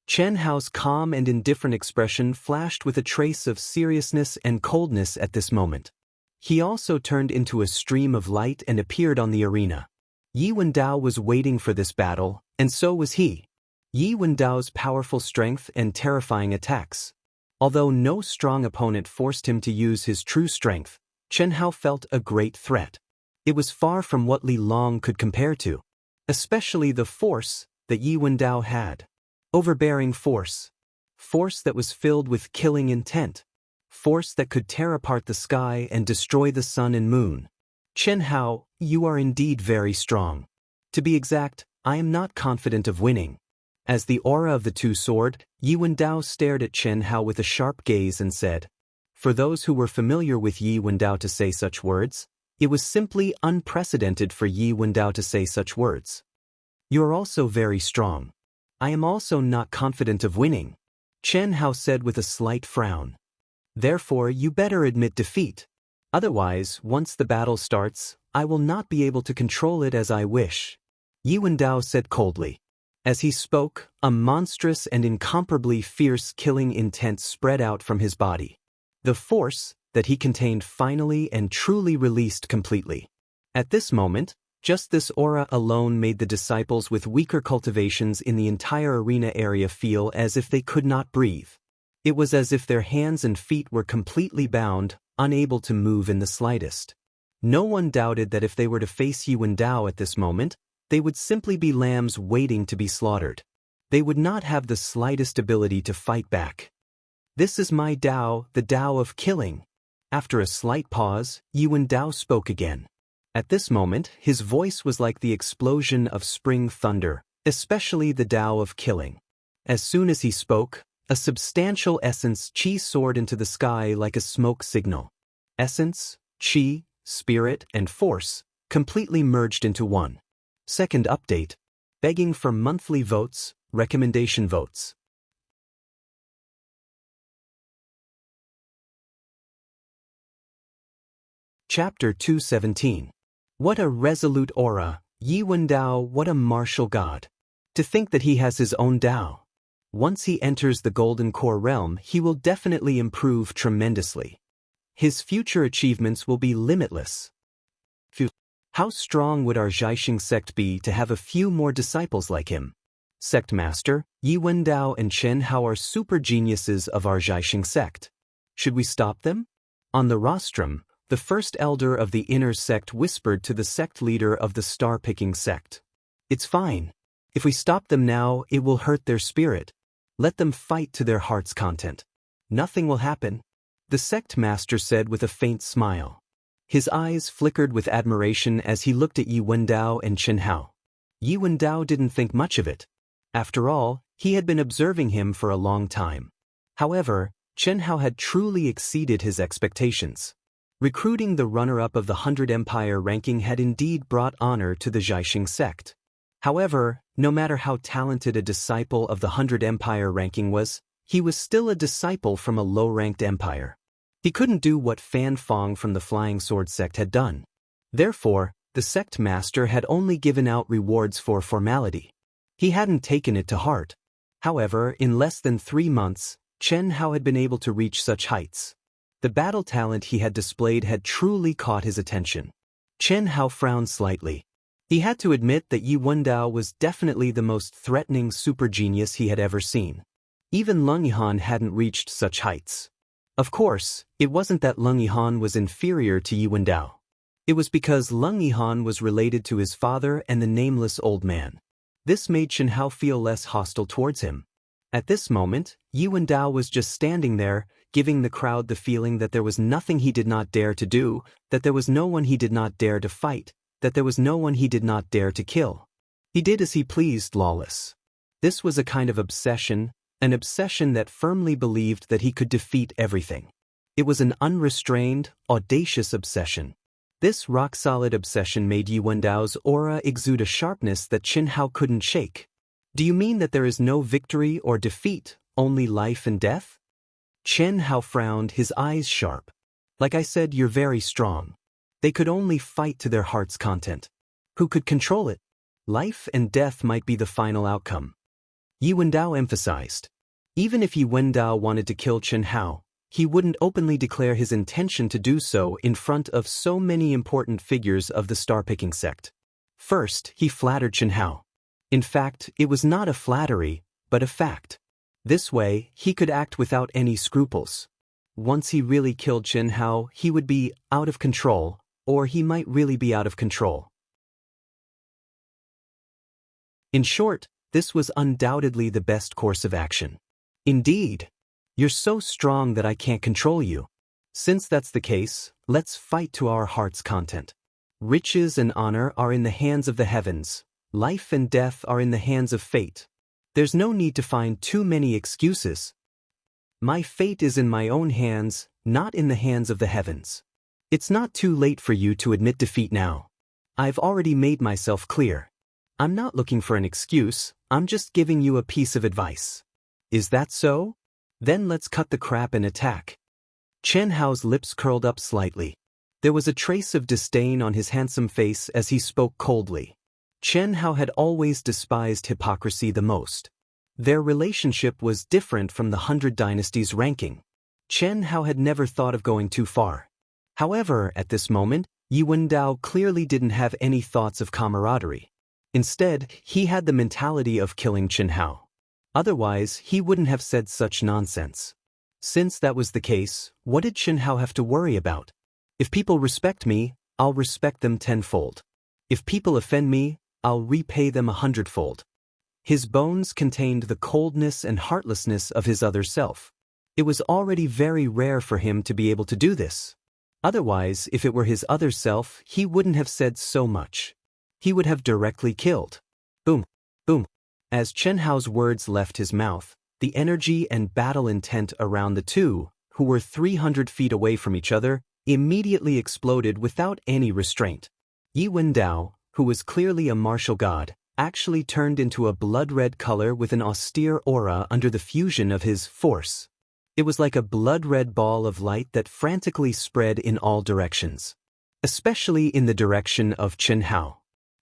Chen Hao's calm and indifferent expression flashed with a trace of seriousness and coldness at this moment. He also turned into a stream of light and appeared on the arena. Yi Wendao was waiting for this battle, and so was he. Yi Wendao's powerful strength and terrifying attacks. Although no strong opponent forced him to use his true strength, Chen Hao felt a great threat. It was far from what Li Long could compare to, especially the force that Yi Wendao had. Overbearing force. Force that was filled with killing intent. Force that could tear apart the sky and destroy the sun and moon. Chen Hao, you are indeed very strong. To be exact, I am not confident of winning. As the aura of the 2 soared, Yi Wendao stared at Chen Hao with a sharp gaze and said, for those who were familiar with Yi Wendao to say such words, it was simply unprecedented for Yi Wendao to say such words. You are also very strong. I am also not confident of winning, Chen Hao said with a slight frown. Therefore, you better admit defeat. Otherwise, once the battle starts, I will not be able to control it as I wish, Yi Wendao said coldly. As he spoke, a monstrous and incomparably fierce killing intent spread out from his body. The force that he contained finally and truly released completely. At this moment, just this aura alone made the disciples with weaker cultivations in the entire arena area feel as if they could not breathe. It was as if their hands and feet were completely bound, unable to move in the slightest. No one doubted that if they were to face Yi Wendao at this moment, they would simply be lambs waiting to be slaughtered. They would not have the slightest ability to fight back. This is my Dao, the Dao of killing. After a slight pause, Yi Wendao spoke again. At this moment, his voice was like the explosion of spring thunder, especially the Dao of killing. As soon as he spoke, a substantial essence qi soared into the sky like a smoke signal. Essence, qi, spirit, and force completely merged into one. Second update. begging for monthly votes, recommendation votes. Chapter 217. What a resolute aura, Yi Wendao, what a martial god. To think that he has his own Dao. Once he enters the Golden Core realm, he will definitely improve tremendously. His future achievements will be limitless. How strong would our Jiaxing sect be to have a few more disciples like him? Sect Master, Yi Wendao and Chen Hao are super geniuses of our Jiaxing sect. Should we stop them? On the rostrum, the first elder of the inner sect whispered to the sect leader of the star-picking sect. It's fine. If we stop them now, it will hurt their spirit. Let them fight to their heart's content. Nothing will happen, the sect master said with a faint smile. His eyes flickered with admiration as he looked at Yi Wendao and Chen Hao. Yi Wendao didn't think much of it. After all, he had been observing him for a long time. However, Chen Hao had truly exceeded his expectations. Recruiting the runner-up of the 100 Empire ranking had indeed brought honor to the Jiaxing sect. However, no matter how talented a disciple of the 100 Empire ranking was, he was still a disciple from a low-ranked empire. He couldn't do what Fan Fong from the Flying Sword sect had done. Therefore, the sect master had only given out rewards for formality. He hadn't taken it to heart. However, in less than 3 months, Chen Hao had been able to reach such heights. The battle talent he had displayed had truly caught his attention. Chen Hao frowned slightly. He had to admit that Yi Wendao was definitely the most threatening super genius he had ever seen. Even Leng Yihan hadn't reached such heights. Of course, it wasn't that Leng Yihan was inferior to Yi Wendao. It was because Leng Yihan was related to his father and the nameless old man. This made Chen Hao feel less hostile towards him. At this moment, Yi Wendao was just standing there, giving the crowd the feeling that there was nothing he did not dare to do, that there was no one he did not dare to fight, that there was no one he did not dare to kill. He did as he pleased, lawless. This was a kind of obsession, an obsession that firmly believed that he could defeat everything. It was an unrestrained, audacious obsession. This rock-solid obsession made Yi Wendao's aura exude a sharpness that Chen Hao couldn't shake. Do you mean that there is no victory or defeat, only life and death? Chen Hao frowned, his eyes sharp. Like I said, you're very strong. They could only fight to their heart's content. Who could control it? Life and death might be the final outcome. Yi Wendao emphasized. Even if Yi Wendao wanted to kill Chen Hao, he wouldn't openly declare his intention to do so in front of so many important figures of the star-picking sect. First, he flattered Chen Hao. In fact, it was not a flattery, but a fact. This way, he could act without any scruples. Once he really killed Chen Hao, he would be out of control, or he might really be out of control. In short, this was undoubtedly the best course of action. Indeed, you're so strong that I can't control you. Since that's the case, let's fight to our heart's content. Riches and honor are in the hands of the heavens. Life and death are in the hands of fate. There's no need to find too many excuses. My fate is in my own hands, not in the hands of the heavens. It's not too late for you to admit defeat now. I've already made myself clear. I'm not looking for an excuse, I'm just giving you a piece of advice. Is that so? Then let's cut the crap and attack. Chen Hao's lips curled up slightly. There was a trace of disdain on his handsome face as he spoke coldly. Chen Hao had always despised hypocrisy the most. Their relationship was different from the 100 Dynasties ranking. Chen Hao had never thought of going too far. However, at this moment, Yi Wendao clearly didn't have any thoughts of camaraderie. Instead, he had the mentality of killing Chen Hao. Otherwise, he wouldn't have said such nonsense. Since that was the case, what did Chen Hao have to worry about? If people respect me, I'll respect them tenfold. If people offend me, I'll repay them 100-fold. His bones contained the coldness and heartlessness of his other self. It was already very rare for him to be able to do this. Otherwise, if it were his other self, he wouldn't have said so much. He would have directly killed. Boom, boom. As Chen Hao's words left his mouth, the energy and battle intent around the two, who were 300 feet away from each other, immediately exploded without any restraint. Yi Wendao, who was clearly a martial god, actually turned into a blood-red color with an austere aura under the fusion of his force. It was like a blood-red ball of light that frantically spread in all directions, especially in the direction of Chen Hao.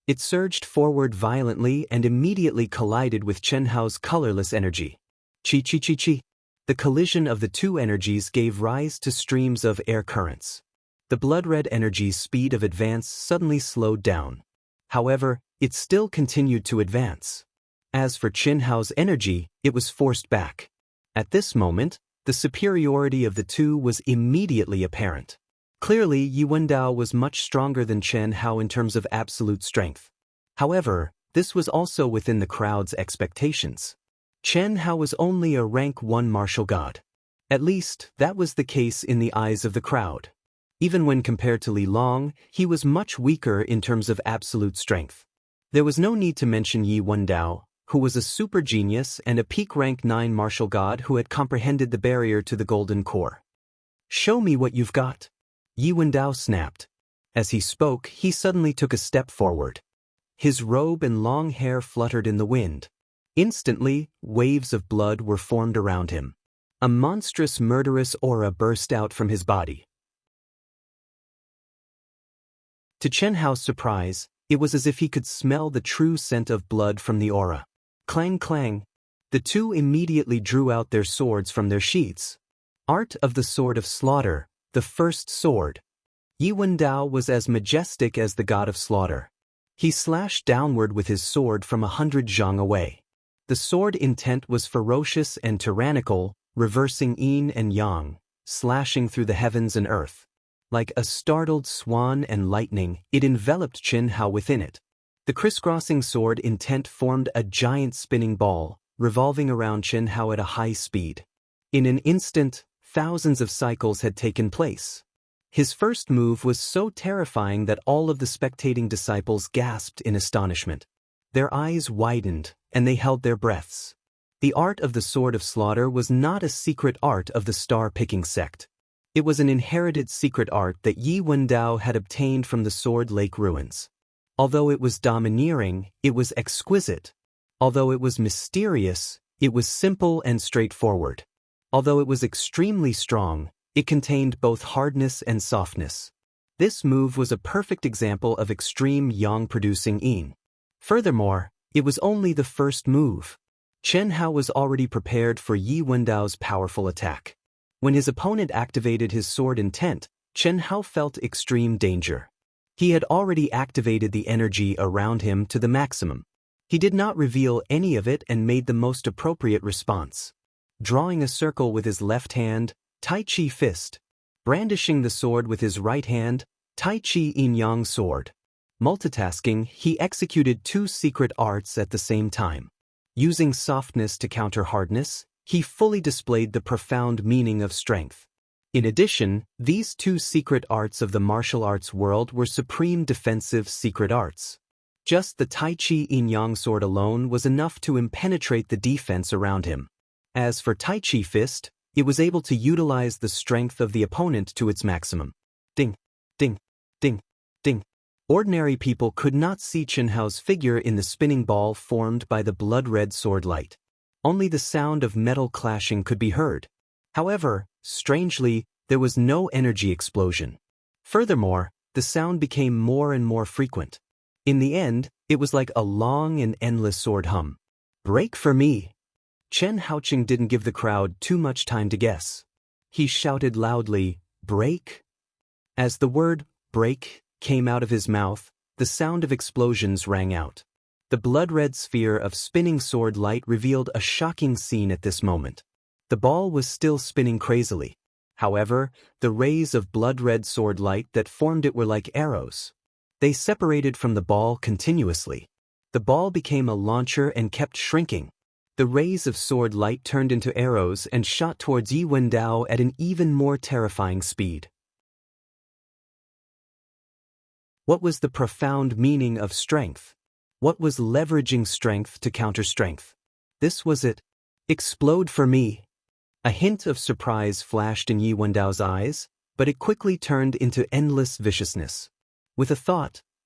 It surged forward violently and immediately collided with Chen Hao's colorless energy. Chi. The collision of the two energies gave rise to streams of air currents. The blood-red energy's speed of advance suddenly slowed down. However, it still continued to advance. As for Chen Hao's energy, it was forced back. At this moment, the superiority of the two was immediately apparent. Clearly, Yi Wendao was much stronger than Chen Hao in terms of absolute strength. However, this was also within the crowd's expectations. Chen Hao was only a rank 1 martial god. At least, that was the case in the eyes of the crowd. Even when compared to Li Long, he was much weaker in terms of absolute strength. There was no need to mention Yi Wendao, who was a super genius and a peak rank 9 martial god who had comprehended the barrier to the golden core. "Show me what you've got," Yi Wendao snapped. As he spoke, he suddenly took a step forward. His robe and long hair fluttered in the wind. Instantly, waves of blood were formed around him. A monstrous murderous aura burst out from his body. To Chen Hao's surprise, it was as if he could smell the true scent of blood from the aura. Clang clang. The two immediately drew out their swords from their sheaths. Art of the Sword of Slaughter, the first sword. Yi Wendao was as majestic as the god of slaughter. He slashed downward with his sword from 100 zhang away. The sword intent was ferocious and tyrannical, reversing yin and yang, slashing through the heavens and earth. Like a startled swan and lightning, it enveloped Chen Hao within it. The crisscrossing sword intent formed a giant spinning ball, revolving around Chen Hao at a high speed. In an instant, thousands of cycles had taken place. His first move was so terrifying that all of the spectating disciples gasped in astonishment. Their eyes widened, and they held their breaths. The art of the Sword of Slaughter was not a secret art of the star-picking sect. It was an inherited secret art that Yi Wendao had obtained from the Sword Lake ruins. Although it was domineering, it was exquisite. Although it was mysterious, it was simple and straightforward. Although it was extremely strong, it contained both hardness and softness. This move was a perfect example of extreme yang-producing yin. Furthermore, it was only the first move. Chen Hao was already prepared for Yi Wendao's powerful attack. When his opponent activated his sword intent, Chen Hao felt extreme danger. He had already activated the energy around him to the maximum. He did not reveal any of it and made the most appropriate response. Drawing a circle with his left hand, Tai Chi fist. Brandishing the sword with his right hand, Tai Chi yin-yang sword. Multitasking, he executed two secret arts at the same time. Using softness to counter hardness, he fully displayed the profound meaning of strength. In addition, these two secret arts of the martial arts world were supreme defensive secret arts. Just the Tai Chi yin-yang sword alone was enough to impenetrate the defense around him. As for Tai Chi fist, it was able to utilize the strength of the opponent to its maximum. Ding, ding, ding, ding. Ordinary people could not see Chen Hao's figure in the spinning ball formed by the blood-red sword light. Only the sound of metal clashing could be heard. However, strangely, there was no energy explosion. Furthermore, the sound became more and more frequent. In the end, it was like a long and endless sword hum. "Break for me!" Chen Haoqing didn't give the crowd too much time to guess. He shouted loudly, "Break!" As the word, "break," came out of his mouth, the sound of explosions rang out. The blood-red sphere of spinning sword light revealed a shocking scene at this moment. The ball was still spinning crazily. However, the rays of blood-red sword light that formed it were like arrows. They separated from the ball continuously. The ball became a launcher and kept shrinking. The rays of sword light turned into arrows and shot towards Yi Wendao at an even more terrifying speed. What was the profound meaning of strength? What was leveraging strength to counter strength? This was it. "Explode for me." A hint of surprise flashed in Yi Wendao's eyes, but it quickly turned into endless viciousness. With a thought,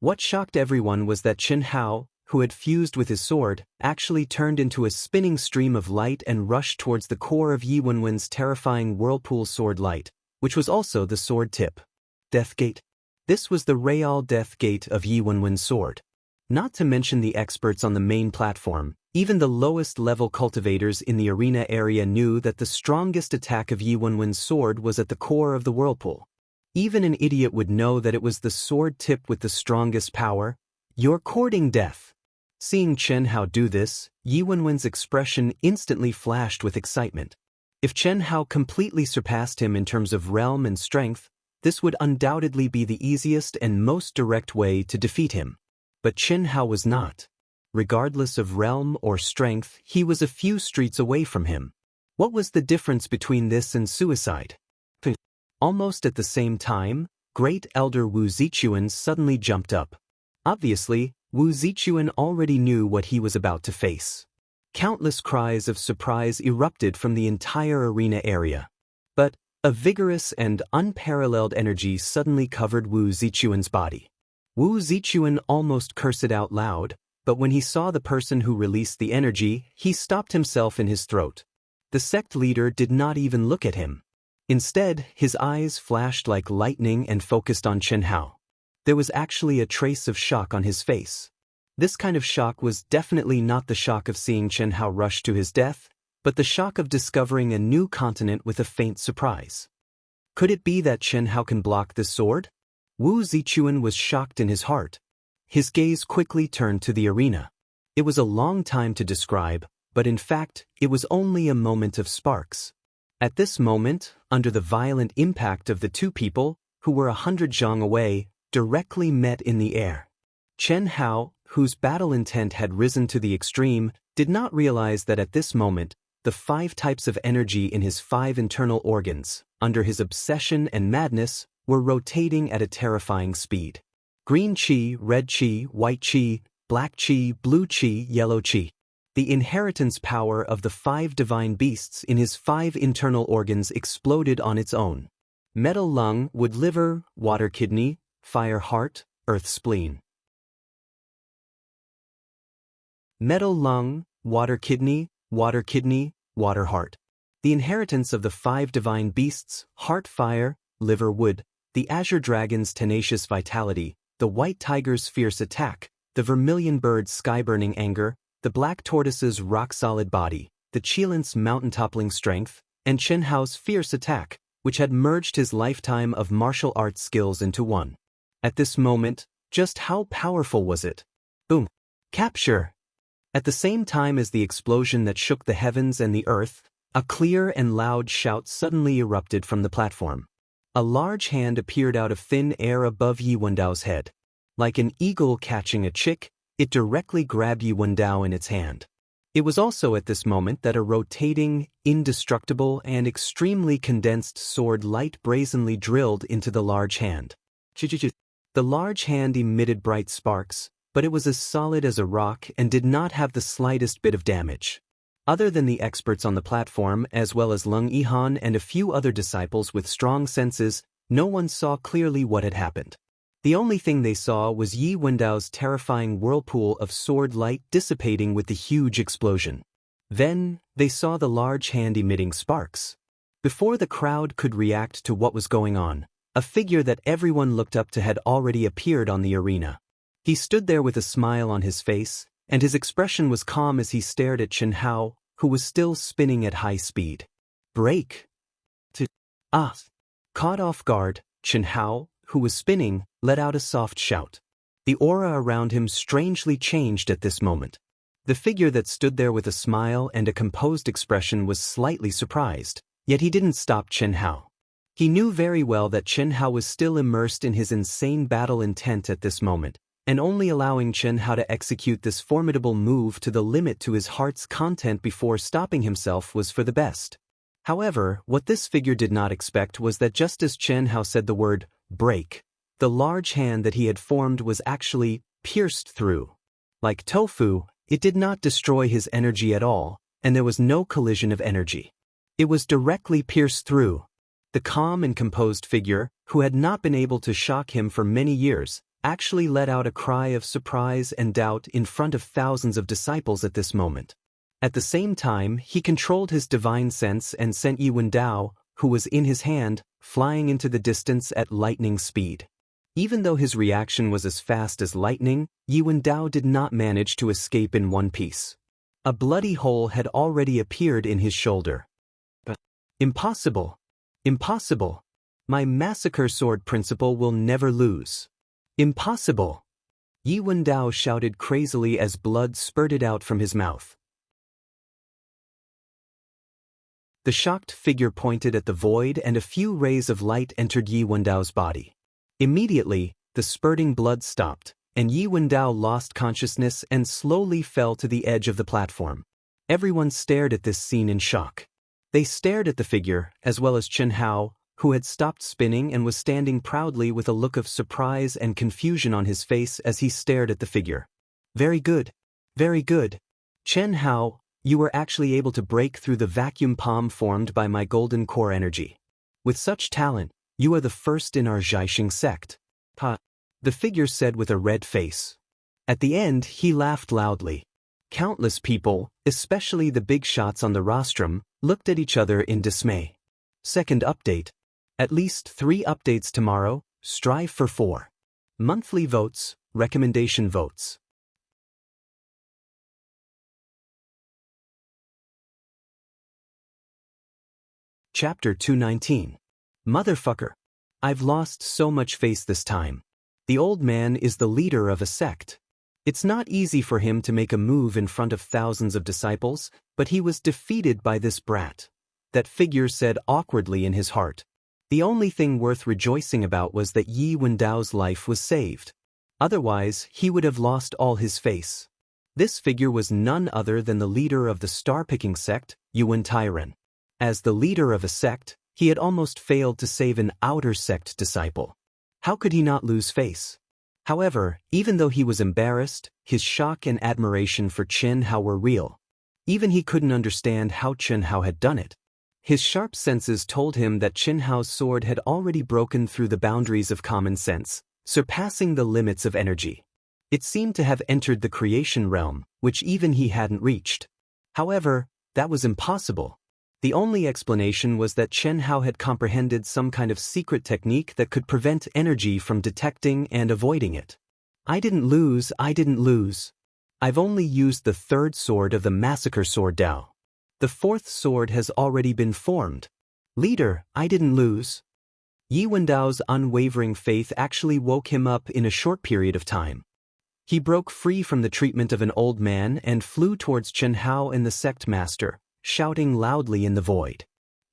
What shocked everyone was that Chen Hao, who had fused with his sword, actually turned into a spinning stream of light and rushed towards the core of Yi Wenwen's terrifying whirlpool sword light, which was also the sword tip. Death Gate. This was the real death gate of Yi Wenwen's sword. Not to mention the experts on the main platform, even the lowest level cultivators in the arena area knew that the strongest attack of Yi Wenwen's sword was at the core of the whirlpool. Even an idiot would know that it was the sword tip with the strongest power. You're courting death. Seeing Chen Hao do this, Yi Wenwen's expression instantly flashed with excitement. If Chen Hao completely surpassed him in terms of realm and strength, this would undoubtedly be the easiest and most direct way to defeat him. But Chen Hao was not. Regardless of realm or strength, he was a few streets away from him. What was the difference between this and suicide? Almost at the same time, Great Elder Wu Zichuan suddenly jumped up. Obviously, Wu Zichuan already knew what he was about to face. Countless cries of surprise erupted from the entire arena area. But a vigorous and unparalleled energy suddenly covered Wu Zichuan's body. Wu Zichuan almost cursed out loud, but when he saw the person who released the energy, he stopped himself in his throat. The sect leader did not even look at him. Instead, his eyes flashed like lightning and focused on Chen Hao. There was actually a trace of shock on his face. This kind of shock was definitely not the shock of seeing Chen Hao rush to his death, but the shock of discovering a new continent with a faint surprise. Could it be that Chen Hao can block this sword? Wu Zichuan was shocked in his heart. His gaze quickly turned to the arena. It was a long time to describe, but in fact, it was only a moment of sparks. At this moment, under the violent impact of the two people, who were 100 zhang away, directly met in the air. Chen Hao, whose battle intent had risen to the extreme, did not realize that at this moment, the 5 types of energy in his 5 internal organs, under his obsession and madness, were rotating at a terrifying speed. Green qi, red qi, white qi, black qi, blue qi, yellow qi. The inheritance power of the 5 divine beasts in his 5 internal organs exploded on its own. Metal lung, wood liver, water kidney, fire heart, earth spleen. Metal lung, water kidney, water heart. The inheritance of the 5 divine beasts, heart fire, liver wood, the azure dragon's tenacious vitality, the white tiger's fierce attack, the vermilion bird's sky-burning anger, the black tortoise's rock-solid body, the Qilint's mountain-toppling strength, and Chen Hao's fierce attack, which had merged his lifetime of martial arts skills into one. At this moment, just how powerful was it? Boom! Capture! At the same time as the explosion that shook the heavens and the earth, a clear and loud shout suddenly erupted from the platform. A large hand appeared out of thin air above Yi Wendao's head. Like an eagle catching a chick, it directly grabbed Yi Wendao in its hand. It was also at this moment that a rotating, indestructible, and extremely condensed sword light brazenly drilled into the large hand. The large hand emitted bright sparks, but it was as solid as a rock and did not have the slightest bit of damage. Other than the experts on the platform, as well as Lung Yihan and a few other disciples with strong senses, no one saw clearly what had happened. The only thing they saw was Yi Wendao's terrifying whirlpool of sword light dissipating with the huge explosion. Then, they saw the large hand emitting sparks. Before the crowd could react to what was going on, a figure that everyone looked up to had already appeared on the arena. He stood there with a smile on his face, and his expression was calm as he stared at Chen Hao, who was still spinning at high speed. Break! Caught off guard, Chen Hao, who was spinning, let out a soft shout. The aura around him strangely changed at this moment. The figure that stood there with a smile and a composed expression was slightly surprised, yet he didn't stop Chen Hao. He knew very well that Chen Hao was still immersed in his insane battle intent at this moment, and only allowing Chen Hao to execute this formidable move to the limit to his heart's content before stopping himself was for the best. However, what this figure did not expect was that just as Chen Hao said the word, break, the large hand that he had formed was actually pierced through. Like tofu, it did not destroy his energy at all, and there was no collision of energy. It was directly pierced through. The calm and composed figure, who had not been able to shock him for many years, actually let out a cry of surprise and doubt in front of thousands of disciples at this moment. At the same time, he controlled his divine sense and sent Yi Wendao, who was in his hand, flying into the distance at lightning speed. Even though his reaction was as fast as lightning, Yi Wendao did not manage to escape in one piece. A bloody hole had already appeared in his shoulder. But impossible! Impossible! My massacre sword principle will never lose. Impossible! Yi Wendao shouted crazily as blood spurted out from his mouth. The shocked figure pointed at the void and a few rays of light entered Yi Wendao's body. Immediately, the spurting blood stopped, and Yi Wendao lost consciousness and slowly fell to the edge of the platform. Everyone stared at this scene in shock. They stared at the figure, as well as Chen Hao, who had stopped spinning and was standing proudly with a look of surprise and confusion on his face as he stared at the figure. Very good. Very good. Chen Hao, you were actually able to break through the vacuum palm formed by my golden core energy. With such talent, you are the first in our Zhaixing sect. Ha! The figure said with a red face. At the end, he laughed loudly. Countless people, especially the big shots on the rostrum, looked at each other in dismay. Second update. At least 3 updates tomorrow, strive for 4. Monthly votes, recommendation votes. Chapter 219. Motherfucker. I've lost so much face this time. The old man is the leader of a sect. It's not easy for him to make a move in front of thousands of disciples, but he was defeated by this brat. That figure said awkwardly in his heart. The only thing worth rejoicing about was that Yi Wendao's life was saved. Otherwise, he would have lost all his face. This figure was none other than the leader of the star-picking sect, Yuan Tairen. As the leader of a sect, he had almost failed to save an outer sect disciple. How could he not lose face? However, even though he was embarrassed, his shock and admiration for Chen Hao were real. Even he couldn't understand how Chen Hao had done it. His sharp senses told him that Chen Hao's sword had already broken through the boundaries of common sense, surpassing the limits of energy. It seemed to have entered the creation realm, which even he hadn't reached. However, that was impossible. The only explanation was that Chen Hao had comprehended some kind of secret technique that could prevent energy from detecting and avoiding it. I didn't lose. I've only used the 3rd sword of the massacre sword Dao. The 4th sword has already been formed. Leader, I didn't lose. Yi Wendao's unwavering faith actually woke him up in a short period of time. He broke free from the treatment of an old man and flew towards Chen Hao and the sect master, shouting loudly in the void.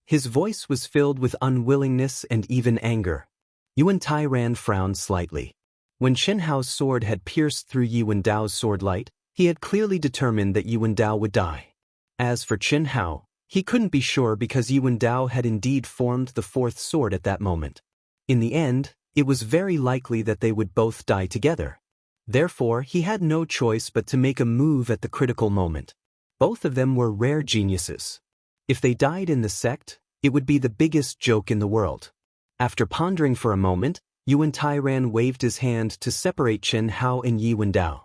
His voice was filled with unwillingness and even anger. Yuan Tairan frowned slightly. When Chen Hao's sword had pierced through Yi Wendao's sword light, he had clearly determined that Yi Wendao would die. As for Chen Hao, he couldn't be sure because Yi Wendao had indeed formed the 4th sword at that moment. In the end, it was very likely that they would both die together. Therefore, he had no choice but to make a move at the critical moment. Both of them were rare geniuses. If they died in the sect, it would be the biggest joke in the world. After pondering for a moment, Yuan Tairan waved his hand to separate Chen Hao and Yi Wendao.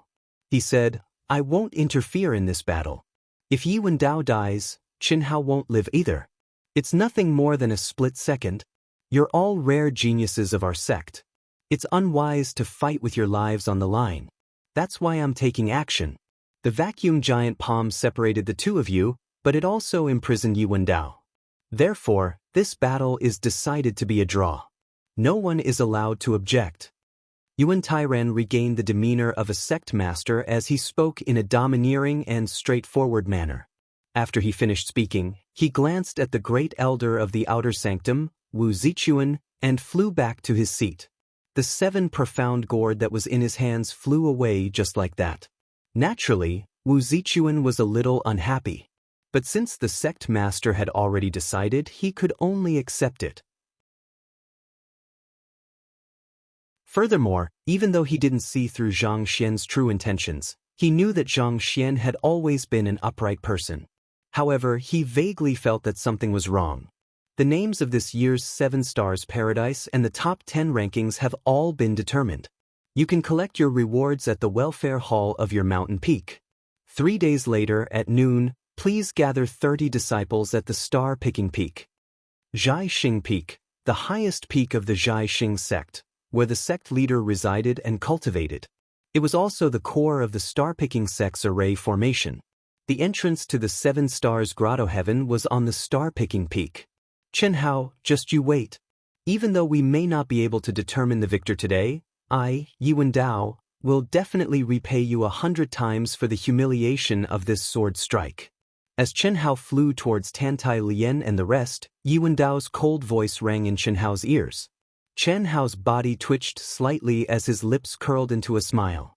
He said, I won't interfere in this battle. If Yi Wendao dies, Chen Hao won't live either. It's nothing more than a split second. You're all rare geniuses of our sect. It's unwise to fight with your lives on the line. That's why I'm taking action. The vacuum giant palm separated the two of you, but it also imprisoned Yi Wendao. Therefore, this battle is decided to be a draw. No one is allowed to object. Yuan Tairen regained the demeanor of a sect master as he spoke in a domineering and straightforward manner. After he finished speaking, he glanced at the great elder of the outer sanctum, Wu Zichuan, and flew back to his seat. The 7 profound gourd that was in his hands flew away just like that. Naturally, Wu Zichuan was a little unhappy. But since the sect master had already decided, he could only accept it. Furthermore, even though he didn't see through Zhang Xian's true intentions, he knew that Zhang Xian had always been an upright person. However, he vaguely felt that something was wrong. The names of this year's 7 Stars Paradise and the top 10 rankings have all been determined. You can collect your rewards at the welfare hall of your mountain peak. 3 days later, at noon, please gather 30 disciples at the star-picking peak. Zhaixing Peak, the highest peak of the Zhaixing sect, where the sect leader resided and cultivated. It was also the core of the star-picking sect's array formation. The entrance to the 7 Stars Grotto Heaven was on the star-picking peak. Chen Hao, just you wait. Even though we may not be able to determine the victor today, I, Yuan Dao, will definitely repay you 100 times for the humiliation of this sword strike. As Chen Hao flew towards Tantai Lian and the rest, Yuan Dao's cold voice rang in Chen Hao's ears. Chen Hao's body twitched slightly as his lips curled into a smile.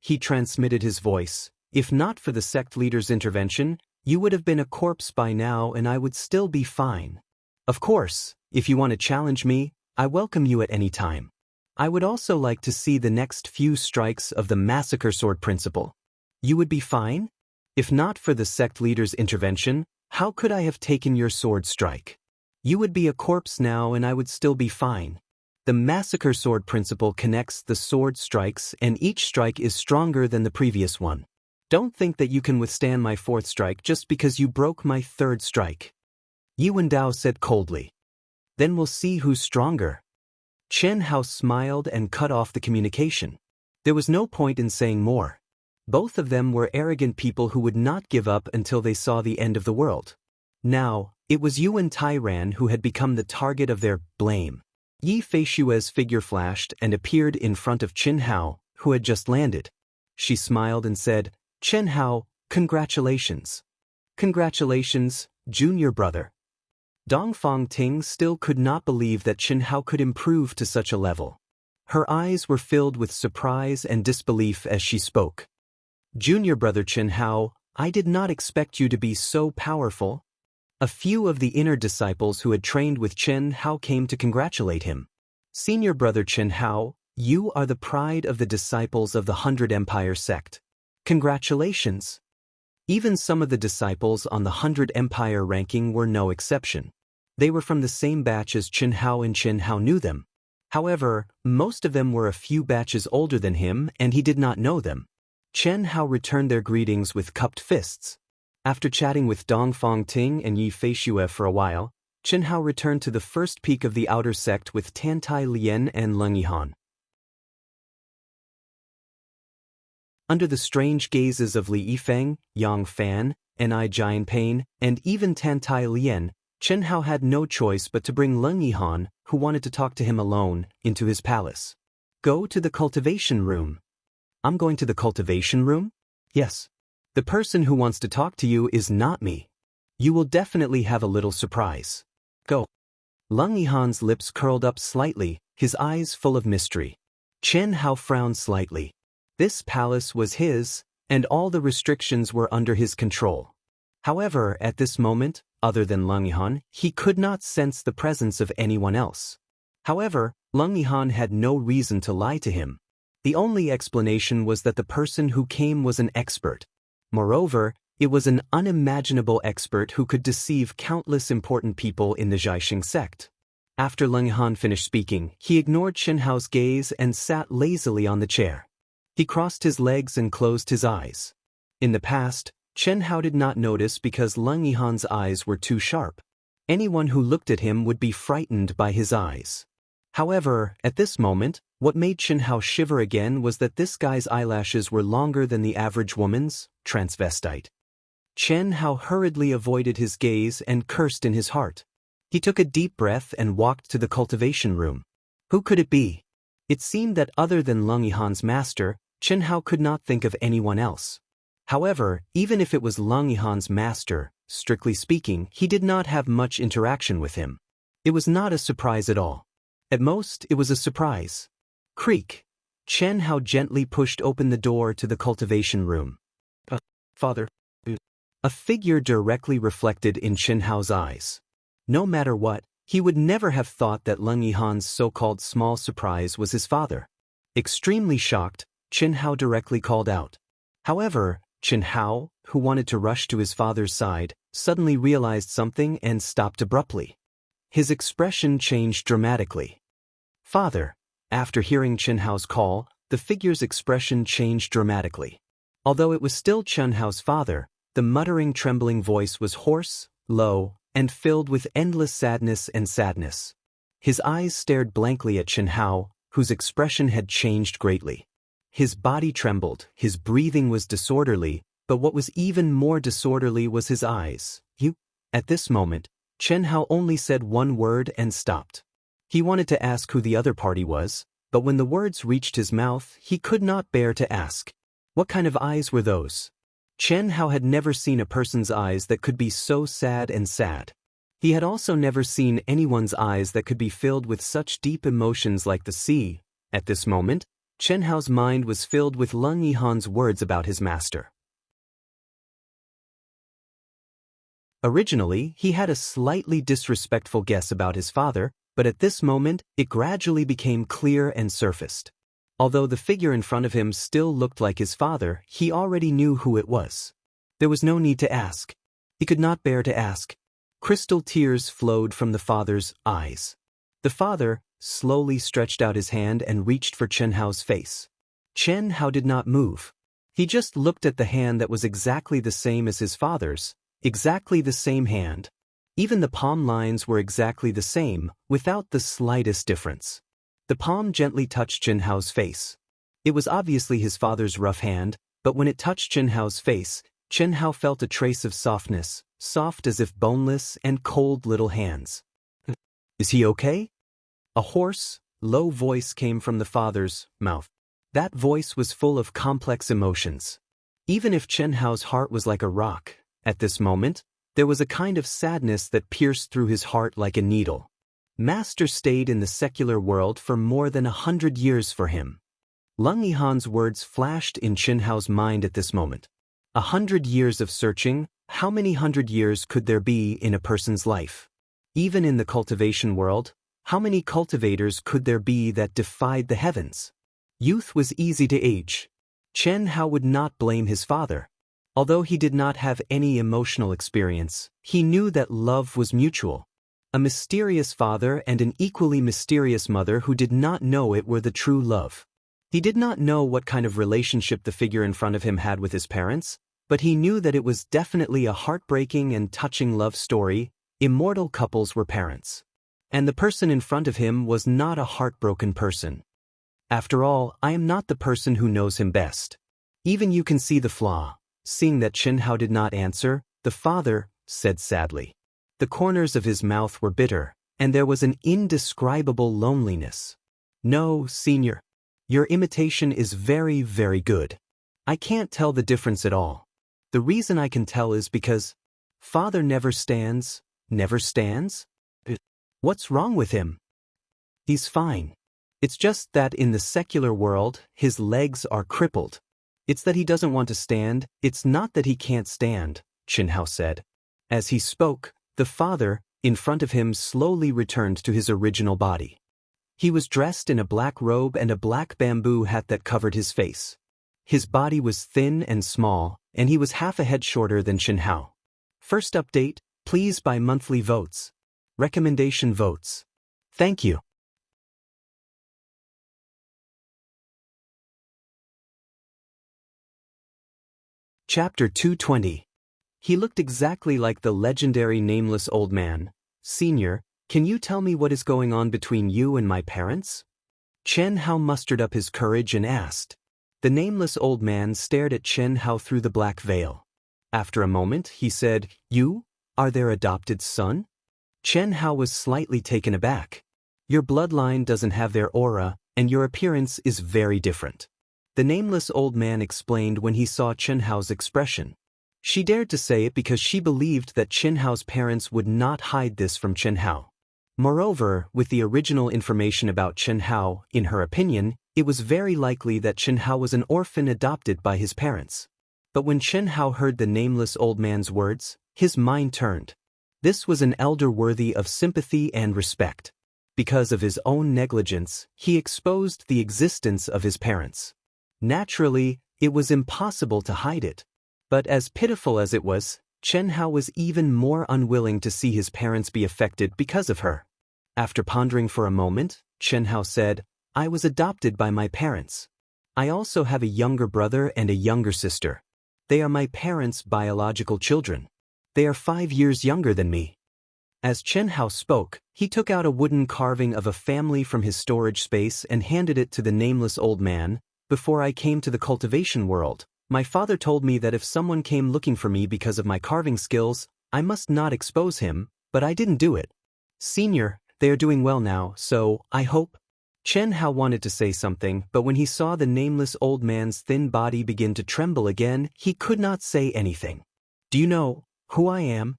He transmitted his voice. If not for the sect leader's intervention, you would have been a corpse by now and I would still be fine. Of course, if you want to challenge me, I welcome you at any time. I would also like to see the next few strikes of the massacre sword principle. You would be fine? If not for the sect leader's intervention, how could I have taken your sword strike? You would be a corpse now and I would still be fine. The massacre sword principle connects the sword strikes and each strike is stronger than the previous one. Don't think that you can withstand my 4th strike just because you broke my 3rd strike. Yuan Dao said coldly. Then we'll see who's stronger. Chen Hao smiled and cut off the communication. There was no point in saying more. Both of them were arrogant people who would not give up until they saw the end of the world. Now, it was Yuan Tairan who had become the target of their blame. Yi Feishue's figure flashed and appeared in front of Chen Hao, who had just landed. She smiled and said, Chen Hao, congratulations. Congratulations, junior brother. Dongfang Ting still could not believe that Chen Hao could improve to such a level. Her eyes were filled with surprise and disbelief as she spoke. Junior brother Chen Hao, I did not expect you to be so powerful. A few of the inner disciples who had trained with Chen Hao came to congratulate him. Senior brother Chen Hao, you are the pride of the disciples of the 100 Empire sect. Congratulations. Even some of the disciples on the 100 Empire ranking were no exception. They were from the same batch as Chen Hao and Chen Hao knew them. However, most of them were a few batches older than him and he did not know them. Chen Hao returned their greetings with cupped fists. After chatting with Dongfang Ting and Yi Feishue for a while, Chen Hao returned to the first peak of the outer sect with Tantai Lian and Leng Yihan. Under the strange gazes of Li Yifeng, Yang Fan, Ni Jianpain, and even Tantai Lian, Chen Hao had no choice but to bring Leng Yihan, who wanted to talk to him alone, into his palace. Go to the cultivation room. I'm going to the cultivation room? Yes. The person who wants to talk to you is not me. You will definitely have a little surprise. Go. Leng Yihan's lips curled up slightly, his eyes full of mystery. Chen Hao frowned slightly. This palace was his, and all the restrictions were under his control. However, at this moment, other than Leng Yihan, he could not sense the presence of anyone else. However, Leng Yihan had no reason to lie to him. The only explanation was that the person who came was an expert. Moreover, it was an unimaginable expert who could deceive countless important people in the Zhaixing sect. After Leng Yihan finished speaking, he ignored Chen Hao's gaze and sat lazily on the chair. He crossed his legs and closed his eyes. In the past, Chen Hao did not notice because Leng Yihan's eyes were too sharp. Anyone who looked at him would be frightened by his eyes. However, at this moment, what made Chen Hao shiver again was that this guy's eyelashes were longer than the average woman's, transvestite. Chen Hao hurriedly avoided his gaze and cursed in his heart. He took a deep breath and walked to the cultivation room. Who could it be? It seemed that other than Leng Yihan's master, Chen Hao could not think of anyone else. However, even if it was Leng Yihan's master, strictly speaking, he did not have much interaction with him. It was not a surprise at all. At most, it was a surprise. Creak. Chen Hao gently pushed open the door to the cultivation room. Father. A figure directly reflected in Chen Hao's eyes. No matter what, he would never have thought that Leng Yihan's so-called small surprise was his father. Extremely shocked, Chen Hao directly called out. However, Chen Hao, who wanted to rush to his father's side, suddenly realized something and stopped abruptly. His expression changed dramatically. Father. After hearing Chen Hao's call, the figure's expression changed dramatically. Although it was still Chen Hao's father, the muttering, trembling voice was hoarse, low, and filled with endless sadness and sadness. His eyes stared blankly at Chen Hao, whose expression had changed greatly. His body trembled, his breathing was disorderly, but what was even more disorderly was his eyes. "You?" At this moment, Chen Hao only said one word and stopped. He wanted to ask who the other party was, but when the words reached his mouth, he could not bear to ask. What kind of eyes were those? Chen Hao had never seen a person's eyes that could be so sad and sad. He had also never seen anyone's eyes that could be filled with such deep emotions like the sea. At this moment, Chen Hao's mind was filled with Leng Yihan's words about his master. Originally, he had a slightly disrespectful guess about his father, but at this moment, it gradually became clear and surfaced. Although the figure in front of him still looked like his father, he already knew who it was. There was no need to ask. He could not bear to ask. Crystal tears flowed from the father's eyes. The father slowly stretched out his hand and reached for Chen Hao's face. Chen Hao did not move. He just looked at the hand that was exactly the same as his father's, exactly the same hand. Even the palm lines were exactly the same, without the slightest difference. The palm gently touched Chen Hao's face. It was obviously his father's rough hand, but when it touched Chen Hao's face, Chen Hao felt a trace of softness, soft as if boneless and cold little hands. "Is he okay?" A hoarse, low voice came from the father's mouth. That voice was full of complex emotions. Even if Chen Hao's heart was like a rock, at this moment, there was a kind of sadness that pierced through his heart like a needle. Master stayed in the secular world for more than 100 years for him. Leng Yihan's words flashed in Chen Hao's mind at this moment. 100 years of searching, how many 100 years could there be in a person's life? Even in the cultivation world, how many cultivators could there be that defied the heavens? Youth was easy to age. Chen Hao would not blame his father. Although he did not have any emotional experience, he knew that love was mutual. A mysterious father and an equally mysterious mother who did not know it were the true love. He did not know what kind of relationship the figure in front of him had with his parents, but he knew that it was definitely a heartbreaking and touching love story. Immortal couples were parents. And the person in front of him was not a heartbroken person. After all, I am not the person who knows him best. Even you can see the flaw. Seeing that Chen Hao did not answer, the father said sadly. The corners of his mouth were bitter, and there was an indescribable loneliness. "No, senior. Your imitation is very, very good. I can't tell the difference at all. The reason I can tell is because father never stands, never stands? What's wrong with him? He's fine. It's just that in the secular world, his legs are crippled. It's that he doesn't want to stand, it's not that he can't stand," Chen Hao said. As he spoke, the father, in front of him, slowly returned to his original body. He was dressed in a black robe and a black bamboo hat that covered his face. His body was thin and small, and he was half a head shorter than Chen Hao. First update, please by monthly votes. Recommendation votes. Thank you. Chapter 220. He looked exactly like the legendary nameless old man. "Senior, can you tell me what is going on between you and my parents?" Chen Hao mustered up his courage and asked. The nameless old man stared at Chen Hao through the black veil. After a moment, he said, "You are their adopted son?" Chen Hao was slightly taken aback. "Your bloodline doesn't have their aura, and your appearance is very different," the nameless old man explained when he saw Chen Hao's expression. She dared to say it because she believed that Chen Hao's parents would not hide this from Chen Hao. Moreover, with the original information about Chen Hao, in her opinion, it was very likely that Chen Hao was an orphan adopted by his parents. But when Chen Hao heard the nameless old man's words, his mind turned. This was an elder worthy of sympathy and respect. Because of his own negligence, he exposed the existence of his parents. Naturally, it was impossible to hide it. But as pitiful as it was, Chen Hao was even more unwilling to see his parents be affected because of her. After pondering for a moment, Chen Hao said, "I was adopted by my parents." I also have a younger brother and a younger sister. They are my parents' biological children. They are 5 years younger than me. As Chen Hao spoke, he took out a wooden carving of a family from his storage space and handed it to the nameless old man. Before I came to the cultivation world, my father told me that if someone came looking for me because of my carving skills, I must not expose him, but I didn't do it. Senior, they are doing well now, so, I hope. Chen Hao wanted to say something, but when he saw the nameless old man's thin body begin to tremble again, he could not say anything. Do you know who I am?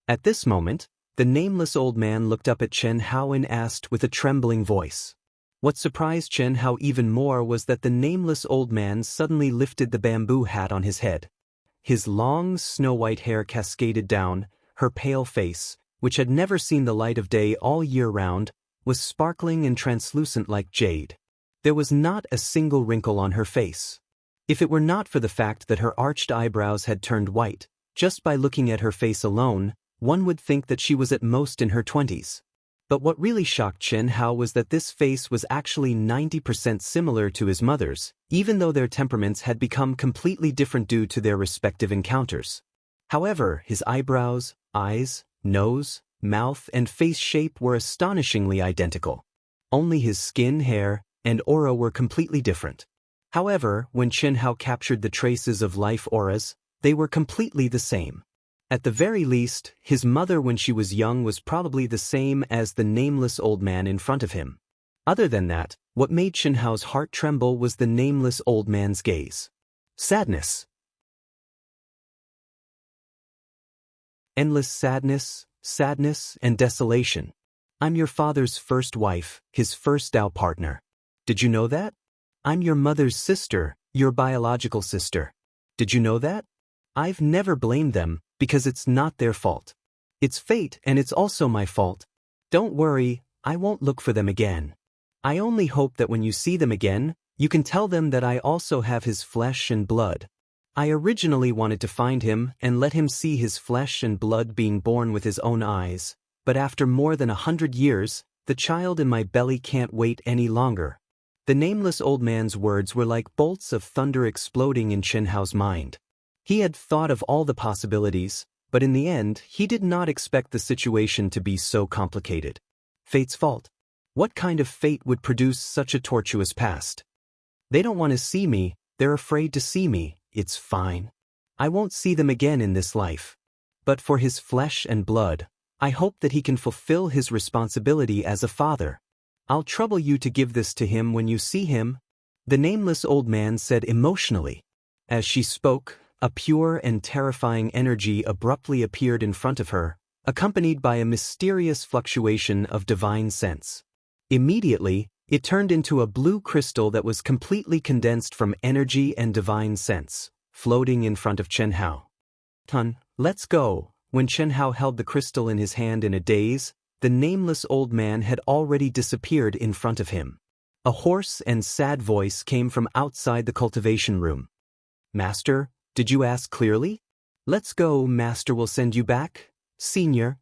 At this moment, the nameless old man looked up at Chen Hao and asked with a trembling voice. What surprised Chen Hao even more was that the nameless old man suddenly lifted the bamboo hat on his head. His long, snow-white hair cascaded down, her pale face, which had never seen the light of day all year round, was sparkling and translucent like jade. There was not a single wrinkle on her face. If it were not for the fact that her arched eyebrows had turned white, just by looking at her face alone, one would think that she was at most in her 20s. But what really shocked Chen Hao was that this face was actually 90% similar to his mother's, even though their temperaments had become completely different due to their respective encounters. However, his eyebrows, eyes, nose, mouth and face shape were astonishingly identical. Only his skin, hair, and aura were completely different. However, when Chen Hao captured the traces of life auras, they were completely the same. At the very least, his mother when she was young was probably the same as the nameless old man in front of him. Other than that, what made Chen Hao's heart tremble was the nameless old man's gaze. Sadness. Endless sadness, and desolation. I'm your father's first wife, his first Dao partner. Did you know that? I'm your mother's sister, your biological sister. Did you know that? I've never blamed them, because it's not their fault. It's fate and it's also my fault. Don't worry, I won't look for them again. I only hope that when you see them again, you can tell them that I also have his flesh and blood. I originally wanted to find him and let him see his flesh and blood being born with his own eyes, but after more than 100 years, the child in my belly can't wait any longer. The nameless old man's words were like bolts of thunder exploding in Chen Hao's mind. He had thought of all the possibilities, but in the end, he did not expect the situation to be so complicated. Fate's fault. What kind of fate would produce such a tortuous past? They don't want to see me, they're afraid to see me, it's fine. I won't see them again in this life. But for his flesh and blood, I hope that he can fulfill his responsibility as a father. I'll trouble you to give this to him when you see him, the nameless old man said emotionally. As she spoke, a pure and terrifying energy abruptly appeared in front of her, accompanied by a mysterious fluctuation of divine sense. Immediately, it turned into a blue crystal that was completely condensed from energy and divine sense, floating in front of Chen Hao. Let's go. When Chen Hao held the crystal in his hand in a daze, the nameless old man had already disappeared in front of him. A hoarse and sad voice came from outside the cultivation room. Master, did you ask clearly? Let's go, Master will send you back, Senior.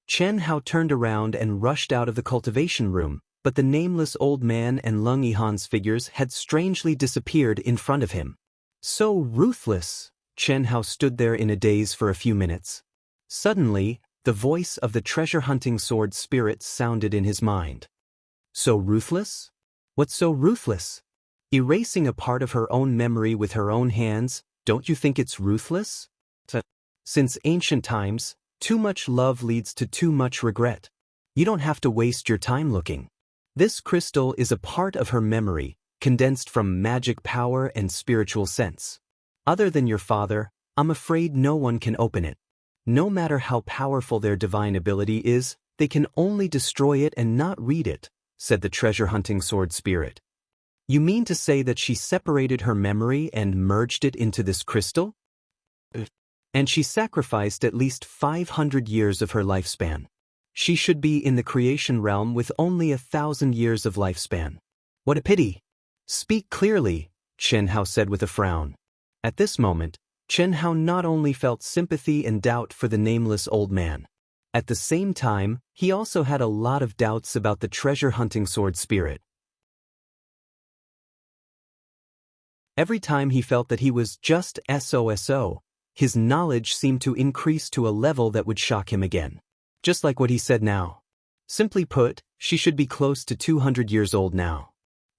Chen Hao turned around and rushed out of the cultivation room, but the nameless old man and Lung Yihan's figures had strangely disappeared in front of him. So ruthless! Chen Hao stood there in a daze for a few minutes. Suddenly, the voice of the treasure-hunting sword spirit sounded in his mind. So ruthless? What's so ruthless? Erasing a part of her own memory with her own hands, don't you think it's ruthless? Since ancient times, too much love leads to too much regret. You don't have to waste your time looking. This crystal is a part of her memory, condensed from magic power and spiritual sense. Other than your father, I'm afraid no one can open it. No matter how powerful their divine ability is, they can only destroy it and not read it, said the treasure-hunting sword spirit. You mean to say that she separated her memory and merged it into this crystal? And she sacrificed at least 500 years of her lifespan. She should be in the creation realm with only 1,000 years of lifespan. What a pity! Speak clearly, Chen Hao said with a frown. At this moment, Chen Hao not only felt sympathy and doubt for the nameless old man. At the same time, he also had a lot of doubts about the treasure-hunting sword spirit. Every time he felt that he was just SOSO, his knowledge seemed to increase to a level that would shock him again. Just like what he said now. Simply put, she should be close to 200 years old now.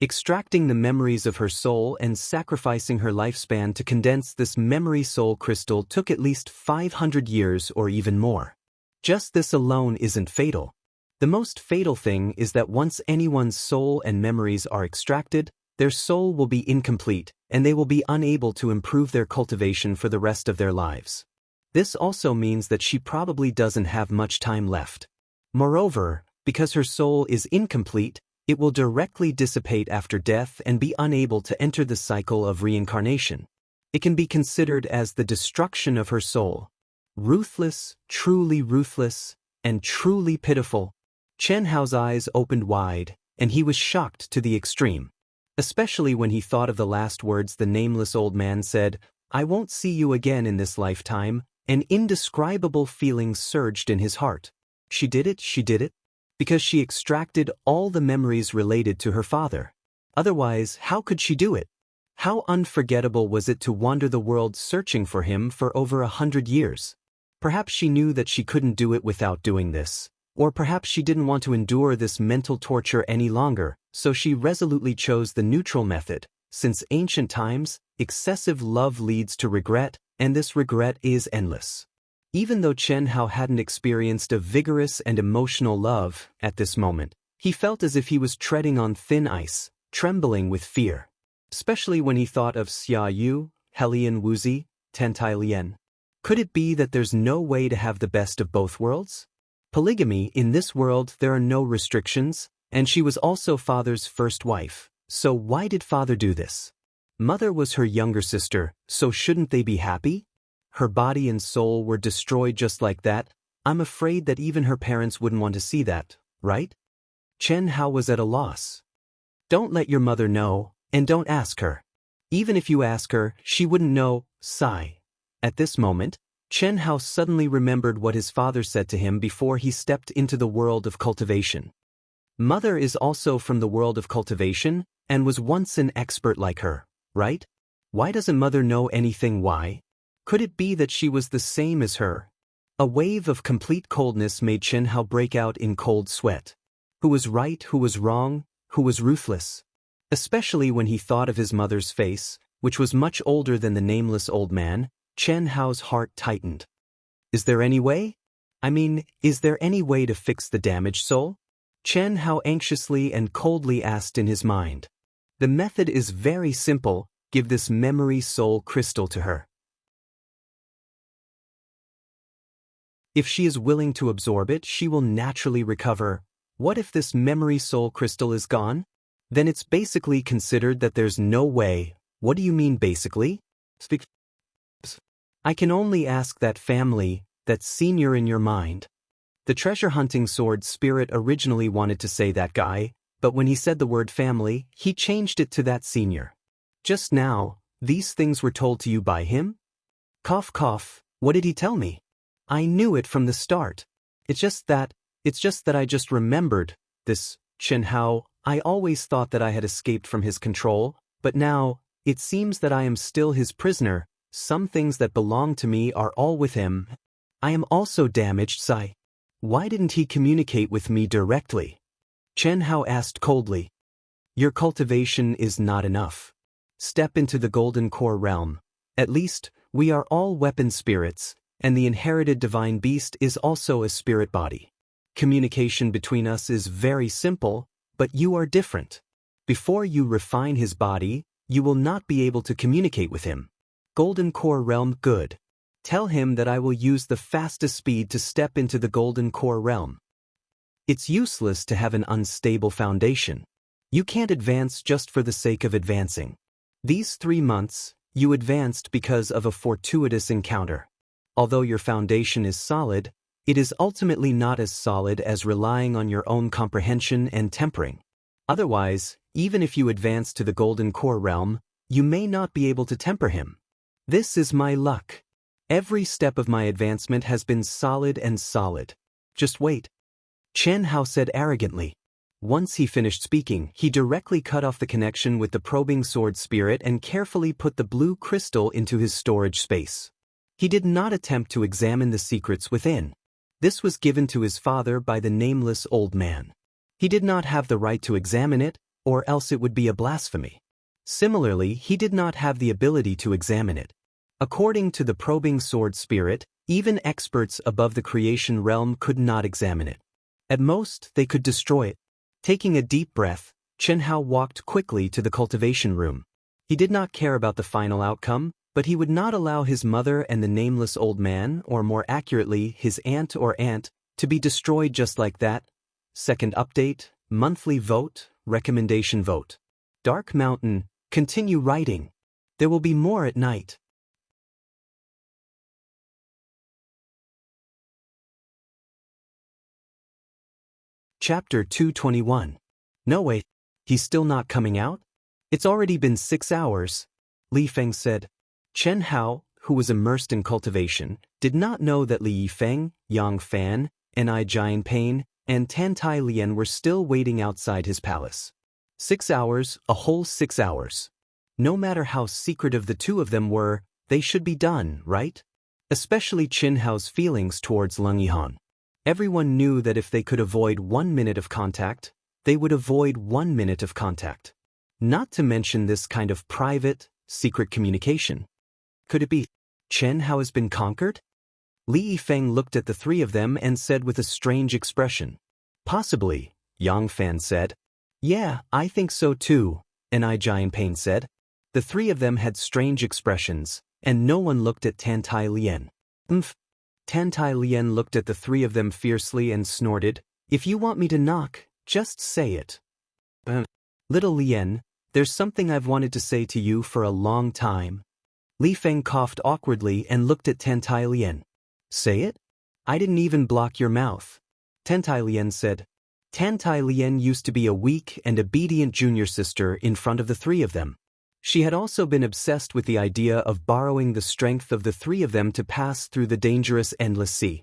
Extracting the memories of her soul and sacrificing her lifespan to condense this memory soul crystal took at least 500 years or even more. Just this alone isn't fatal. The most fatal thing is that once anyone's soul and memories are extracted, their soul will be incomplete, and they will be unable to improve their cultivation for the rest of their lives. This also means that she probably doesn't have much time left. Moreover, because her soul is incomplete, it will directly dissipate after death and be unable to enter the cycle of reincarnation. It can be considered as the destruction of her soul. Ruthless, and truly pitiful. Chen Hao's eyes opened wide, and he was shocked to the extreme. Especially when he thought of the last words the nameless old man said, "I won't see you again in this lifetime." An indescribable feeling surged in his heart. She did it, because she extracted all the memories related to her father. Otherwise, how could she do it? How unforgettable was it to wander the world searching for him for over 100 years? Perhaps she knew that she couldn't do it without doing this. Or perhaps she didn't want to endure this mental torture any longer, so she resolutely chose the neutral method. Since ancient times, excessive love leads to regret, and this regret is endless. Even though Chen Hao hadn't experienced a vigorous and emotional love at this moment, he felt as if he was treading on thin ice, trembling with fear. Especially when he thought of Xia Yu, Helian Wuzi, Tentai Lian. Could it be that there's no way to have the best of both worlds? Polygamy, in this world there are no restrictions, and she was also father's first wife, so why did father do this? Mother was her younger sister, so shouldn't they be happy? Her body and soul were destroyed just like that. I'm afraid that even her parents wouldn't want to see that, right? Chen Hao was at a loss. Don't let your mother know, and don't ask her. Even if you ask her, she wouldn't know. Sigh. At this moment, Chen Hao suddenly remembered what his father said to him before he stepped into the world of cultivation. Mother is also from the world of cultivation, and was once an expert like her, right? Why doesn't mother know anything? Why? Could it be that she was the same as her? A wave of complete coldness made Chen Hao break out in cold sweat. Who was right, who was wrong, who was ruthless? Especially when he thought of his mother's face, which was much older than the nameless old man, Chen Hao's heart tightened. Is there any way? Is there any way to fix the damaged soul? Chen Hao anxiously and coldly asked in his mind. The method is very simple. Give this memory soul crystal to her. If she is willing to absorb it, she will naturally recover. What if this memory soul crystal is gone? Then it's basically considered that there's no way. What do you mean basically? I can only ask that family, that senior in your mind. The treasure hunting sword spirit originally wanted to say that guy, but when he said the word family, he changed it to that senior. Just now, these things were told to you by him? Cough cough, what did he tell me? I knew it from the start. It's just that I just remembered this, Chen Hao. I always thought that I had escaped from his control, but now, it seems that I am still his prisoner. Some things that belong to me are all with him. I am also damaged, Sai. Why didn't he communicate with me directly? Chen Hao asked coldly. Your cultivation is not enough. Step into the golden core realm. At least, we are all weapon spirits, and the inherited divine beast is also a spirit body. Communication between us is very simple, but you are different. Before you refine his body, you will not be able to communicate with him. Golden Core Realm, good. Tell him that I will use the fastest speed to step into the Golden Core Realm. It's useless to have an unstable foundation. You can't advance just for the sake of advancing. These 3 months, you advanced because of a fortuitous encounter. Although your foundation is solid, it is ultimately not as solid as relying on your own comprehension and tempering. Otherwise, even if you advance to the Golden Core Realm, you may not be able to temper him. This is my luck. Every step of my advancement has been solid and solid. Just wait. Chen Hao said arrogantly. Once he finished speaking, he directly cut off the connection with the probing sword spirit and carefully put the blue crystal into his storage space. He did not attempt to examine the secrets within. This was given to his father by the nameless old man. He did not have the right to examine it, or else it would be a blasphemy. Similarly, he did not have the ability to examine it. According to the probing sword spirit, even experts above the creation realm could not examine it. At most, they could destroy it. Taking a deep breath, Chen Hao walked quickly to the cultivation room. He did not care about the final outcome, but he would not allow his mother and the nameless old man, or more accurately, his aunt, to be destroyed just like that. Second update, monthly vote, recommendation vote. Dark Mountain, continue writing. There will be more at night. Chapter 221. No way. He's still not coming out? It's already been 6 hours. Li Feng said. Chen Hao, who was immersed in cultivation, did not know that Li Yifeng, Yang Fan, Ni Jianpain, and Tan Tai Lian were still waiting outside his palace. 6 hours, a whole 6 hours. No matter how secretive the two of them were, they should be done, right? Especially Chen Hao's feelings towards Leng Yihan. Everyone knew that if they could avoid 1 minute of contact, they would avoid 1 minute of contact. Not to mention this kind of private, secret communication. Could it be Chen Hao has been conquered? Li Yifeng looked at the three of them and said with a strange expression. Possibly, Yang Fan said. Yeah, I think so too, Ni Jianpain said. The three of them had strange expressions, and no one looked at Tan Tai Lian. Tan Tai Lian looked at the three of them fiercely and snorted, If you want me to knock, just say it. Little Lian, there's something I've wanted to say to you for a long time. Li Feng coughed awkwardly and looked at Tan Tai Lian. Say it? I didn't even block your mouth. Tan Tai Lian said. Tan Tai Lian used to be a weak and obedient junior sister in front of the three of them. She had also been obsessed with the idea of borrowing the strength of the three of them to pass through the dangerous endless sea.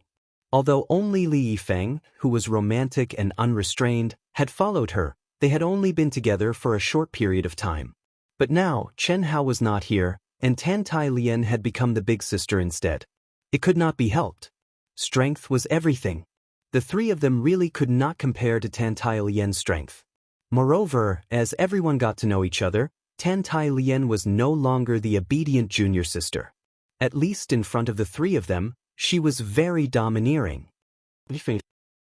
Although only Li Yifeng, who was romantic and unrestrained, had followed her, they had only been together for a short period of time. But now, Chen Hao was not here, and Tan Tai Lian had become the big sister instead. It could not be helped. Strength was everything. The three of them really could not compare to Tan Tai Lian's strength. Moreover, as everyone got to know each other, Tan Tai Lian was no longer the obedient junior sister. At least in front of the three of them, she was very domineering.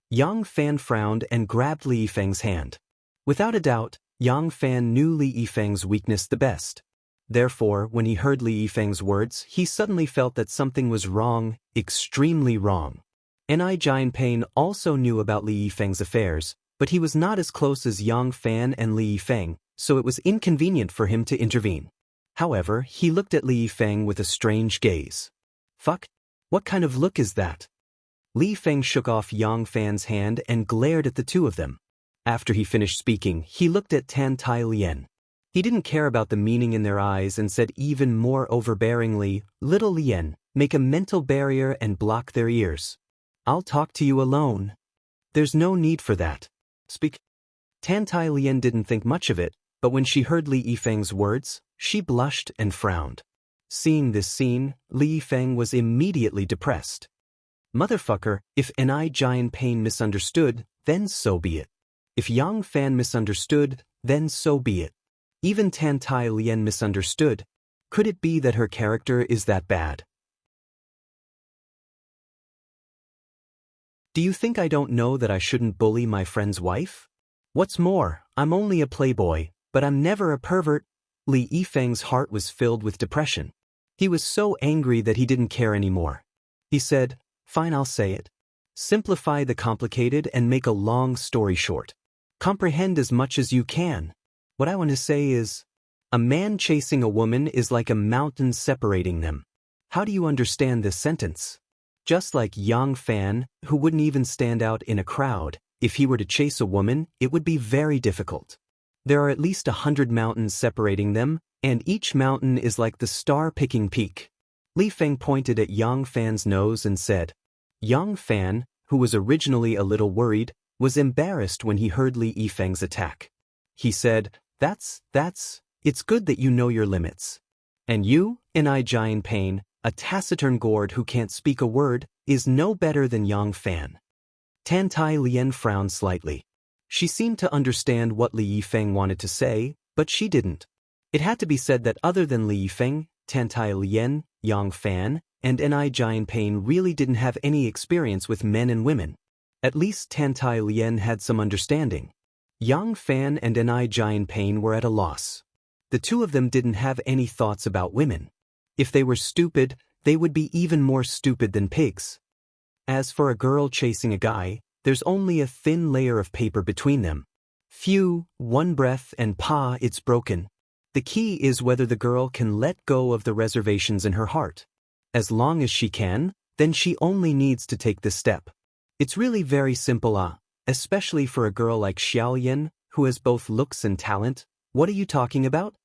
Yang Fan frowned and grabbed Li Yifeng's hand. Without a doubt, Yang Fan knew Li Yifeng's weakness the best. Therefore, when he heard Li Yifeng's words, he suddenly felt that something was wrong, extremely wrong. Ni Jianpain also knew about Li Yifeng's affairs, but he was not as close as Yang Fan and Li Yifeng, so it was inconvenient for him to intervene. However, he looked at Li Yifeng with a strange gaze. Fuck? What kind of look is that? Li Yifeng shook off Yang Fan's hand and glared at the two of them. After he finished speaking, he looked at Tan Tai Lian. He didn't care about the meaning in their eyes and said even more overbearingly, Little Lian, make a mental barrier and block their ears. I'll talk to you alone. There's no need for that. Speak. Tan Tai Lian didn't think much of it, but when she heard Li Yifeng's words, she blushed and frowned. Seeing this scene, Li Yifeng was immediately depressed. Motherfucker, if Ni Jianpain misunderstood, then so be it. If Yang Fan misunderstood, then so be it. Even Tan Tai Lian misunderstood. Could it be that her character is that bad? Do you think I don't know that I shouldn't bully my friend's wife? What's more, I'm only a playboy, but I'm never a pervert. Li Yifeng's heart was filled with depression. He was so angry that he didn't care anymore. He said, Fine, I'll say it. Simplify the complicated and make a long story short. Comprehend as much as you can. What I want to say is, a man chasing a woman is like a mountain separating them. How do you understand this sentence? Just like Yang Fan, who wouldn't even stand out in a crowd, if he were to chase a woman, it would be very difficult. There are at least 100 mountains separating them, and each mountain is like the star-picking peak. Li Feng pointed at Yang Fan's nose and said, Yang Fan, who was originally a little worried, was embarrassed when he heard Li Yifeng's attack. He said, it's good that you know your limits. And you, Enai Jian Pain, a taciturn gourd who can't speak a word, is no better than Yang Fan. Tan Tai Lien frowned slightly. She seemed to understand what Li Yifeng wanted to say, but she didn't. It had to be said that other than Li Yifeng, Tan Tai Lien, Yang Fan, and Enai Jian Pain really didn't have any experience with men and women. At least Tan Tai Lien had some understanding. Yang Fan and Enai Jian Pain were at a loss. The two of them didn't have any thoughts about women. If they were stupid, they would be even more stupid than pigs. As for a girl chasing a guy, there's only a thin layer of paper between them. Phew, one breath and it's broken. The key is whether the girl can let go of the reservations in her heart. As long as she can, then she only needs to take this step. It's really very simple, especially for a girl like Xiaoyan, who has both looks and talent. What are you talking about?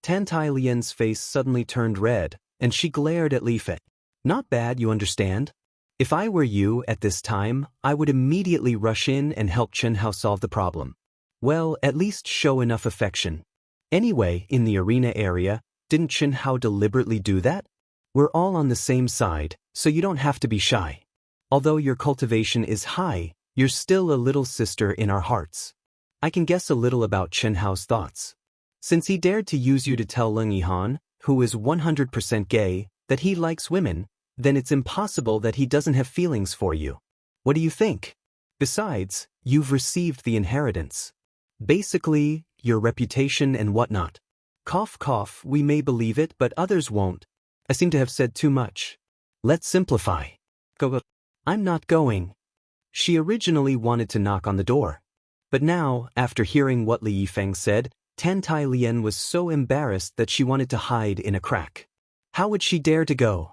Tan Tai Lien's face suddenly turned red, and she glared at Li Fei. Not bad, you understand? If I were you at this time, I would immediately rush in and help Chen Hao solve the problem. Well, at least show enough affection. Anyway, in the arena area, didn't Chen Hao deliberately do that? We're all on the same side, so you don't have to be shy. Although your cultivation is high, you're still a little sister in our hearts. I can guess a little about Chen Hao's thoughts. Since he dared to use you to tell Leng Yihan, who is 100% gay, that he likes women, then it's impossible that he doesn't have feelings for you. What do you think? Besides, you've received the inheritance. Basically, your reputation and whatnot. Cough cough, we may believe it but others won't. I seem to have said too much. Let's simplify. Go. I'm not going. She originally wanted to knock on the door. But now, after hearing what Li Yifeng said, Tan Tai Lien was so embarrassed that she wanted to hide in a crack. How would she dare to go?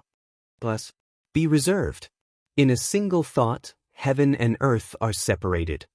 Be reserved. In a single thought, heaven and earth are separated.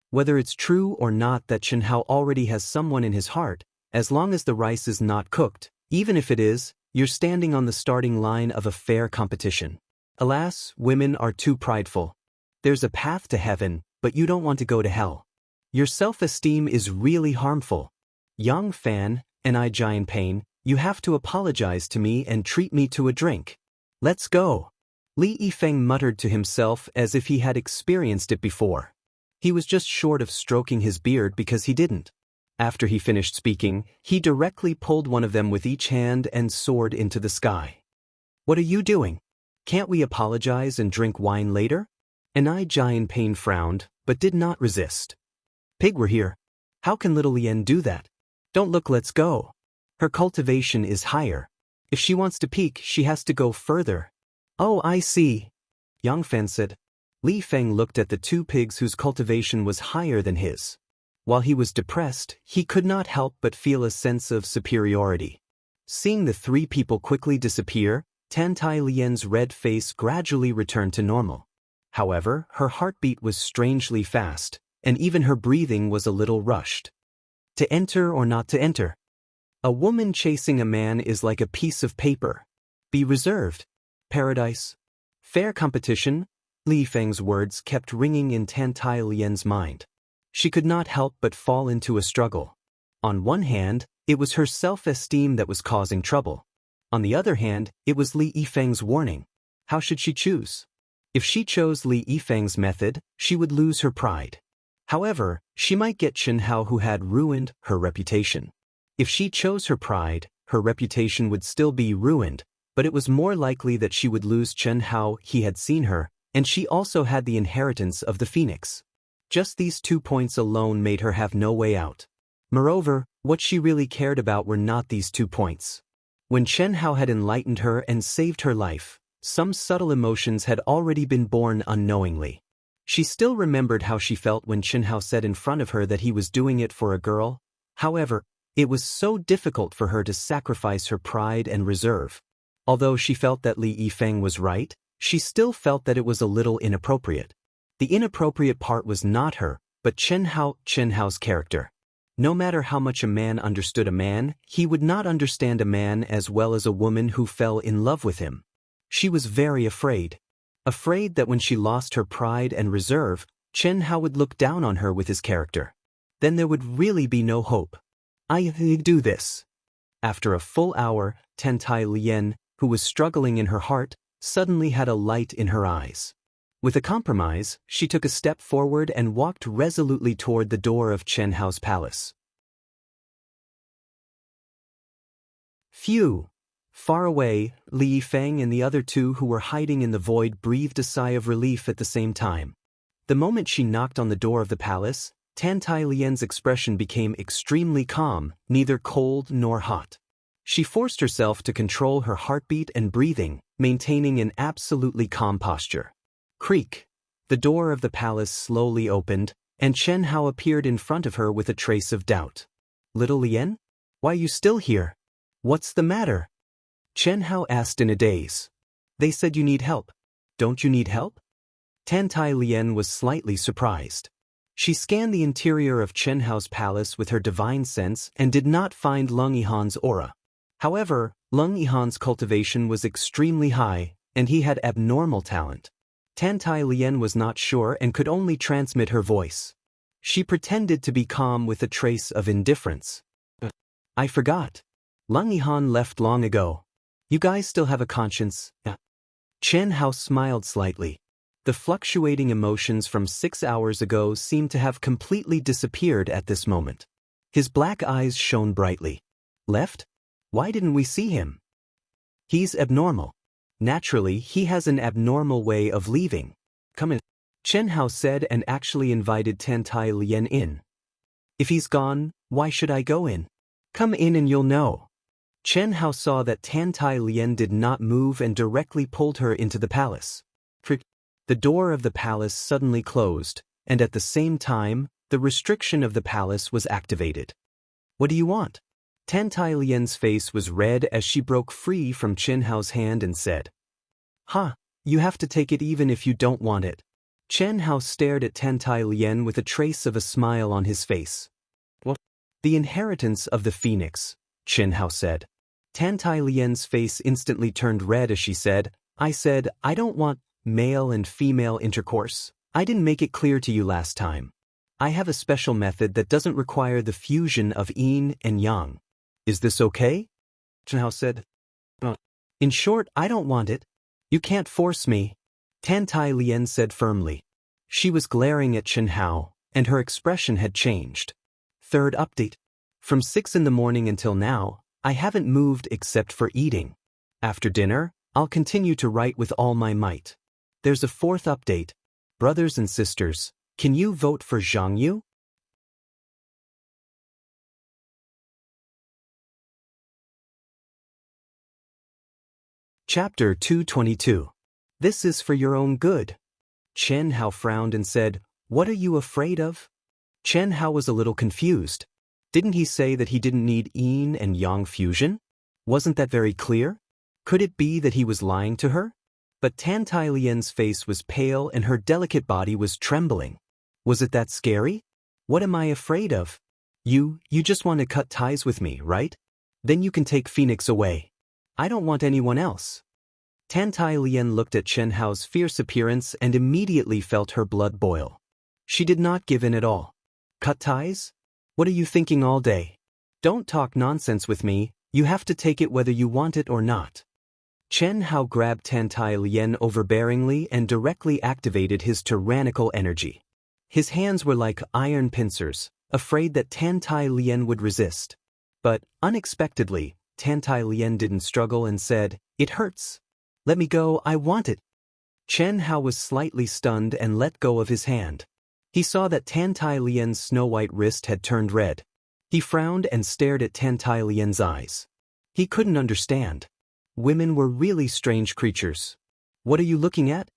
Whether it's true or not that Chen Hao already has someone in his heart, as long as the rice is not cooked, even if it is, you're standing on the starting line of a fair competition. Alas, women are too prideful. There's a path to heaven, but you don't want to go to hell. Your self-esteem is really harmful. Yang Fan, Enai Jian Pain, you have to apologize to me and treat me to a drink. Let's go. Li Yifeng muttered to himself as if he had experienced it before. He was just short of stroking his beard because he didn't. After he finished speaking, he directly pulled one of them with each hand and soared into the sky. What are you doing? Can't we apologize and drink wine later? Enai Jian Pain frowned, but did not resist. Pig, we're here. How can little Lien do that? Don't look, let's go. Her cultivation is higher. If she wants to peak, she has to go further. Oh, I see. Yang Fan said. Li Feng looked at the two pigs whose cultivation was higher than his. While he was depressed, he could not help but feel a sense of superiority. Seeing the three people quickly disappear, Tan Tai Lien's red face gradually returned to normal. However, her heartbeat was strangely fast, and even her breathing was a little rushed. To enter or not to enter? A woman chasing a man is like a piece of paper. Be reserved. Paradise. Fair competition. Li Feng's words kept ringing in Tan Tai Lien's mind. She could not help but fall into a struggle. On one hand, it was her self-esteem that was causing trouble. On the other hand, it was Li Yifeng's warning. How should she choose? If she chose Li Yifeng's method, she would lose her pride. However, she might get Chen Hao, who had ruined her reputation. If she chose her pride, her reputation would still be ruined, but it was more likely that she would lose Chen Hao. He had seen her, and she also had the inheritance of the phoenix. Just these 2 points alone made her have no way out. Moreover, what she really cared about were not these 2 points. When Chen Hao had enlightened her and saved her life, some subtle emotions had already been born unknowingly. She still remembered how she felt when Chen Hao said in front of her that he was doing it for a girl. However, it was so difficult for her to sacrifice her pride and reserve. Although she felt that Li Yifeng was right, she still felt that it was a little inappropriate. The inappropriate part was not her, but Chen Hao's character. No matter how much a man understood a man, he would not understand a man as well as a woman who fell in love with him. She was very afraid. afraid that when she lost her pride and reserve, Chen Hao would look down on her with his character. Then there would really be no hope. I do this. After a full hour, Tentai Lien, who was struggling in her heart, suddenly had a light in her eyes. With a compromise, she took a step forward and walked resolutely toward the door of Chen Hao's palace. Phew! Far away, Li Yifeng and the other two who were hiding in the void breathed a sigh of relief at the same time. The moment she knocked on the door of the palace, Tentai Lien's expression became extremely calm, neither cold nor hot. She forced herself to control her heartbeat and breathing, maintaining an absolutely calm posture. Creak! The door of the palace slowly opened, and Chen Hao appeared in front of her with a trace of doubt. Little Lien? Why are you still here? What's the matter? Chen Hao asked in a daze. They said you need help. Don't you need help? Tentai Lien was slightly surprised. She scanned the interior of Chen Hao's palace with her divine sense and did not find Lung Yihan's aura. However, Lung Yihan's cultivation was extremely high, and he had abnormal talent. Tentai Lien was not sure and could only transmit her voice. She pretended to be calm with a trace of indifference. I forgot. Lung Yihan left long ago. You guys still have a conscience? Chen Hao smiled slightly. The fluctuating emotions from 6 hours ago seemed to have completely disappeared at this moment. His black eyes shone brightly. Left? Why didn't we see him? He's abnormal. Naturally, he has an abnormal way of leaving. Come in, Chen Hao said and actually invited Tentai Lien in. If he's gone, why should I go in? Come in and you'll know. Chen Hao saw that Tentai Lien did not move and directly pulled her into the palace. The door of the palace suddenly closed, and at the same time, the restriction of the palace was activated. What do you want? Tentai Lien's face was red as she broke free from Chen Hao's hand and said, You have to take it even if you don't want it. Chen Hao stared at Tentai Lien with a trace of a smile on his face. What? The inheritance of the phoenix, Chen Hao said. Tentai Lien's face instantly turned red as she said, I don't want male and female intercourse. I didn't make it clear to you last time. I have a special method that doesn't require the fusion of yin and yang. Is this okay? Chen Hao said. In short, I don't want it. You can't force me. Tentai Lien said firmly. She was glaring at Chen Hao, and her expression had changed. Third update. From 6 in the morning until now, I haven't moved except for eating. After dinner, I'll continue to write with all my might. There's a fourth update. Brothers and sisters, can you vote for Zhang Yu? Chapter 222. This is for your own good. Chen Hao frowned and said, What are you afraid of? Chen Hao was a little confused. Didn't he say that he didn't need yin and yang fusion? Wasn't that very clear? Could it be that he was lying to her? But Tentai Lien's face was pale and her delicate body was trembling. Was it that scary? What am I afraid of? You just want to cut ties with me, right? Then you can take Phoenix away. I don't want anyone else. Tentai Lien looked at Chen Hao's fierce appearance and immediately felt her blood boil. She did not give in at all. Cut ties? What are you thinking all day? Don't talk nonsense with me, you have to take it whether you want it or not. Chen Hao grabbed Tentai Lien overbearingly and directly activated his tyrannical energy. His hands were like iron pincers, afraid that Tentai Lien would resist. But, unexpectedly, Tentai Lien didn't struggle and said, It hurts. Let me go, I want it. Chen Hao was slightly stunned and let go of his hand. He saw that Tentai Lien's snow-white wrist had turned red. He frowned and stared at Tentai Lien's eyes. He couldn't understand. Women were really strange creatures. What are you looking at?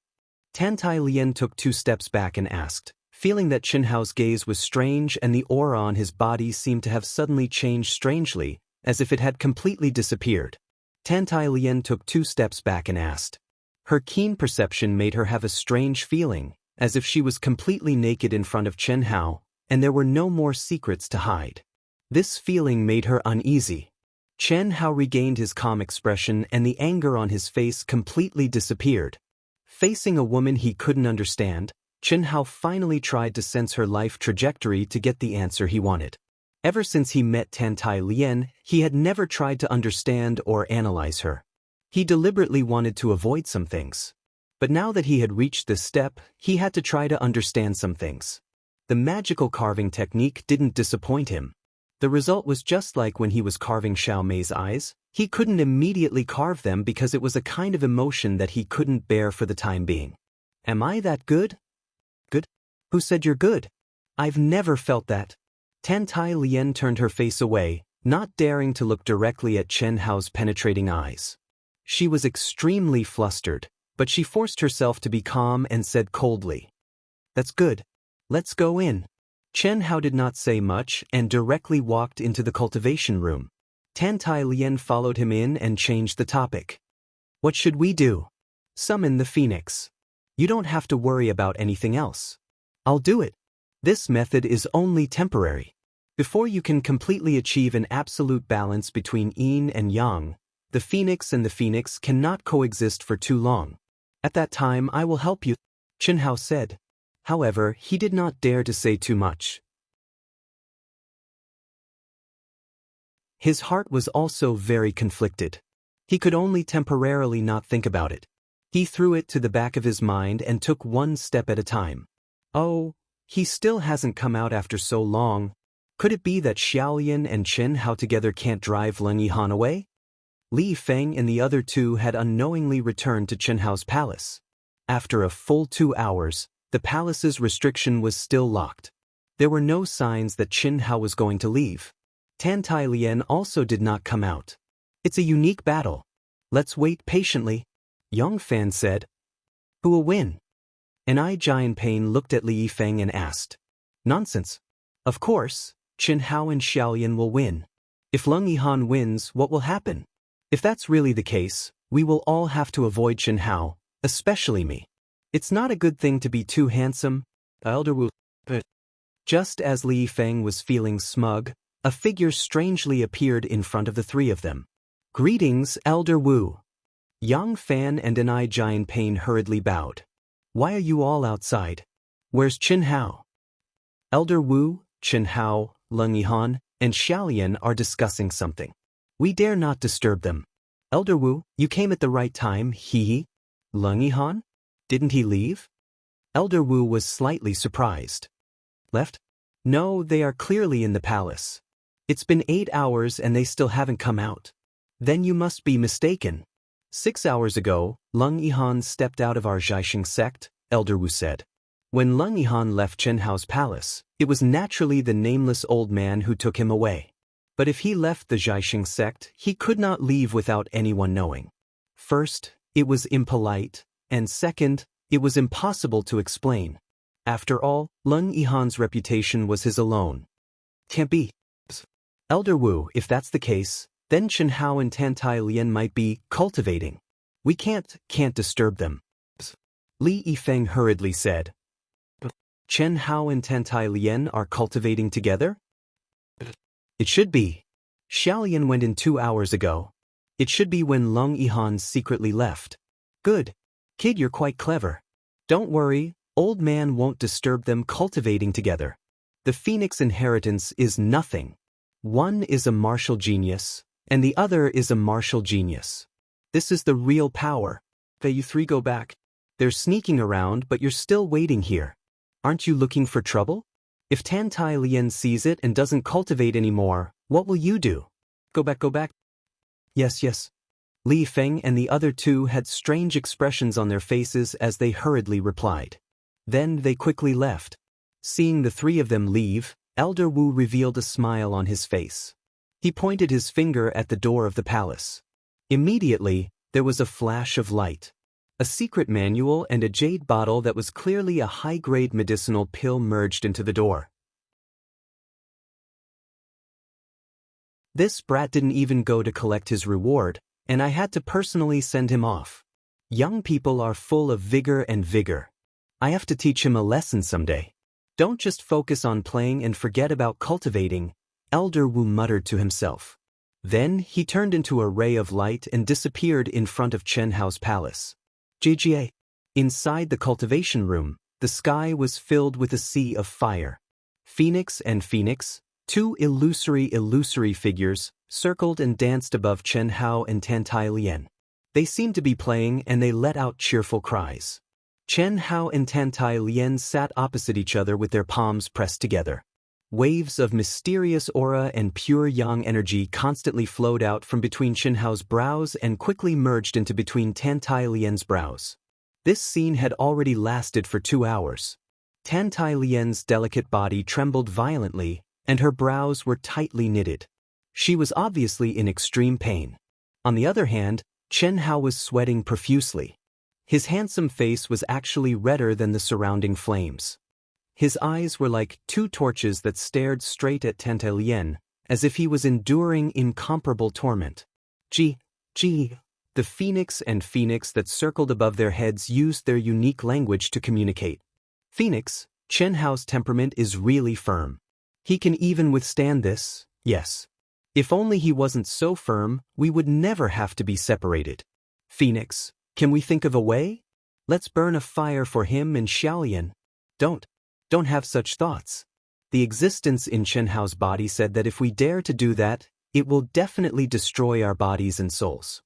Tentai Lien took 2 steps back and asked, feeling that Chen Hao's gaze was strange and the aura on his body seemed to have suddenly changed strangely, as if it had completely disappeared. Tentai Lien took 2 steps back and asked. Her keen perception made her have a strange feeling, as if she was completely naked in front of Chen Hao, and there were no more secrets to hide. This feeling made her uneasy. Chen Hao regained his calm expression and the anger on his face completely disappeared. Facing a woman he couldn't understand, Chen Hao finally tried to sense her life trajectory to get the answer he wanted. Ever since he met Tan Tai Lien, he had never tried to understand or analyze her. He deliberately wanted to avoid some things. But now that he had reached this step, he had to try to understand some things. The magical carving technique didn't disappoint him. The result was just like when he was carving Xiao Mei's eyes. He couldn't immediately carve them because it was a kind of emotion that he couldn't bear for the time being. Am I that good? Good? Who said you're good? I've never felt that. Tan Tai Lien turned her face away, not daring to look directly at Chen Hao's penetrating eyes. She was extremely flustered, but she forced herself to be calm and said coldly, "That's good. Let's go in." Chen Hao did not say much and directly walked into the cultivation room. Tan Tai Lien followed him in and changed the topic. "What should we do?" "Summon the phoenix. You don't have to worry about anything else. I'll do it. This method is only temporary. Before you can completely achieve an absolute balance between yin and yang, the phoenix and the phoenix cannot coexist for too long. At that time I will help you," Chen Hao said. However, he did not dare to say too much. His heart was also very conflicted. He could only temporarily not think about it. He threw it to the back of his mind and took one step at a time. Oh, he still hasn't come out after so long. Could it be that Xiaolian and Chen Hao together can't drive Leng Yihan away? Li Feng and the other two had unknowingly returned to Chen Hao's palace. After a full 2 hours, the palace's restriction was still locked. There were no signs that Chen Hao was going to leave. Tan Tai Lien also did not come out. "It's a unique battle. Let's wait patiently," Yang Fan said. "Who will win?" An Giant Pain looked at Li Feng and asked. "Nonsense. Of course, Chen Hao and Xiaolian will win. If Leng Yihan wins, what will happen? If that's really the case, we will all have to avoid Chen Hao, especially me. It's not a good thing to be too handsome." Elder Wu. Just as Li Feng was feeling smug, a figure strangely appeared in front of the three of them. "Greetings, Elder Wu." Yang Fan and an Giant Pain hurriedly bowed. "Why are you all outside? Where's Chen Hao?" Elder Wu, Chen Hao, Leng Yihan, and Xiaolian are discussing something. We dare not disturb them. "Elder Wu, you came at the right time, hee. Leng Yihan? Didn't he leave?" Elder Wu was slightly surprised. "Left? No, they are clearly in the palace. It's been 8 hours and they still haven't come out." "Then you must be mistaken. 6 hours ago, Leng Yihan stepped out of our Zhaixing sect," Elder Wu said. "When Leng Yihan left Chen Hao's palace, it was naturally the nameless old man who took him away. But if he left the Zhaixing sect, he could not leave without anyone knowing. First, it was impolite, and second, it was impossible to explain. After all, Leng Yihan's reputation was his alone. Can't be." "Elder Wu, if that's the case, then Chen Hao and Tan Tai Lien might be cultivating. We can't disturb them." Li Yifeng hurriedly said. "Chen Hao and Tan Tai Lien are cultivating together?" "It should be. Xiaolian went in 2 hours ago. It should be when Leng Yihan secretly left." "Good. Kid, you're quite clever. Don't worry, old man won't disturb them cultivating together. The Phoenix inheritance is nothing. One is a martial genius, and the other is a martial genius. This is the real power. You three go back. They're sneaking around, but you're still waiting here. Aren't you looking for trouble? If Tan Tai Lien sees it and doesn't cultivate anymore, what will you do? Go back. Yes. Li Feng and the other two had strange expressions on their faces as they hurriedly replied. Then they quickly left. Seeing the three of them leave, Elder Wu revealed a smile on his face. He pointed his finger at the door of the palace. Immediately, there was a flash of light. A secret manual and a jade bottle that was clearly a high-grade medicinal pill merged into the door. This brat didn't even go to collect his reward, and I had to personally send him off. Young people are full of vigor. I have to teach him a lesson someday. Don't just focus on playing and forget about cultivating, Elder Wu muttered to himself. Then he turned into a ray of light and disappeared in front of Chen Hao's palace. "GGA. Inside the cultivation room, the sky was filled with a sea of fire. Phoenix and Phoenix, two illusory figures, circled and danced above Chen Hao and Tan Tai Lian. They seemed to be playing and they let out cheerful cries. Chen Hao and Tan Tai Lian sat opposite each other with their palms pressed together. Waves of mysterious aura and pure yang energy constantly flowed out from between Chen Hao's brows and quickly merged into between Tan Tai Lian's brows. This scene had already lasted for 2 hours. Tan Tai Lian's delicate body trembled violently, and her brows were tightly knitted. She was obviously in extreme pain. On the other hand, Chen Hao was sweating profusely. His handsome face was actually redder than the surrounding flames. His eyes were like 2 torches that stared straight at Tan Tai Lian, as if he was enduring incomparable torment. Gee. The Phoenix and Phoenix that circled above their heads used their unique language to communicate. Phoenix, Chen Hao's temperament is really firm. He can even withstand this, yes. If only he wasn't so firm, we would never have to be separated. Phoenix, can we think of a way? Let's burn a fire for him and Xiaolian. Don't have such thoughts. The existence in Chen Hao's body said that if we dare to do that, it will definitely destroy our bodies and souls.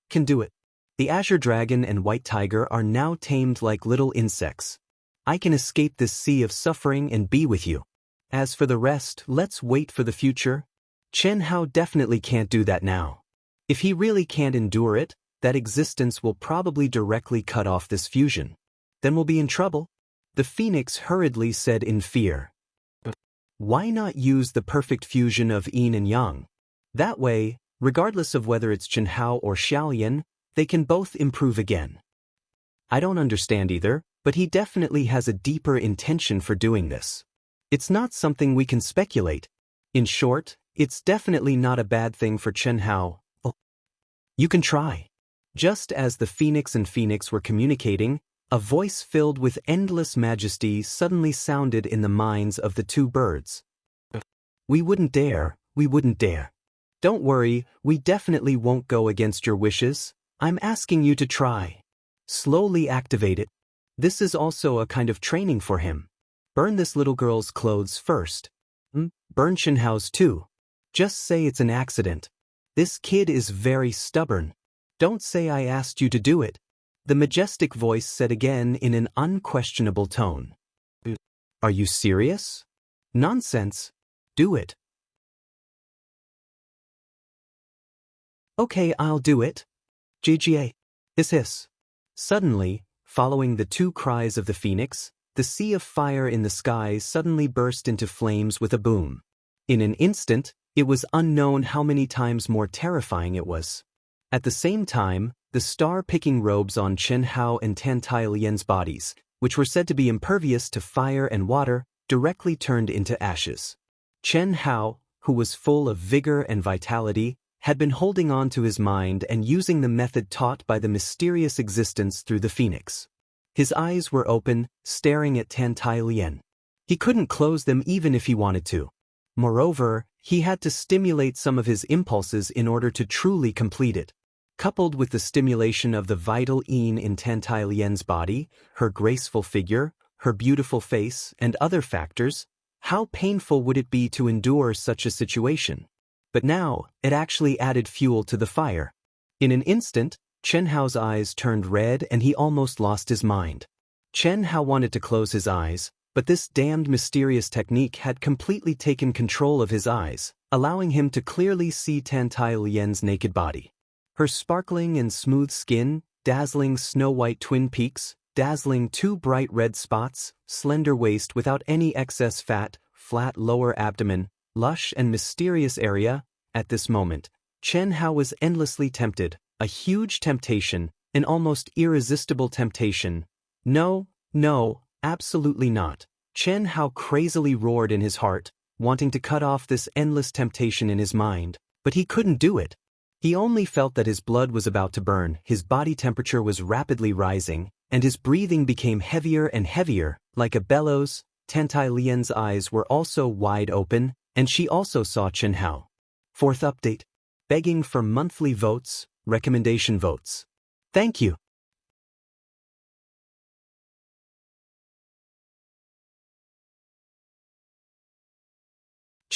Can do it. The Azure Dragon and White Tiger are now tamed like little insects. I can escape this sea of suffering and be with you. As for the rest, let's wait for the future. Chen Hao definitely can't do that now. If he really can't endure it, that existence will probably directly cut off this fusion. Then we'll be in trouble. The Phoenix hurriedly said in fear. Why not use the perfect fusion of yin and yang? That way, regardless of whether it's Chen Hao or Xiaolian, they can both improve again. I don't understand either, but he definitely has a deeper intention for doing this. It's not something we can speculate. In short, it's definitely not a bad thing for Chen Hao. Oh. You can try. Just as the Phoenix and Phoenix were communicating, a voice filled with endless majesty suddenly sounded in the minds of the 2 birds. We wouldn't dare. Don't worry, we definitely won't go against your wishes. I'm asking you to try. Slowly activate it. This is also a kind of training for him. Burn this little girl's clothes first. Burn Chen Hao's too. Just say it's an accident. This kid is very stubborn. Don't say I asked you to do it. The majestic voice said again in an unquestionable tone. Are you serious? Nonsense. Do it. Okay, I'll do it. GGA. Hiss. Suddenly, following the 2 cries of the Phoenix, the sea of fire in the sky suddenly burst into flames with a boom. In an instant, it was unknown how many times more terrifying it was. At the same time, the star-picking robes on Chen Hao and Tan Tai Lian's bodies, which were said to be impervious to fire and water, directly turned into ashes. Chen Hao, who was full of vigor and vitality, had been holding on to his mind and using the method taught by the mysterious existence through the Phoenix. His eyes were open, staring at Tan Tai Lian. He couldn't close them even if he wanted to. Moreover, he had to stimulate some of his impulses in order to truly complete it. Coupled with the stimulation of the vital yin in Tan Tai Lian's body, her graceful figure, her beautiful face, and other factors, how painful would it be to endure such a situation? But now, it actually added fuel to the fire. In an instant, Chen Hao's eyes turned red and he almost lost his mind. Chen Hao wanted to close his eyes, but this damned mysterious technique had completely taken control of his eyes, allowing him to clearly see Tan Tai Lian's naked body. Her sparkling and smooth skin, dazzling snow-white twin peaks, dazzling 2 bright red spots, slender waist without any excess fat, flat lower abdomen, lush and mysterious area. At this moment, Chen Hao was endlessly tempted, a huge temptation, an almost irresistible temptation. No, absolutely not. Chen Hao crazily roared in his heart, wanting to cut off this endless temptation in his mind, but he couldn't do it. He only felt that his blood was about to burn, his body temperature was rapidly rising, and his breathing became heavier and heavier, like a bellows. Tan Tai Lian's eyes were also wide open, and she also saw Chen Hao. 4th update. Begging for monthly votes, recommendation votes. Thank you.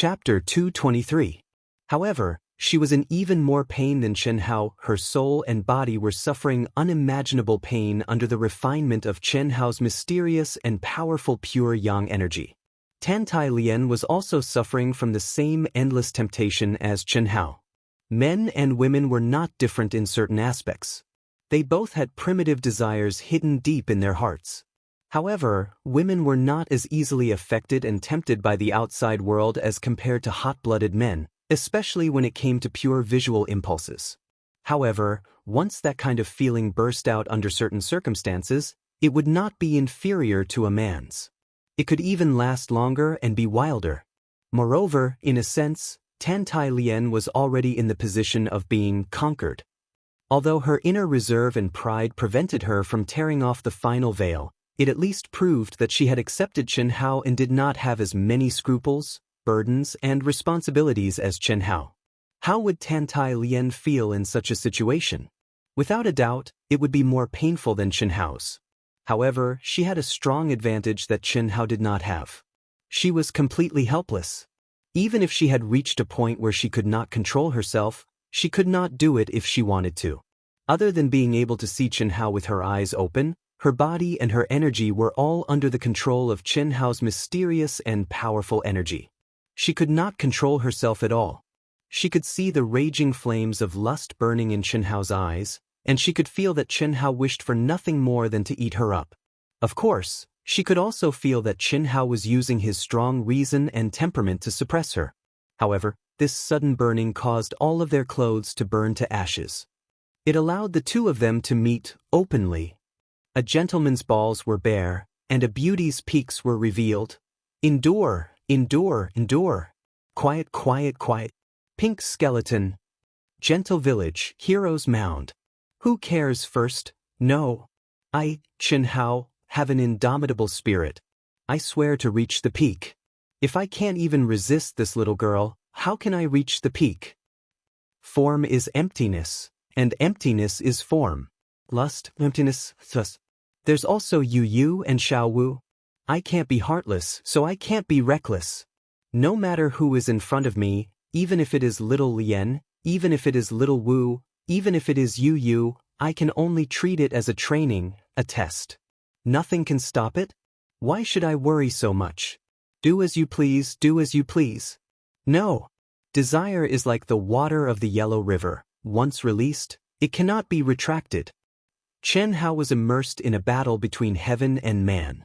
Chapter 223. However, she was in even more pain than Chen Hao. Her soul and body were suffering unimaginable pain under the refinement of Chen Hao's mysterious and powerful pure yang energy. Tan Tai Lien was also suffering from the same endless temptation as Chen Hao. Men and women were not different in certain aspects. They both had primitive desires hidden deep in their hearts. However, women were not as easily affected and tempted by the outside world as compared to hot-blooded men, especially when it came to pure visual impulses. However, once that kind of feeling burst out under certain circumstances, it would not be inferior to a man's. It could even last longer and be wilder. Moreover, in a sense, Tan Tai Lien was already in the position of being conquered. Although her inner reserve and pride prevented her from tearing off the final veil, it at least proved that she had accepted Chen Hao and did not have as many scruples, burdens, and responsibilities as Chen Hao. How would Tan Tai Lien feel in such a situation? Without a doubt, it would be more painful than Chen Hao's. However, she had a strong advantage that Chen Hao did not have. She was completely helpless. Even if she had reached a point where she could not control herself, she could not do it if she wanted to. Other than being able to see Chen Hao with her eyes open, her body and her energy were all under the control of Chen Hao's mysterious and powerful energy. She could not control herself at all. She could see the raging flames of lust burning in Chen Hao's eyes, and she could feel that Chen Hao wished for nothing more than to eat her up. Of course, she could also feel that Chen Hao was using his strong reason and temperament to suppress her. However, this sudden burning caused all of their clothes to burn to ashes. It allowed the two of them to meet openly. A gentleman's balls were bare, and a beauty's peaks were revealed. Endure, endure, endure. Quiet, quiet, quiet. Pink skeleton. Gentle village, hero's mound. Who cares first? No. I, Chen Hao, have an indomitable spirit. I swear to reach the peak. If I can't even resist this little girl, how can I reach the peak? Form is emptiness, and emptiness is form. Lust, emptiness, thus. There's also Yu and Xiao Wu. I can't be heartless, so I can't be reckless. No matter who is in front of me, even if it is little Lien, even if it is little Wu, even if it is Yu, I can only treat it as a training, a test. Nothing can stop it? Why should I worry so much? Do as you please, do as you please. No. Desire is like the water of the Yellow River. Once released, it cannot be retracted. Chen Hao was immersed in a battle between heaven and man.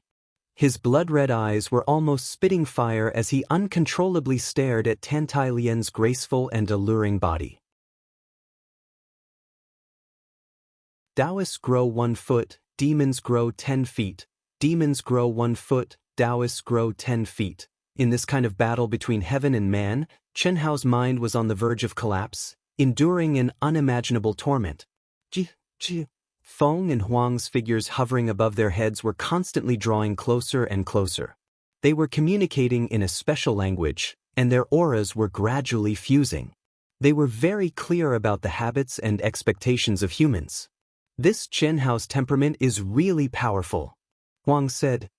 His blood-red eyes were almost spitting fire as he uncontrollably stared at Tan Tai Lien's graceful and alluring body. Taoists grow 1 foot, demons grow 10 feet. Demons grow 1 foot, Taoists grow 10 feet. In this kind of battle between heaven and man, Chen Hao's mind was on the verge of collapse, enduring an unimaginable torment. Feng and Huang's figures hovering above their heads were constantly drawing closer and closer. They were communicating in a special language, and their auras were gradually fusing. They were very clear about the habits and expectations of humans. This Chen Hao's temperament is really powerful. Huang said.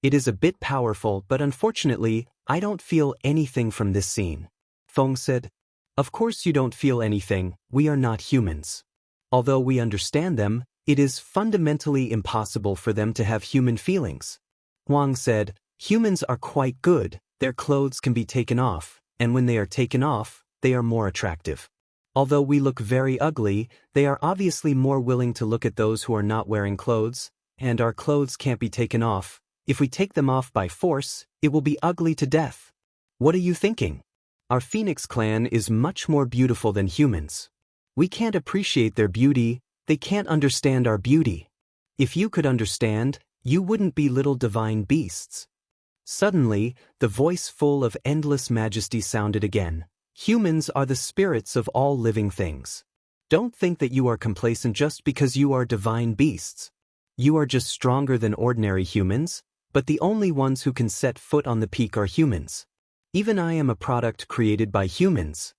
It is a bit powerful, but unfortunately, I don't feel anything from this scene. Feng said. Of course you don't feel anything, we are not humans. Although we understand them, it is fundamentally impossible for them to have human feelings. Huang said, humans are quite good, their clothes can be taken off, and when they are taken off, they are more attractive. Although we look very ugly, they are obviously more willing to look at those who are not wearing clothes, and our clothes can't be taken off. If we take them off by force, it will be ugly to death. What are you thinking? Our Phoenix clan is much more beautiful than humans. We can't appreciate their beauty, they can't understand our beauty. If you could understand, you wouldn't be little divine beasts. Suddenly, the voice full of endless majesty sounded again. Humans are the spirits of all living things. Don't think that you are complacent just because you are divine beasts. You are just stronger than ordinary humans, but the only ones who can set foot on the peak are humans. Even I am a product created by humans.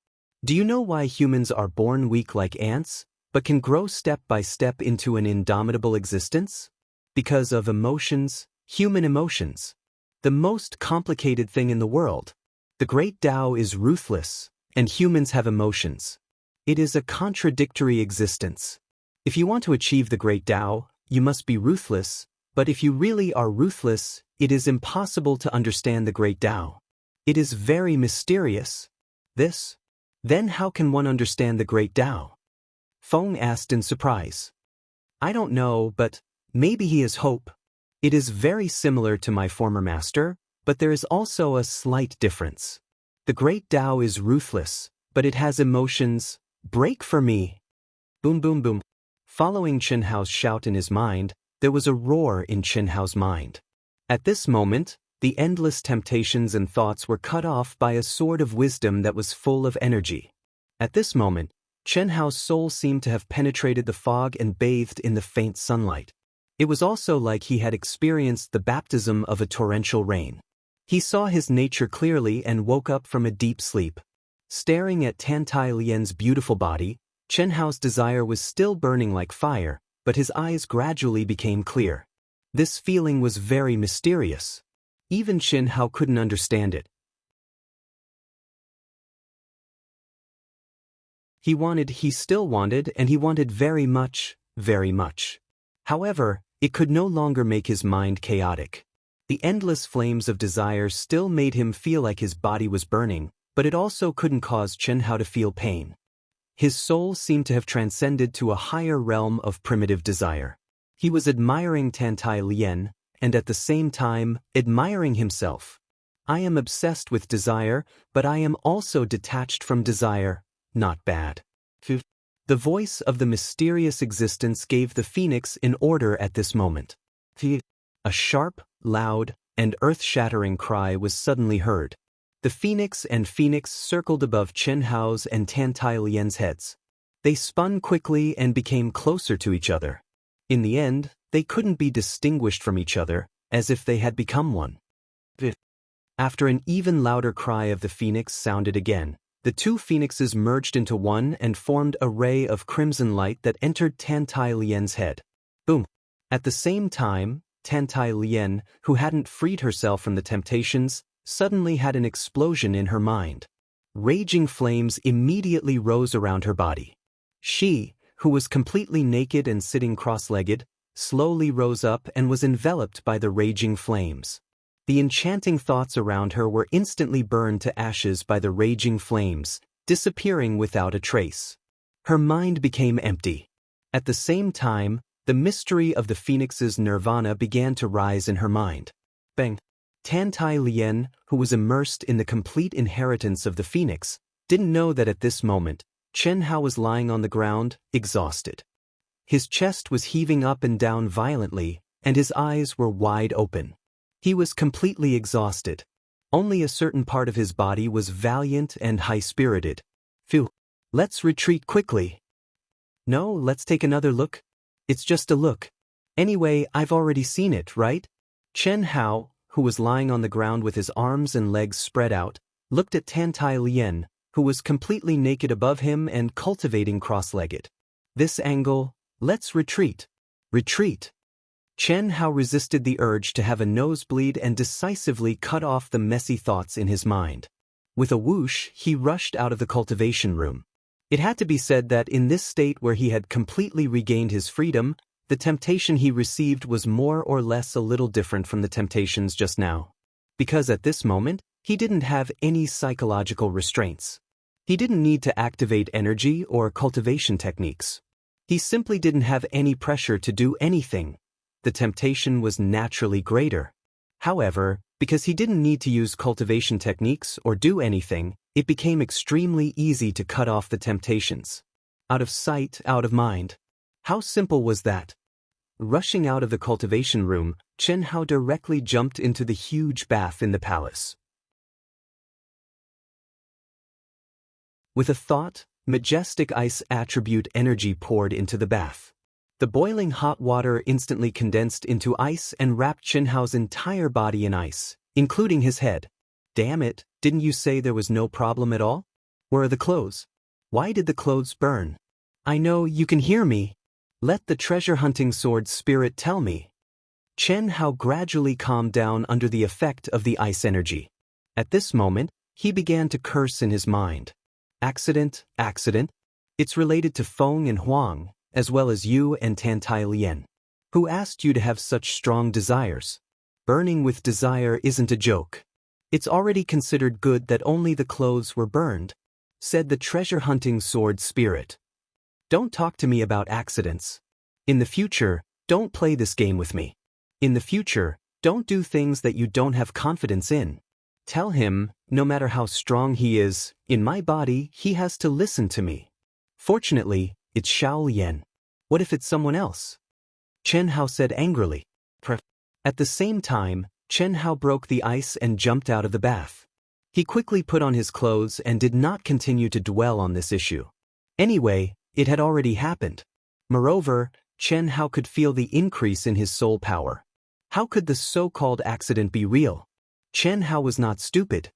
Do you know why humans are born weak like ants, but can grow step by step into an indomitable existence? Because of emotions, human emotions. The most complicated thing in the world. The great Tao is ruthless, and humans have emotions. It is a contradictory existence. If you want to achieve the great Tao, you must be ruthless, but if you really are ruthless, it is impossible to understand the great Tao. It is very mysterious. Then how can one understand the great Tao? Feng asked in surprise. I don't know, but maybe he is hope. It is very similar to my former master, but there is also a slight difference. The great Tao is ruthless, but it has emotions. Break for me. Boom boom boom. Following Chen Hao's shout in his mind, there was a roar in Chen Hao's mind. At this moment, the endless temptations and thoughts were cut off by a sword of wisdom that was full of energy. At this moment, Chen Hao's soul seemed to have penetrated the fog and bathed in the faint sunlight. It was also like he had experienced the baptism of a torrential rain. He saw his nature clearly and woke up from a deep sleep. Staring at Tan Tai Lian's beautiful body, Chen Hao's desire was still burning like fire, but his eyes gradually became clear. This feeling was very mysterious. Even Chen Hao couldn't understand it. He still wanted, and he wanted very much, very much. However, it could no longer make his mind chaotic. The endless flames of desire still made him feel like his body was burning, but it also couldn't cause Chen Hao to feel pain. His soul seemed to have transcended to a higher realm of primitive desire. He was admiring Tan Tai Lian, and at the same time, admiring himself. I am obsessed with desire, but I am also detached from desire. Not bad. The voice of the mysterious existence gave the phoenix an order at this moment. A sharp, loud, and earth-shattering cry was suddenly heard. The phoenix circled above Chen Hao's and Tan Tai Lian's heads. They spun quickly and became closer to each other. In the end, they couldn't be distinguished from each other, as if they had become one. After an even louder cry of the phoenix sounded again, the two phoenixes merged into one and formed a ray of crimson light that entered Tan Tai Lian's head. Boom! At the same time, Tan Tai Lian, who hadn't freed herself from the temptations, suddenly had an explosion in her mind. Raging flames immediately rose around her body. She, who was completely naked and sitting cross-legged, slowly rose up and was enveloped by the raging flames. The enchanting thoughts around her were instantly burned to ashes by the raging flames, disappearing without a trace. Her mind became empty. At the same time, the mystery of the phoenix's nirvana began to rise in her mind. Bang! Tan Tai Lian, who was immersed in the complete inheritance of the phoenix, didn't know that at this moment, Chen Hao was lying on the ground, exhausted. His chest was heaving up and down violently, and his eyes were wide open. He was completely exhausted. Only a certain part of his body was valiant and high-spirited. Phew! Let's retreat quickly. No, let's take another look. It's just a look. Anyway, I've already seen it, right? Chen Hao, who was lying on the ground with his arms and legs spread out, looked at Tan Tai Lian, who was completely naked above him and cultivating cross-legged. This angle, let's retreat. Retreat. Chen Hao resisted the urge to have a nosebleed and decisively cut off the messy thoughts in his mind. With a whoosh, he rushed out of the cultivation room. It had to be said that in this state where he had completely regained his freedom, the temptation he received was more or less a little different from the temptations just now. Because at this moment, he didn't have any psychological restraints. He didn't need to activate energy or cultivation techniques. He simply didn't have any pressure to do anything. The temptation was naturally greater. However, because he didn't need to use cultivation techniques or do anything, it became extremely easy to cut off the temptations. Out of sight, out of mind. How simple was that? Rushing out of the cultivation room, Chen Hao directly jumped into the huge bath in the palace. With a thought, majestic ice attribute energy poured into the bath. The boiling hot water instantly condensed into ice and wrapped Chen Hao's entire body in ice, including his head. Damn it, didn't you say there was no problem at all? Where are the clothes? Why did the clothes burn? I know you can hear me. Let the treasure-hunting sword spirit tell me. Chen Hao gradually calmed down under the effect of the ice energy. At this moment, He began to curse in his mind. Accident, accident? It's related to Feng and Huang, as well as you and Tantai Lien. Who asked you to have such strong desires? Burning with desire isn't a joke. It's already considered good that only the clothes were burned, said the treasure-hunting sword spirit. Don't talk to me about accidents. In the future, don't play this game with me. In the future, don't do things that you don't have confidence in. Tell him, no matter how strong he is, in my body, he has to listen to me. Fortunately, it's Xiao Lian. What if it's someone else? Chen Hao said angrily. At the same time, Chen Hao broke the ice and jumped out of the bath. He quickly put on his clothes and did not continue to dwell on this issue. Anyway, it had already happened. Moreover, Chen Hao could feel the increase in his soul power. How could the so-called accident be real? Chen Hao was not stupid.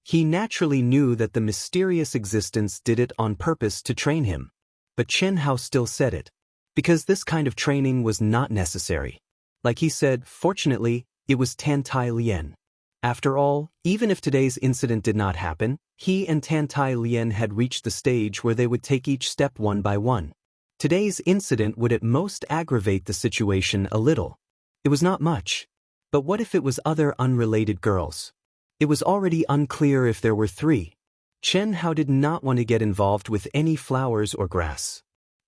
He naturally knew that the mysterious existence did it on purpose to train him. But Chen Hao still said it. Because this kind of training was not necessary. Like he said, fortunately, it was Tantai Lien. After all, even if today's incident did not happen, he and Tantai Lien had reached the stage where they would take each step one by one. Today's incident would at most aggravate the situation a little. It was not much. But what if it was other unrelated girls? It was already unclear if there were 3. Chen Hao did not want to get involved with any flowers or grass.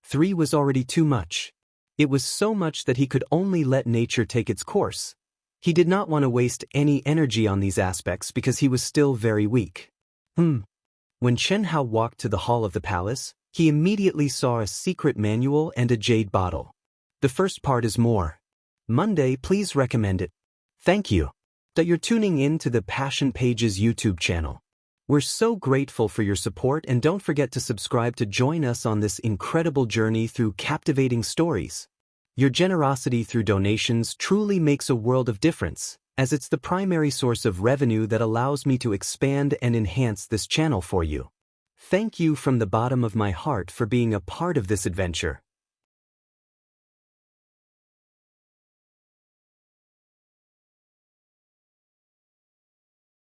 3 was already too much. It was so much that he could only let nature take its course. He did not want to waste any energy on these aspects because he was still very weak. When Chen Hao walked to the hall of the palace, he immediately saw a secret manual and a jade bottle. The first part is more. Monday, please recommend it. Thank you. That you're tuning in to the Passion Pages YouTube channel. We're so grateful for your support, and don't forget to subscribe to join us on this incredible journey through captivating stories. Your generosity through donations truly makes a world of difference, as it's the primary source of revenue that allows me to expand and enhance this channel for you. Thank you from the bottom of my heart for being a part of this adventure.